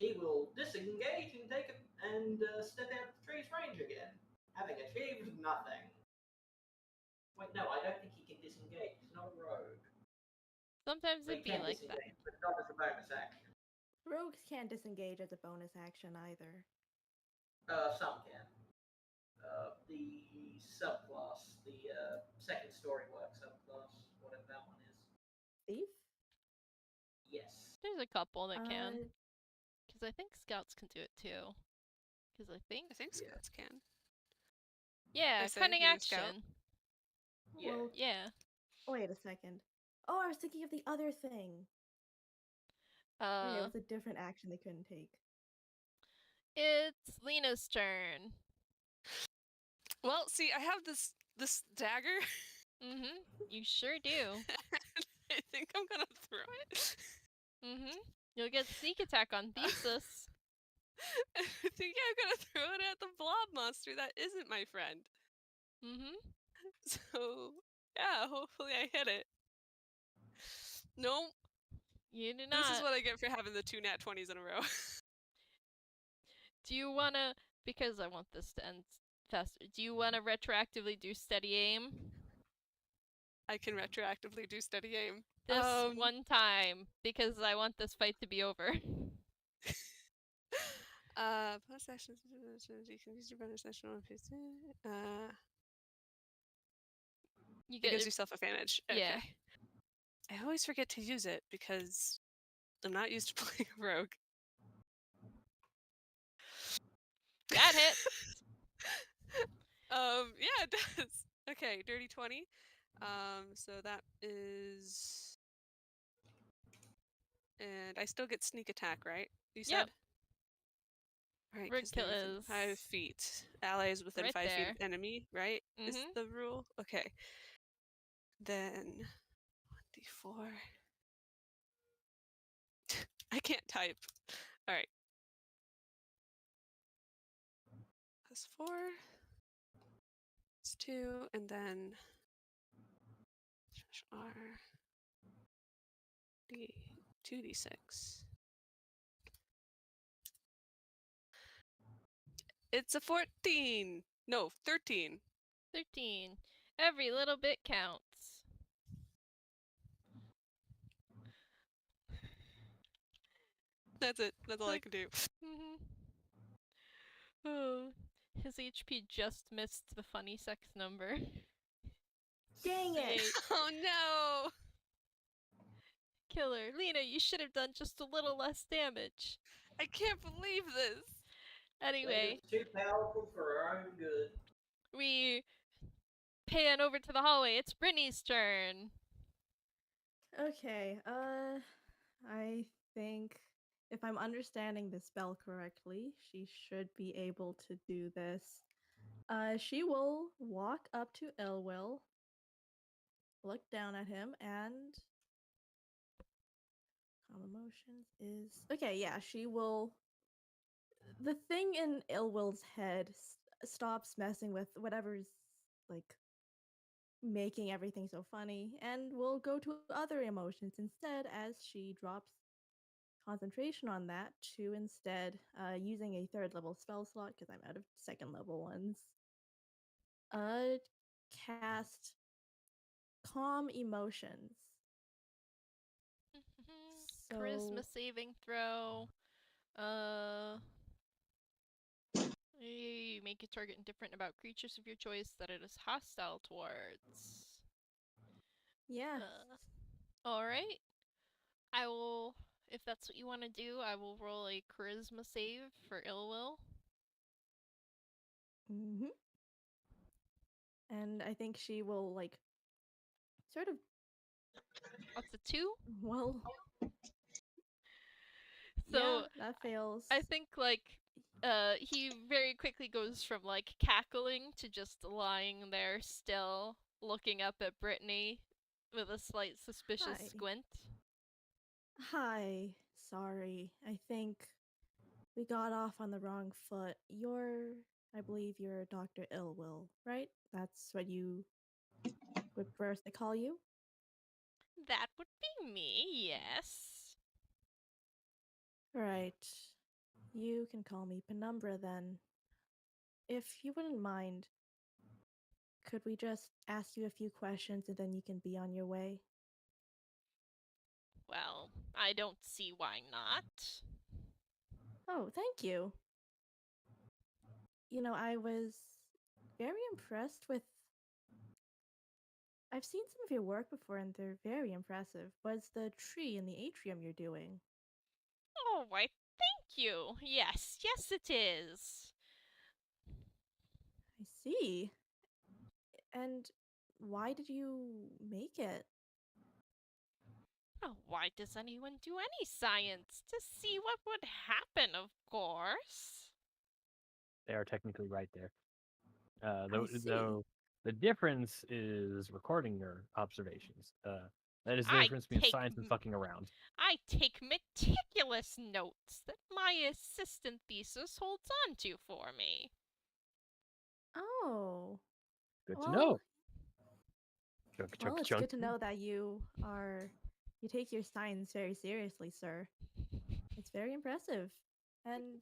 [SPEAKER 4] He will disengage and step out of the tree's range again, having achieved nothing. Wait, no, I don't think he can disengage. He's not a rogue.
[SPEAKER 1] Sometimes
[SPEAKER 4] But he
[SPEAKER 1] it'd be
[SPEAKER 4] can
[SPEAKER 1] like that.
[SPEAKER 4] disengage, but not as a bonus action.
[SPEAKER 2] Rogues can't disengage as a bonus action either.
[SPEAKER 4] Some can. The subclass, the second story work subclass, whatever that one is.
[SPEAKER 2] Thief?
[SPEAKER 4] Yes.
[SPEAKER 1] There's a couple that can.
[SPEAKER 2] Uh,
[SPEAKER 1] Because I think scouts can do it too. Because I think.
[SPEAKER 5] I think
[SPEAKER 4] Yeah.
[SPEAKER 5] scouts can.
[SPEAKER 1] Yeah,
[SPEAKER 5] I say
[SPEAKER 1] cunning
[SPEAKER 5] being a scout.
[SPEAKER 1] action.
[SPEAKER 4] Yeah.
[SPEAKER 2] Well,
[SPEAKER 1] Yeah.
[SPEAKER 2] wait a second. Oh, I was thinking of the other thing. Okay, it was a different action they couldn't take.
[SPEAKER 1] It's Lina's turn.
[SPEAKER 5] Well, see, I have this dagger.
[SPEAKER 1] Mm-hmm. You sure do.
[SPEAKER 5] I think I'm gonna throw it.
[SPEAKER 1] Mm-hmm. You'll get sneak attack on Thesis.
[SPEAKER 5] I think I'm gonna throw it at the blob monster that isn't my friend.
[SPEAKER 1] Mm-hmm.
[SPEAKER 5] So yeah, hopefully I hit it. Nope.
[SPEAKER 1] You do
[SPEAKER 5] This is
[SPEAKER 1] not.
[SPEAKER 5] what I get for having the 2 nat 20s in a row.
[SPEAKER 1] Do you wanna, because I want this to end faster, do you wanna retroactively do steady aim?
[SPEAKER 5] I can retroactively do steady aim.
[SPEAKER 1] This one time, because I want this fight to be over.
[SPEAKER 5] Plus actions, you can use your bonus action on
[SPEAKER 1] You
[SPEAKER 5] it
[SPEAKER 1] get
[SPEAKER 5] gives yourself advantage. Okay.
[SPEAKER 1] yeah.
[SPEAKER 5] I always forget to use it because I'm not used to playing a rogue.
[SPEAKER 1] That hit.
[SPEAKER 5] Yeah, it does. Okay, dirty 20. So that is, and I still get sneak attack, right? You said.
[SPEAKER 1] Yep.
[SPEAKER 5] Right, 'cause they're
[SPEAKER 1] Roadkill
[SPEAKER 5] within
[SPEAKER 1] is
[SPEAKER 5] 5 feet. Allies within
[SPEAKER 1] right
[SPEAKER 5] 5 feet
[SPEAKER 1] there.
[SPEAKER 5] of enemy, right? Is
[SPEAKER 1] Mhm.
[SPEAKER 5] the rule? Okay. Then 1d4. I can't type. All right. Plus 4. Plus 2, and then R. D. 2d6. It's a 14. No, 13.
[SPEAKER 1] 13. Every little bit counts.
[SPEAKER 5] That's it. That's all I can do.
[SPEAKER 1] Mhm. Oh, his HP just missed the funny sex number.
[SPEAKER 2] Dang it!
[SPEAKER 1] Eight.
[SPEAKER 5] Oh no!
[SPEAKER 1] Killer. Lina, you should have done just a little less damage.
[SPEAKER 5] I can't believe this.
[SPEAKER 1] Anyway,
[SPEAKER 4] Lina's too powerful for her own good.
[SPEAKER 1] we pan over to the hallway. It's Brittany's turn.
[SPEAKER 2] Okay, I think if I'm understanding the spell correctly, she should be able to do this. She will walk up to Yllwyll, look down at him, and calm emotions is okay. Yeah, she will. The thing in Yllwill's head stops messing with whatever's like making everything so funny, and will go to other emotions instead as she drops concentration on that to instead using a 3rd level spell slot because I'm out of 2nd level ones. Cast calm emotions.
[SPEAKER 1] Charisma
[SPEAKER 2] So
[SPEAKER 1] saving throw. You make a target indifferent about creatures of your choice that it is hostile towards.
[SPEAKER 2] yeah,
[SPEAKER 1] Alright. I will, if that's what you want to do, I will roll a charisma save for Yllwyll.
[SPEAKER 2] mm-hmm. And I think she will like sort of
[SPEAKER 1] What's a 2?
[SPEAKER 2] well.
[SPEAKER 1] So
[SPEAKER 2] yeah, that fails.
[SPEAKER 1] I think like he very quickly goes from like cackling to just lying there still, looking up at Brittany with a slight suspicious
[SPEAKER 2] Hi.
[SPEAKER 1] squint.
[SPEAKER 2] Hi, sorry. I think we got off on the wrong foot. I believe you're Dr. Yllwyll, right? That's what you would prefer to call you?
[SPEAKER 1] That would be me, yes.
[SPEAKER 2] Right. You can call me Penumbra then. If you wouldn't mind, could we just ask you a few questions and then you can be on your way?
[SPEAKER 1] Well, I don't see why not.
[SPEAKER 2] Oh, thank you. You know, I was very impressed with. I've seen some of your work before and they're very impressive. Was the tree in the atrium you're doing?
[SPEAKER 1] Oh, why, thank you. Yes, yes it is.
[SPEAKER 2] I see. And why did you make it?
[SPEAKER 1] Oh, why does anyone do any science? To see what would happen, of course.
[SPEAKER 3] They are technically right there.
[SPEAKER 2] I see.
[SPEAKER 3] Though the difference is recording your observations. That is the
[SPEAKER 1] I
[SPEAKER 3] difference between
[SPEAKER 1] take
[SPEAKER 3] science and fucking around.
[SPEAKER 1] I take meticulous notes that my assistant Thesis holds on to for me.
[SPEAKER 2] Oh.
[SPEAKER 3] Good to
[SPEAKER 2] Well,
[SPEAKER 3] know. Chunk,
[SPEAKER 2] well,
[SPEAKER 3] chunk,
[SPEAKER 2] it's
[SPEAKER 3] chunk.
[SPEAKER 2] good to know that you take your science very seriously, sir. It's very impressive. And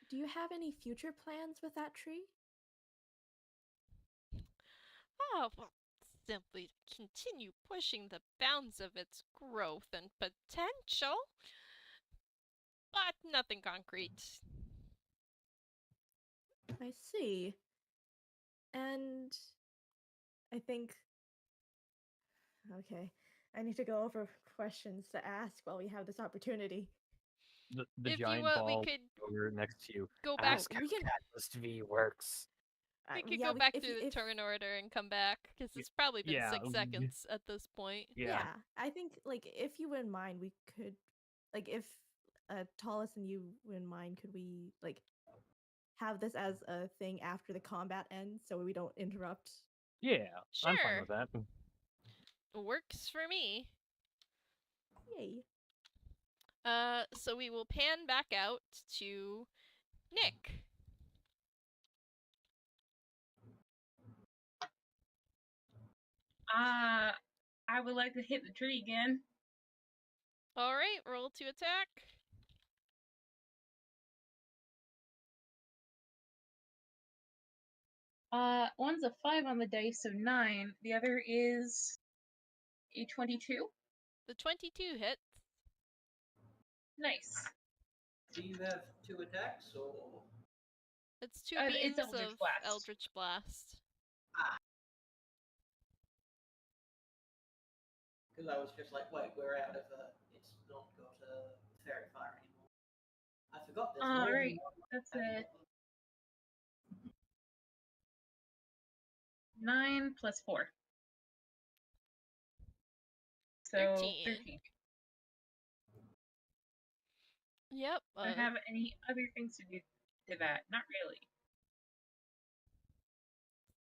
[SPEAKER 2] do you have any future plans with that tree?
[SPEAKER 1] Oh, well, simply to continue pushing the bounds of its growth and potential. But nothing concrete.
[SPEAKER 2] I see. And I think okay, I need to go over questions to ask while we have this opportunity.
[SPEAKER 3] The
[SPEAKER 1] If you
[SPEAKER 3] giant
[SPEAKER 1] want, we
[SPEAKER 3] ball
[SPEAKER 1] could
[SPEAKER 3] over next to you.
[SPEAKER 1] go back.
[SPEAKER 3] Ask
[SPEAKER 2] we
[SPEAKER 3] how
[SPEAKER 2] can-
[SPEAKER 3] Catalyst V works.
[SPEAKER 1] We could
[SPEAKER 2] yeah,
[SPEAKER 1] go back
[SPEAKER 2] if,
[SPEAKER 1] through the
[SPEAKER 2] if,
[SPEAKER 1] turn order and come back, because it's probably been
[SPEAKER 3] yeah,
[SPEAKER 1] 6 seconds at this point.
[SPEAKER 2] Yeah, I think like if you wouldn't mind, we could like if Tallus and you wouldn't mind, could we like have this as a thing after the combat ends so we don't interrupt?
[SPEAKER 3] Yeah, I'm fine
[SPEAKER 1] Sure.
[SPEAKER 3] with that.
[SPEAKER 1] Works for me.
[SPEAKER 2] Yay.
[SPEAKER 1] So we will pan back out to Nick.
[SPEAKER 6] I would like to hit the tree again.
[SPEAKER 1] Alright, roll to attack.
[SPEAKER 6] One's a 5 on the dice, so 9. The other is a 22.
[SPEAKER 1] The 22 hits.
[SPEAKER 6] Nice.
[SPEAKER 4] Do you have 2 attacks or?
[SPEAKER 1] It's 2
[SPEAKER 6] It's
[SPEAKER 1] beams
[SPEAKER 6] Eldritch
[SPEAKER 1] of
[SPEAKER 6] Blast.
[SPEAKER 1] Eldritch Blast.
[SPEAKER 4] Because I was just like, wait, we're out of it's not got fairy fire anymore. I forgot this.
[SPEAKER 6] All right, that's it. 9 plus 4. So
[SPEAKER 1] 13.
[SPEAKER 6] 13.
[SPEAKER 1] Yep.
[SPEAKER 6] Do I have any other things to do to that? Not really.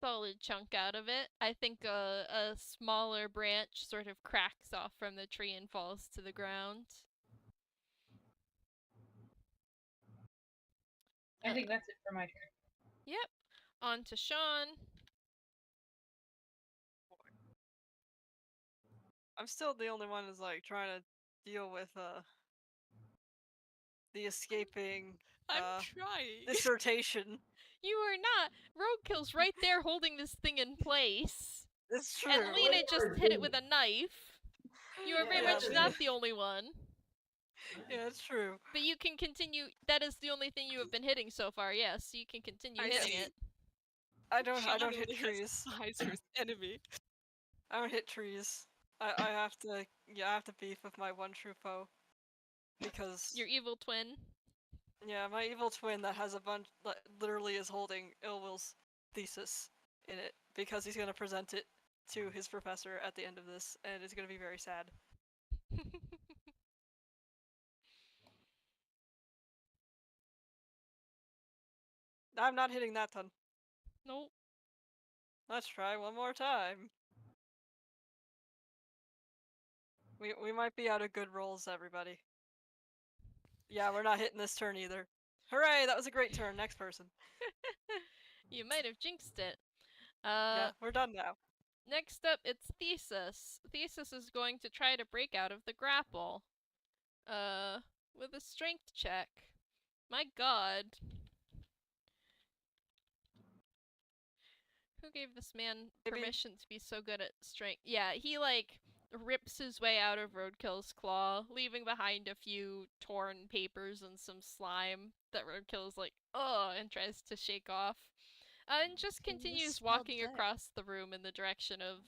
[SPEAKER 1] Solid chunk out of it. I think a smaller branch sort of cracks off from the tree and falls to the ground.
[SPEAKER 6] I think that's it for my turn.
[SPEAKER 1] Yep. On to Shaun.
[SPEAKER 7] I'm still the only one who's like trying to deal with the escaping
[SPEAKER 5] I'm trying.
[SPEAKER 7] dissertation.
[SPEAKER 1] You are not. Roadkill's right there holding this thing in place.
[SPEAKER 7] It's true.
[SPEAKER 1] And Lina just hit it with a knife. You are very
[SPEAKER 4] Yeah,
[SPEAKER 1] much
[SPEAKER 4] but-
[SPEAKER 1] not the only one.
[SPEAKER 7] Yeah, it's true.
[SPEAKER 1] But you can continue. That is the only thing you have been hitting so far, yes. You can continue
[SPEAKER 5] I
[SPEAKER 1] hitting
[SPEAKER 5] see.
[SPEAKER 1] it.
[SPEAKER 7] I don't
[SPEAKER 5] Shaun
[SPEAKER 7] hit
[SPEAKER 5] only has
[SPEAKER 7] trees.
[SPEAKER 5] eyes for his enemy.
[SPEAKER 7] I don't hit trees. I have to I have to beef with my one true foe. Because
[SPEAKER 1] Your evil twin.
[SPEAKER 7] yeah, my evil twin that has a bunch literally is holding Yllwyl's thesis in it because he's gonna present it to his professor at the end of this, and it's gonna be very sad. I'm not hitting that ton.
[SPEAKER 1] Nope.
[SPEAKER 7] Let's try one more time. We might be out of good rolls, everybody. Yeah, we're not hitting this turn either. Hooray, that was a great turn. Next person.
[SPEAKER 1] You might have jinxed it.
[SPEAKER 7] Yeah, we're done now.
[SPEAKER 1] Next up, it's Thesis. Thesis is going to try to break out of the grapple. With a strength check. My god. Who gave this man
[SPEAKER 7] Maybe-
[SPEAKER 1] permission to be so good at strength? Yeah, he, like, rips his way out of Roadkill's claw, leaving behind a few torn papers and some slime that Roadkill's like, ugh, and tries to shake off. And just
[SPEAKER 5] Can you
[SPEAKER 1] continues
[SPEAKER 5] spell
[SPEAKER 1] walking
[SPEAKER 5] that?
[SPEAKER 1] across the room in the direction of,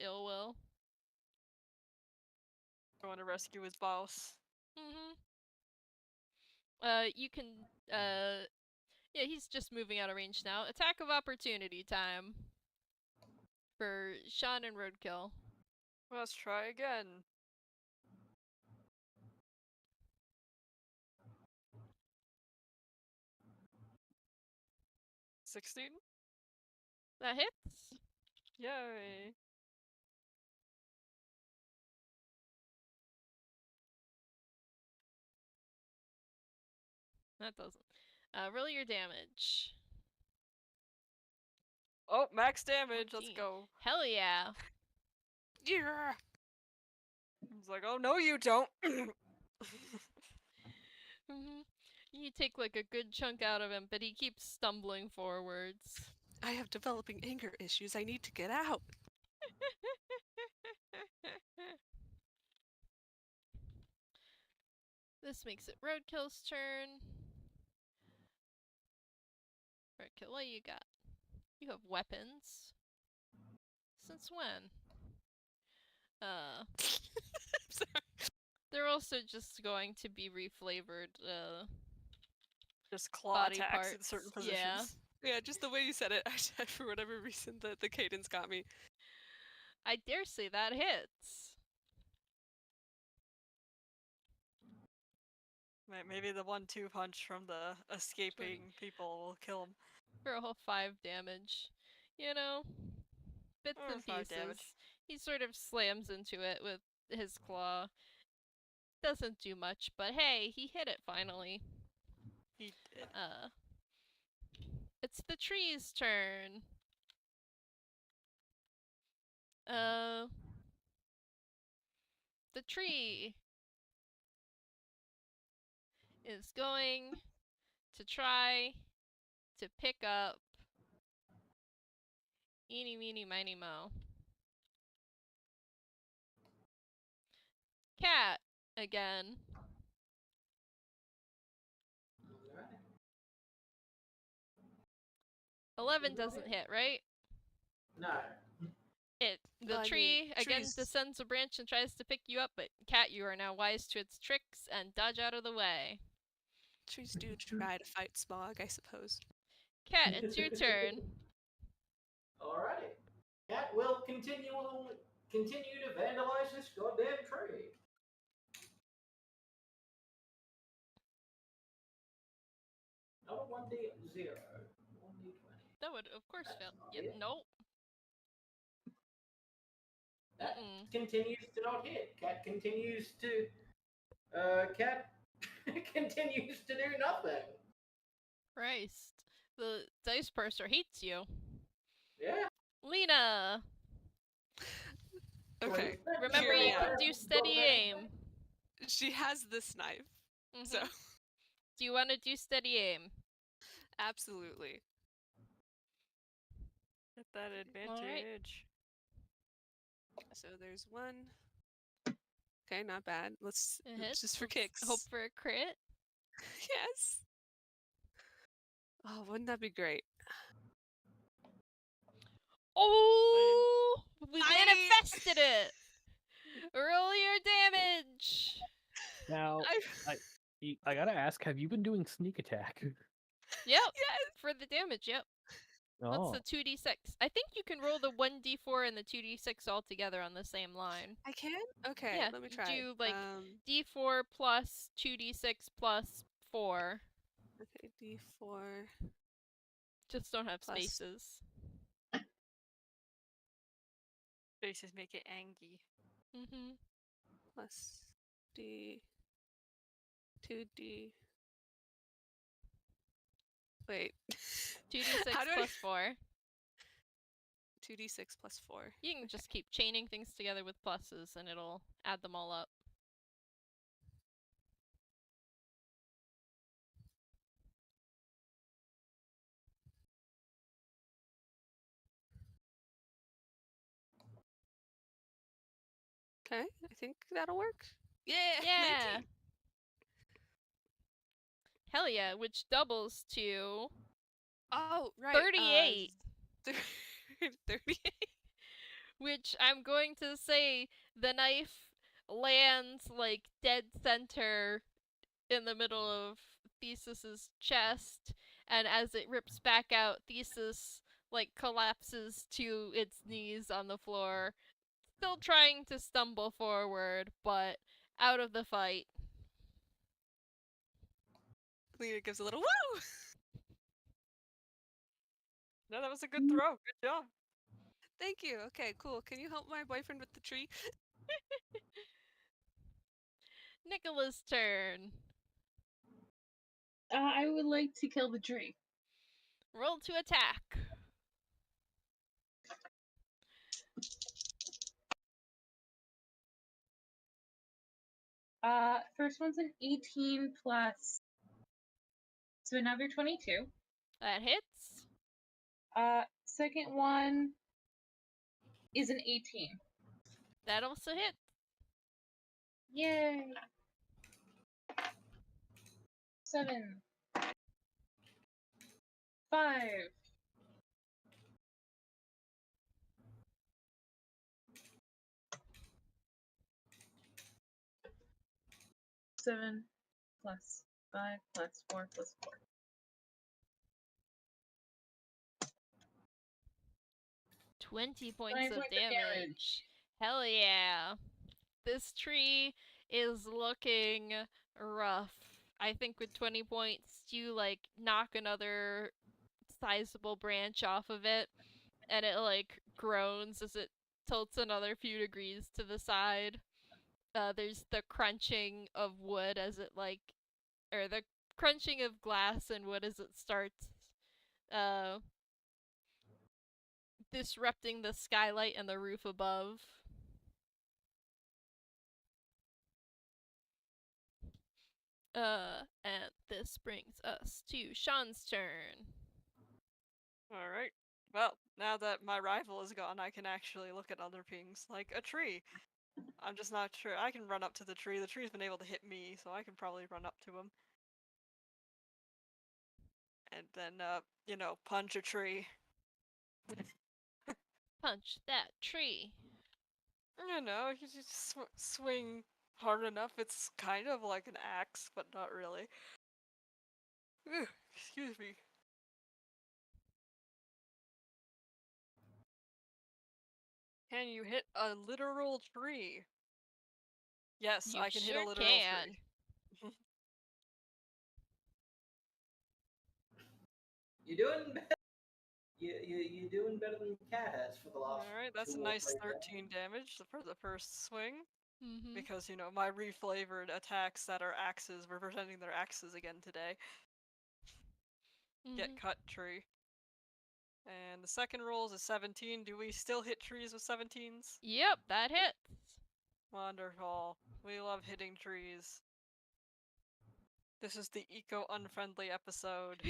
[SPEAKER 1] Yllwyll.
[SPEAKER 7] Going to rescue his boss.
[SPEAKER 1] You can, yeah, he's just moving out of range now. Attack of opportunity time. For Shaun and Roadkill.
[SPEAKER 7] Let's try again. $16?
[SPEAKER 1] That hits?
[SPEAKER 7] Yay.
[SPEAKER 1] That doesn't. Roll your damage.
[SPEAKER 7] Oh, max damage. Let's
[SPEAKER 1] 14.
[SPEAKER 7] go.
[SPEAKER 1] Hell yeah.
[SPEAKER 5] Yeah.
[SPEAKER 7] He's like, oh no, you don't.
[SPEAKER 1] You take like a good chunk out of him, but he keeps stumbling forwards.
[SPEAKER 5] I have developing anger issues. I need to get out.
[SPEAKER 1] This makes it Roadkill's turn. Roadkill, what you got? You have weapons. Since when?
[SPEAKER 5] Sorry.
[SPEAKER 1] They're also just going to be reflavored,
[SPEAKER 7] Just claw
[SPEAKER 1] body
[SPEAKER 7] attacks in
[SPEAKER 1] parts.
[SPEAKER 7] certain
[SPEAKER 1] Yeah.
[SPEAKER 7] positions.
[SPEAKER 5] Yeah, just the way you said it, for whatever reason, the cadence got me.
[SPEAKER 1] I dare say that hits.
[SPEAKER 7] Maybe the 1-2 punch from the escaping people will kill him.
[SPEAKER 1] For a whole 5 damage. You know? Bits
[SPEAKER 7] Or
[SPEAKER 1] and
[SPEAKER 7] 5
[SPEAKER 1] pieces.
[SPEAKER 7] damage.
[SPEAKER 1] He sort of slams into it with his claw. Doesn't do much, but hey, he hit it finally.
[SPEAKER 7] He did.
[SPEAKER 1] It's the tree's turn. The tree is going to try to pick up eeny, meeny, miny, mo. Cat again.
[SPEAKER 4] Alright.
[SPEAKER 1] 11 doesn't hit, right?
[SPEAKER 4] No.
[SPEAKER 1] The
[SPEAKER 5] Well, I mean,
[SPEAKER 1] tree again
[SPEAKER 5] trees-
[SPEAKER 1] descends a branch and tries to pick you up, but Cat, you are now wise to its tricks and dodge out of the way.
[SPEAKER 5] Trees do try to fight smog, I suppose.
[SPEAKER 1] Cat, it's your turn.
[SPEAKER 4] Alrighty. Cat will continue to vandalize this goddamn tree. Not a 1D0. 1D20.
[SPEAKER 1] That would, of course,
[SPEAKER 4] That's
[SPEAKER 1] fail.
[SPEAKER 4] not
[SPEAKER 1] Yep,
[SPEAKER 4] it.
[SPEAKER 1] nope.
[SPEAKER 4] That
[SPEAKER 1] Mm-mm.
[SPEAKER 4] continues to not hit. Cat continues to continues to do nothing.
[SPEAKER 1] Christ. The dice purser hates you.
[SPEAKER 4] Yeah.
[SPEAKER 1] Lina!
[SPEAKER 5] Okay.
[SPEAKER 1] Remember,
[SPEAKER 5] Here we
[SPEAKER 1] you can
[SPEAKER 5] are.
[SPEAKER 1] do steady aim.
[SPEAKER 5] She has this knife, so
[SPEAKER 1] Mhm. Do you want to do steady aim?
[SPEAKER 5] absolutely.
[SPEAKER 7] Get that advantage.
[SPEAKER 5] So there's one. Okay, not bad. Let's
[SPEAKER 1] It hits.
[SPEAKER 5] just for
[SPEAKER 1] Let's
[SPEAKER 5] kicks.
[SPEAKER 1] Hope for a crit.
[SPEAKER 5] Yes. Oh, wouldn't that be great?
[SPEAKER 1] Oh! We
[SPEAKER 5] I-
[SPEAKER 1] manifested it! Roll your damage!
[SPEAKER 3] Now,
[SPEAKER 5] I-
[SPEAKER 3] I gotta ask, have you been doing sneak attack?
[SPEAKER 1] Yep,
[SPEAKER 5] Yes.
[SPEAKER 1] for the damage, yep.
[SPEAKER 3] Oh,
[SPEAKER 1] That's the 2d6. I think you can roll the 1d4 and the 2d6 all together on the same line.
[SPEAKER 5] I can? Okay,
[SPEAKER 1] Yeah,
[SPEAKER 5] let me
[SPEAKER 1] you
[SPEAKER 5] try.
[SPEAKER 1] do, like, d4 plus 2d6 plus 4.
[SPEAKER 5] Okay, D4
[SPEAKER 1] Just don't have
[SPEAKER 5] Plus-
[SPEAKER 1] spaces.
[SPEAKER 7] Faces make it angry.
[SPEAKER 1] Mm-hmm.
[SPEAKER 5] plus D 2D. Wait.
[SPEAKER 1] 2d6
[SPEAKER 5] How do I-
[SPEAKER 1] plus 4.
[SPEAKER 5] 2D6 plus 4.
[SPEAKER 1] You can just keep chaining things together with pluses and it'll add them all up.
[SPEAKER 5] Okay, I think that'll work. Yeah.
[SPEAKER 1] Yeah!
[SPEAKER 5] 19.
[SPEAKER 1] Hell yeah, which doubles to
[SPEAKER 5] Oh, right.
[SPEAKER 1] 38.
[SPEAKER 5] 38.
[SPEAKER 1] Which I'm going to say the knife lands like dead center in the middle of Thesis's chest, and as it rips back out, Thesis like collapses to its knees on the floor, still trying to stumble forward, but out of the fight.
[SPEAKER 5] Lina gives a little woo!
[SPEAKER 7] No, that was a good throw. Good job.
[SPEAKER 5] Thank you. Okay, cool. Can you help my boyfriend with the tree?
[SPEAKER 1] Nikola's turn.
[SPEAKER 6] I would like to kill the tree.
[SPEAKER 1] Roll to attack.
[SPEAKER 6] First one's an 18 plus, so another 22.
[SPEAKER 1] That hits.
[SPEAKER 6] Second one is an 18.
[SPEAKER 1] That also hits.
[SPEAKER 6] Yay! 7. 5. 7 plus 5 plus 4 plus 4.
[SPEAKER 1] 20 points
[SPEAKER 6] 20
[SPEAKER 1] of
[SPEAKER 6] points of
[SPEAKER 1] damage. Hell yeah. This tree is looking rough. I think with 20 points, you like knock another sizable branch off of it, and it like groans as it tilts another few degrees to the side. There's the crunching of wood as it or the crunching of glass and wood as it starts disrupting the skylight and the roof above. And this brings us to Shaun's turn.
[SPEAKER 7] Alright. Well, now that my rival is gone, I can actually look at other things, like a tree. I'm just not sure. I can run up to the tree. The tree's been able to hit me, so I can probably run up to him. And then, punch a tree.
[SPEAKER 1] punch that tree.
[SPEAKER 7] You know, you just swing hard enough. It's kind of like an axe, but not really. Ugh, excuse me. Can you hit a literal tree? Yes,
[SPEAKER 1] You
[SPEAKER 7] I can hit
[SPEAKER 1] sure
[SPEAKER 7] a literal
[SPEAKER 1] can.
[SPEAKER 7] tree.
[SPEAKER 4] You're doing better. You're doing better than Cat has for the last.
[SPEAKER 7] Alright, that's a
[SPEAKER 4] 2 or
[SPEAKER 7] nice
[SPEAKER 4] 3
[SPEAKER 7] 13 damage for the first swing.
[SPEAKER 1] Mm-hmm.
[SPEAKER 7] Because, you know, my reflavored attacks that are axes, we're presenting their axes again today. Get cut tree. And the second roll is a 17. Do we still hit trees with 17s?
[SPEAKER 1] Yep, that hits.
[SPEAKER 7] Wonderful. We love hitting trees. This is the eco-unfriendly episode.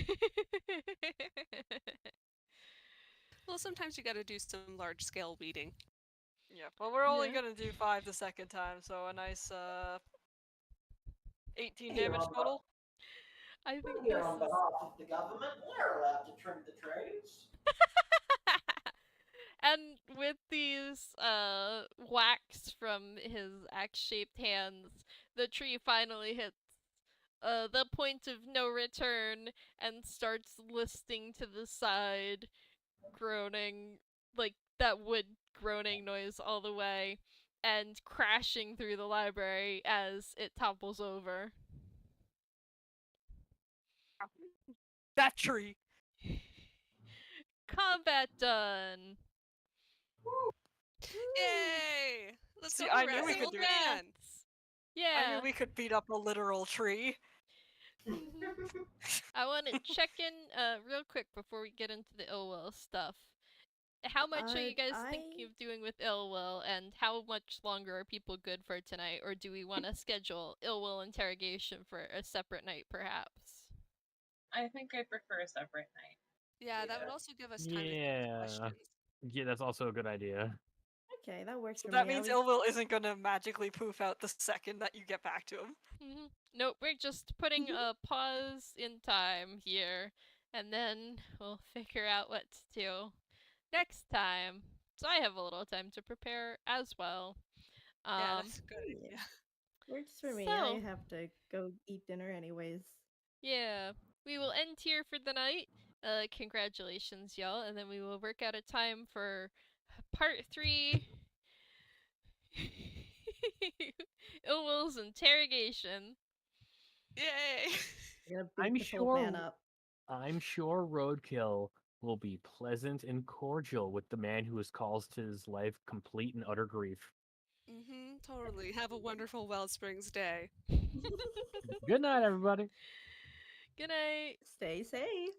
[SPEAKER 5] Well, sometimes you gotta do some large-scale weeding.
[SPEAKER 7] Yeah, but we're only
[SPEAKER 1] Yeah.
[SPEAKER 7] gonna do 5 the second time, so a nice 18
[SPEAKER 4] Here
[SPEAKER 7] damage
[SPEAKER 4] on the-
[SPEAKER 7] total.
[SPEAKER 1] I think
[SPEAKER 4] Here
[SPEAKER 1] this
[SPEAKER 4] on
[SPEAKER 1] is.
[SPEAKER 4] behalf of the government, we're allowed to trim the trees.
[SPEAKER 1] And with these whacks from his axe-shaped hands, the tree finally hits the point of no return and starts listing to the side, groaning, like that wood groaning noise all the way, and crashing through the library as it topples over.
[SPEAKER 7] That tree!
[SPEAKER 1] Combat done!
[SPEAKER 5] Yay! Let's
[SPEAKER 7] See,
[SPEAKER 5] go
[SPEAKER 7] I
[SPEAKER 5] harass
[SPEAKER 7] knew we
[SPEAKER 5] an
[SPEAKER 7] could
[SPEAKER 5] old
[SPEAKER 7] do it.
[SPEAKER 5] man.
[SPEAKER 7] I
[SPEAKER 1] Yeah.
[SPEAKER 7] knew we could beat up a literal tree.
[SPEAKER 1] I want to check in real quick before we get into the Yllwyll stuff. How much are you guys thinking of doing with Yllwyll, and how much longer are people good for tonight, or do we want to schedule Yllwyll interrogation for a separate night, perhaps?
[SPEAKER 6] I think I prefer a separate night.
[SPEAKER 5] Yeah, that would also give us time to think of
[SPEAKER 3] Yeah.
[SPEAKER 5] questions.
[SPEAKER 3] Yeah, that's also a good idea.
[SPEAKER 2] Okay, that works
[SPEAKER 7] So
[SPEAKER 2] for
[SPEAKER 7] that
[SPEAKER 2] me.
[SPEAKER 7] means Yllwyll isn't gonna magically poof out the second that you get back to him.
[SPEAKER 1] Nope, we're just putting a pause in time here, and then we'll figure out what to do next time. So I have a little time to prepare as well.
[SPEAKER 5] Yeah, that's a good idea.
[SPEAKER 2] Works for me.
[SPEAKER 1] So-
[SPEAKER 2] I have to go eat dinner anyways.
[SPEAKER 1] Yeah, we will end here for the night. Congratulations, y'all, and then we will work out a time for part 3. Yllwyl's interrogation.
[SPEAKER 5] Yay!
[SPEAKER 2] You're gonna
[SPEAKER 3] I'm
[SPEAKER 2] beat this old man
[SPEAKER 3] sure-
[SPEAKER 2] up.
[SPEAKER 3] I'm sure roadkill will be pleasant and cordial with the man who has caused his life complete and utter grief.
[SPEAKER 5] Totally. Have a wonderful Wellsprings day.
[SPEAKER 3] Good night, everybody.
[SPEAKER 1] Good night.
[SPEAKER 2] Stay safe.